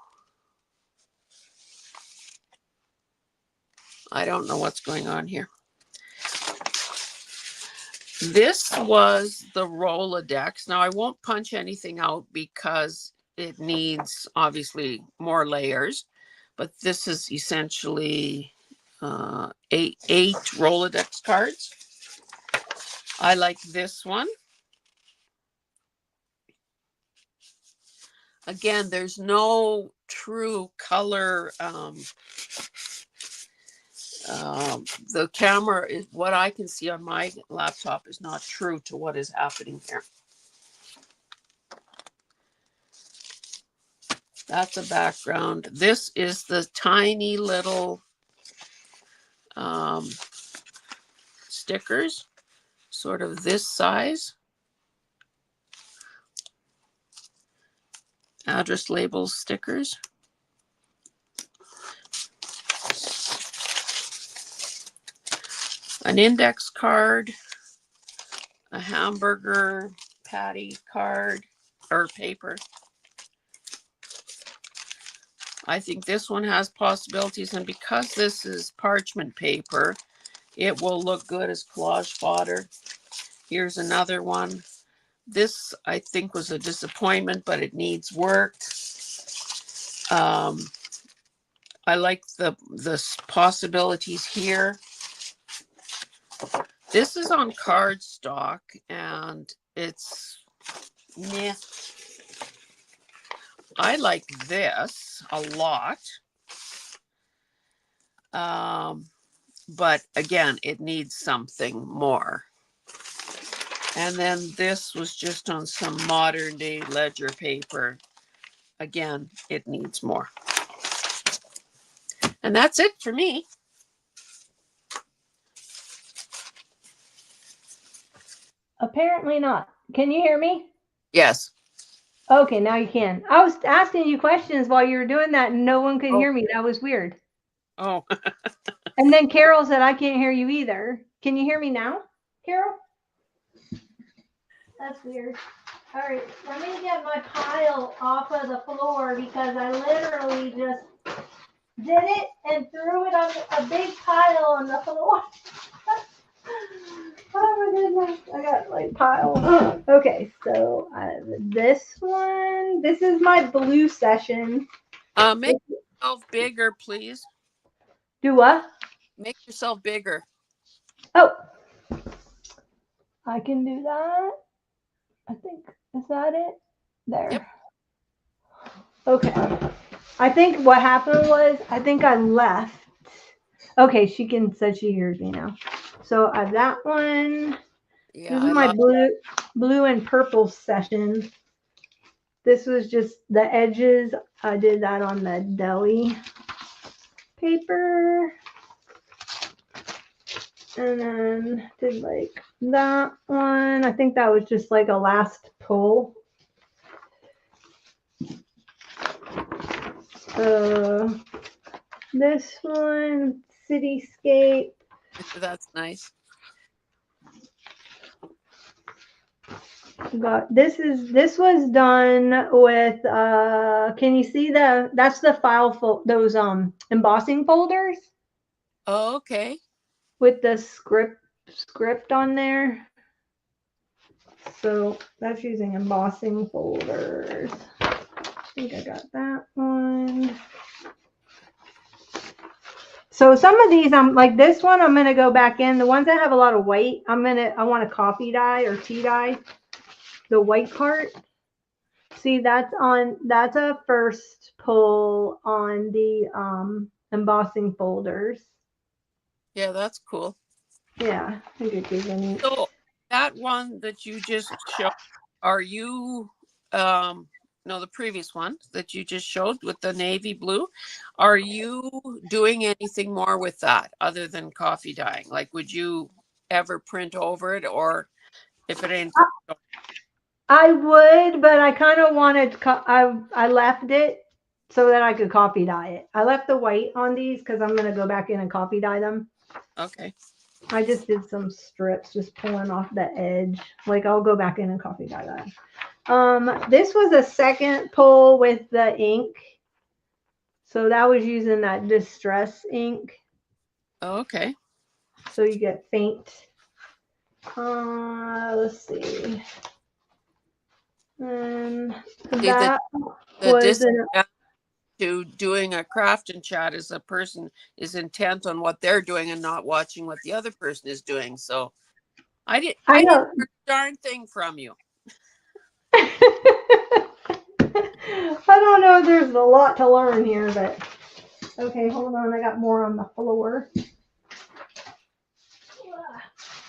I don't know what's going on here. This was the Rolodex. Now I won't punch anything out because it needs obviously more layers, but this is essentially eight Rolodex cards. I like this one. Again, there's no true color. The camera is, what I can see on my laptop is not true to what is happening here. That's a background. This is the tiny little stickers, sort of this size. Address labels stickers. An index card, a hamburger patty card or paper. I think this one has possibilities, and because this is parchment paper, It will look good as collage fodder. Here's another one. This, I think, was a disappointment, but it needs work. I like the possibilities here. This is on cardstock, and it's, meh. I like this a lot. But again, it needs something more. And then this was just on some modern day ledger paper. Again, it needs more. And that's it for me. Apparently not. Can you hear me? Yes. Okay, now you can. I was asking you questions while you were doing that and no one could Oh. hear me. That was weird. Oh. And then Carol said, I can't hear you either. Can you hear me now, Carol? That's weird. All right, let me get my pile off of the floor because I literally just did it and threw it on a big pile on the floor. Oh my goodness, I got like piles. Okay, so this one, this is my blue session. Make yourself bigger, please. Do what? Make yourself bigger. Oh, I can do that. I think, is that it? There. Yep. Okay. I think what happened was, I think I left. Okay, she said she hears me now. So I have that one. Yeah, This is my blue and purple session. This was just the edges. I did that on the deli paper. And then did like that one. I think that was just like a last pull. This one, cityscape. That's nice. Got this was done with can you see that's the file those embossing folders Oh, okay. with the script on there. So that's using embossing folders. I think I got that one. So some of these, I'm like this one, I'm gonna go back in. The ones that have a lot of white, I want to coffee dye or tea dye the white part. See, that's a first pull on the embossing folders. Yeah, that's cool. Yeah, I think it gives any. So that one that you just showed, are you no, the previous one that you just showed with the navy blue, are you doing anything more with that other than coffee dyeing? Like, would you ever print over it, or if it ain't? I would, but I kind of wanted. I left it so that I could coffee dye it. I left the white on these because I'm gonna go back in and coffee dye them. Okay. I just did some strips, just pulling off the edge. Like I'll go back in and coffee dye that. This was a second pull with the ink. So that was using that distress ink. Oh, okay. So you get faint. Let's see. And that was to doing a craft and chat is a person is intent on what they're doing and not watching what the other person is doing. So I didn't learn a darn thing from you. I don't know. There's a lot to learn here, but okay, hold on. I got more on the floor.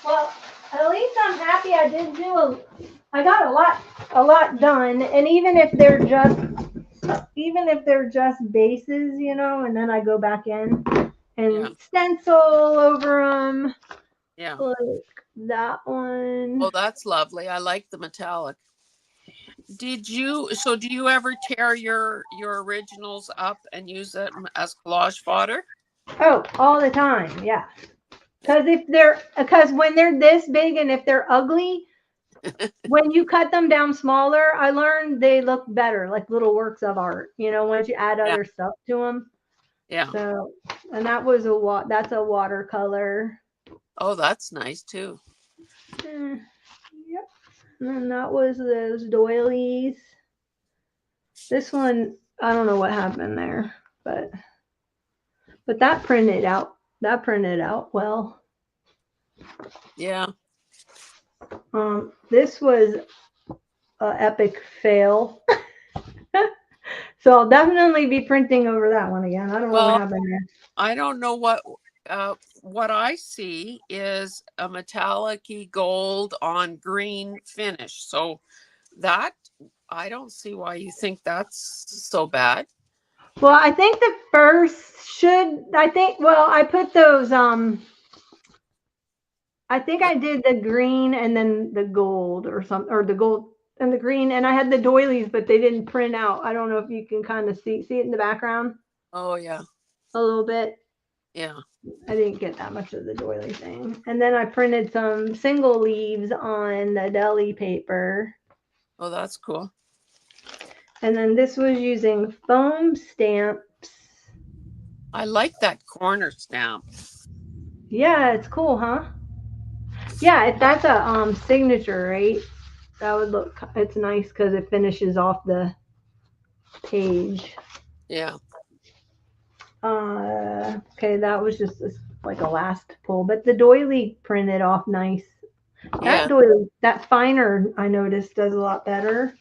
Well, at least I'm happy I did I got a lot done. And even if they're just bases, and then I go back in and stencil over them. Yeah. Like that one. Oh, that's lovely. I like the metallic. Do you ever tear your originals up and use them as collage fodder? Oh, all the time. Yeah. Because when they're this big and if they're ugly, when you cut them down smaller, I learned they look better, like little works of art, once you add other stuff to them. Yeah. So, and that's a watercolor. Oh, that's nice too. Yep. And then that was those doilies. This one, I don't know what happened there, but that printed out. That printed out well. Yeah. This was an epic fail. So I'll definitely be printing over that one again. I don't know what Well, happened there. I don't know what I see is a metallic-y gold on green finish. So that I don't see why you think that's so bad. Well, I think the first should. I think. Well, I put those. I think I did the green and then the gold or something, or the gold and the green, and I had the doilies, but they didn't print out. I don't know if you can kind of see it in the background Oh yeah. a little bit. Yeah. I didn't get that much of the doily thing. And then I printed some single leaves on the deli paper. Oh, that's cool. And then this was using foam stamps. I like that corner stamp. Yeah, it's cool, huh? Yeah, if that's a signature, right? That would look. It's nice because it finishes off the page. Yeah. Okay, that was just like a last pull, but the doily printed off nice. That Yeah. doily, that finer, I noticed does a lot better.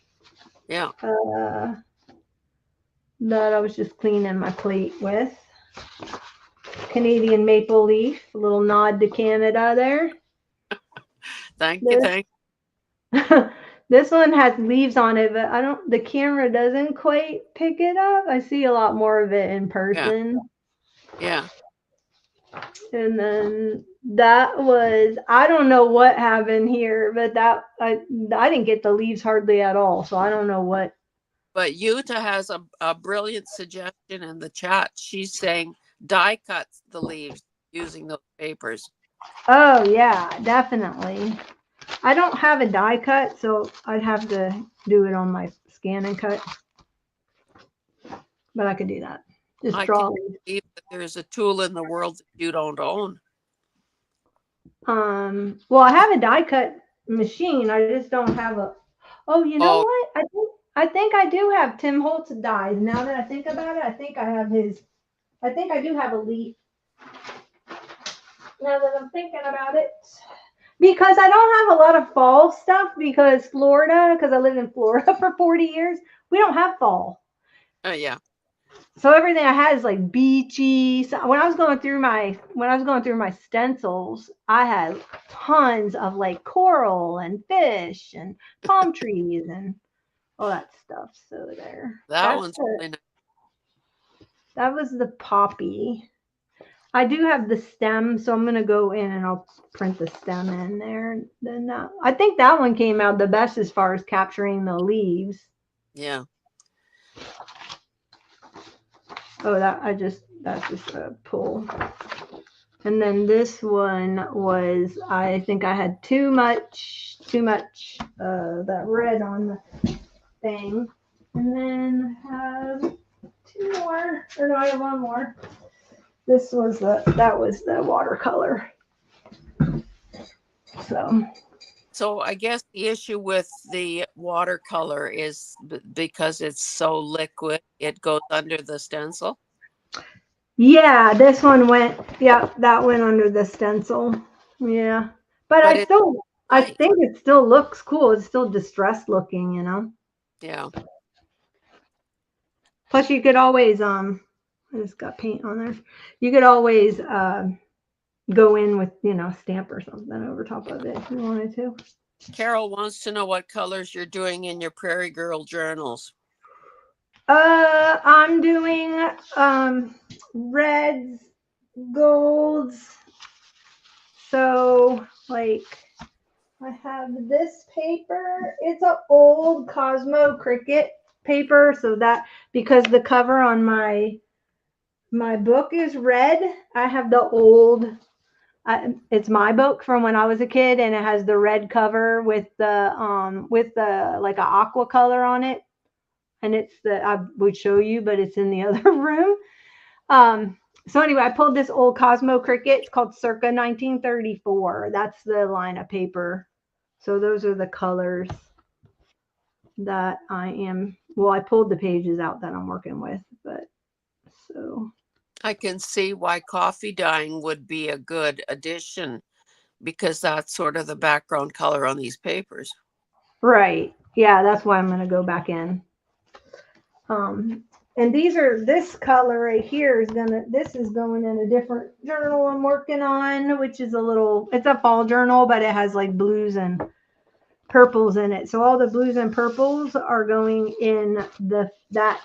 Yeah. That I was just cleaning my plate with. Canadian maple leaf, a little nod to Canada there. Thank you. This Thank this one has leaves on it, but I don't. The camera doesn't quite pick it up. I see a lot more of it in you. Yeah. person. Yeah. And then that was, I don't know what happened here, but that I didn't get the leaves hardly at all. So I don't know what. But Yuta has a brilliant suggestion in the chat. She's saying die cut the leaves using those papers. Oh yeah, definitely. I don't have a die cut, so I'd have to do it on my scan and cut. But I could do that. Just I can't draw. believe that there's a tool in the world that you don't own. Well, I have a die cut machine. I just don't have a. Oh, you know Oh, what? I think I do have Tim Holtz dies. Now that I think about it, I think I have his. I think I do have a leaf. Now that I'm thinking about it, because I don't have a lot of fall stuff because Florida, because I lived in Florida for 40 years, we don't have fall. yeah. So everything I had is like beachy. So when I was going through my stencils, I had tons of like coral and fish and palm trees and all that stuff. So there, That one's really nice. that was the poppy. I do have the stem, so I'm gonna go in and I'll print the stem in there. Then I think that one came out the best as far as capturing the leaves. Yeah. Oh, that's just a pull. And then this one was, I think I had too much that red on the thing. And then I have two more, or no, I have one more. That was the watercolor. So I guess the issue with the watercolor is because it's so liquid, it goes under the stencil. Yeah, this one went, yeah, that went under the stencil. Yeah. But But it's I nice. think it still looks cool. It's still distressed looking, you know. Yeah. Plus you could always, I just got paint on there. You could always, go in with, stamp or something over top of it if you wanted to. Carol wants to know what colors you're doing in your Prairie Girl journals. I'm doing reds, golds. So like I have this paper. It's an old Cosmo Cricut paper, so that because the cover on my book is red, I have the old. It's my book from when I was a kid, and it has the red cover with the like a aqua color on it, and it's the I would show you, but it's in the other room. So anyway, I pulled this old Cosmo Cricket. It's called Circa 1934. That's the line of paper. So those are the colors that I am. Well, I pulled the pages out that I'm working with, but so I can see why coffee dyeing would be a good addition because that's sort of the background color on these papers. right, yeah, that's why I'm gonna go back in. Um, and these are this color right here is gonna. This is going in a different journal I'm working on, which is a little. It's a fall journal, but it has like blues and purples in it. So all the blues and purples are going in the that.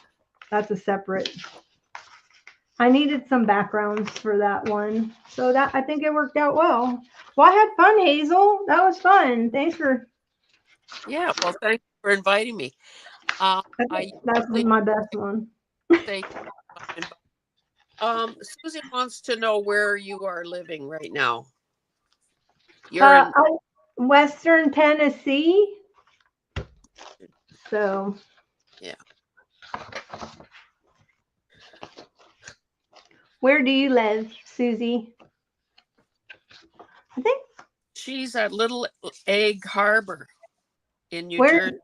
That's a separate. I needed some backgrounds for that one, so that I think it worked out well. Well, I had fun, Hazel. That was fun. Thanks for. Yeah, well, thank you for inviting me. I That's usually my best one. say, Susie wants to know where you are living right now. You're in, I, Western Tennessee. So yeah, where do you live, Susie? I think she's at Little Egg Harbor in New where. Jersey. New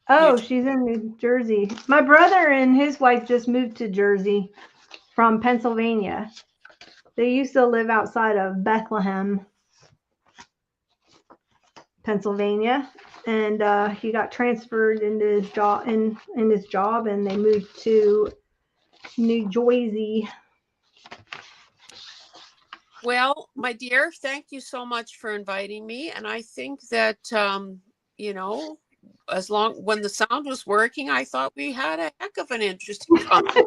Oh, Jersey. she's in New Jersey. My brother and his wife just moved to Jersey from Pennsylvania. They used to live outside of Bethlehem, Pennsylvania, and he got transferred into his job in his job, and they moved to New Jersey. Well, my dear, thank you so much for inviting me. And I think that, you know, as long when the sound was working, I thought we had a heck of an interesting conversation.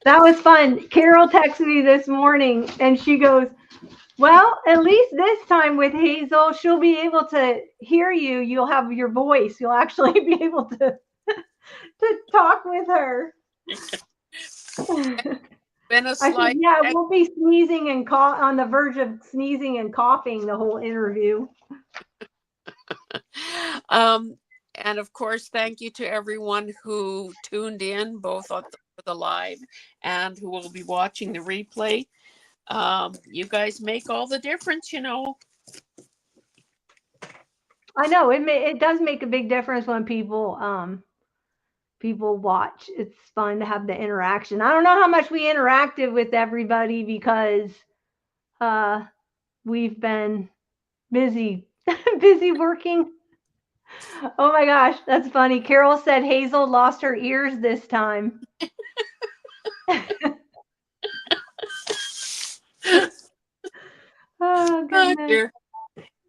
That was fun. Carol texted me this morning, and she goes, "Well, at least this time with Hazel, she'll be able to hear you. You'll have your voice. You'll actually be able to talk with her." Been a I said, slight "Yeah, we'll be sneezing and cough on the verge of sneezing and coughing the whole interview." um, and of course, thank you to everyone who tuned in, both on the live and who will be watching the replay. You guys make all the difference, you know. I know it does make a big difference when people watch. It's fun to have the interaction. I don't know how much we interacted with everybody because uh, we've been busy busy working. Oh my gosh, that's funny. Carol said Hazel lost her ears this time. Oh Oh, goodness. dear.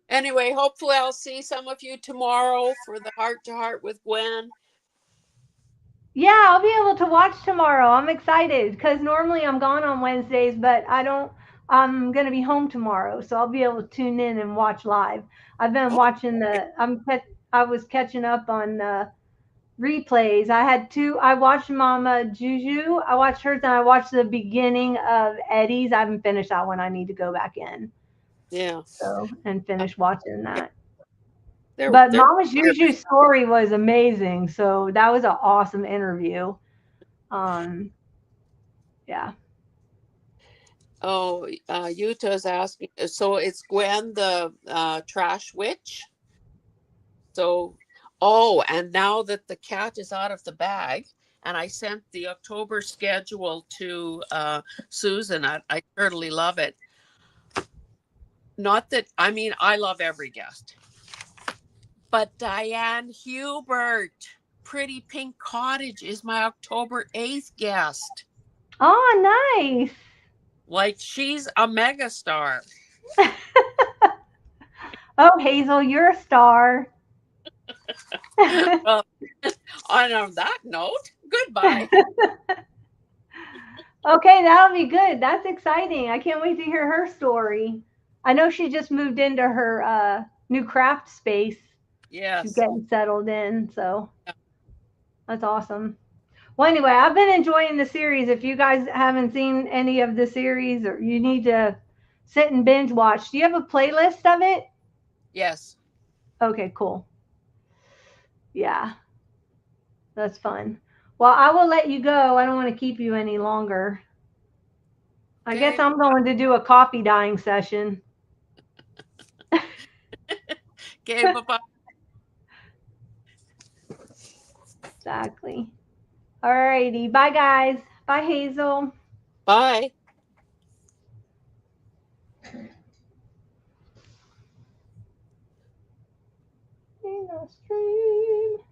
Anyway, hopefully I'll see some of you tomorrow for the heart to heart with Gwen. Yeah, I'll be able to watch tomorrow. I'm excited because normally I'm gone on Wednesdays, but I don't. I'm gonna be home tomorrow, so I'll be able to tune in and watch live. I've been Oh, watching the. I was catching up on replays. I had two. I watched Mama Juju. I watched hers, and I watched the beginning of Eddie's. I haven't finished that one. I need to go back in yeah. so and Uh, finish watching yeah, that. But they're Mama weird. Juju's story was amazing. So that was an awesome interview. Um, yeah. Oh, Utah's asking. So it's Gwen, the trash witch. So, oh, and now that the cat is out of the bag, and I sent the October schedule to Susan. I certainly love it. Not that, I mean, I love every guest, but Diane Hubert, Pretty Pink Cottage, is my October 8th guest. Oh, nice. Like, she's a megastar. Oh, Hazel, you're a star. Well, on that note, goodbye. Okay, that'll be good. That's exciting. I can't wait to hear her story. I know she just moved into her new craft space. She's Yes. getting settled in, so that's awesome. Well, anyway, I've been enjoying the series. If you guys haven't seen any of the series or you need to sit and binge watch, do you have a playlist of it? Yes. Okay, cool. Yeah, that's fun. Well, I will let you go. I don't want to keep you any longer. I guess Okay. I'm going to do a coffee dyeing session. Okay. Bye-bye. Exactly. All righty. Bye, guys. Bye, Hazel. Bye. In a stream.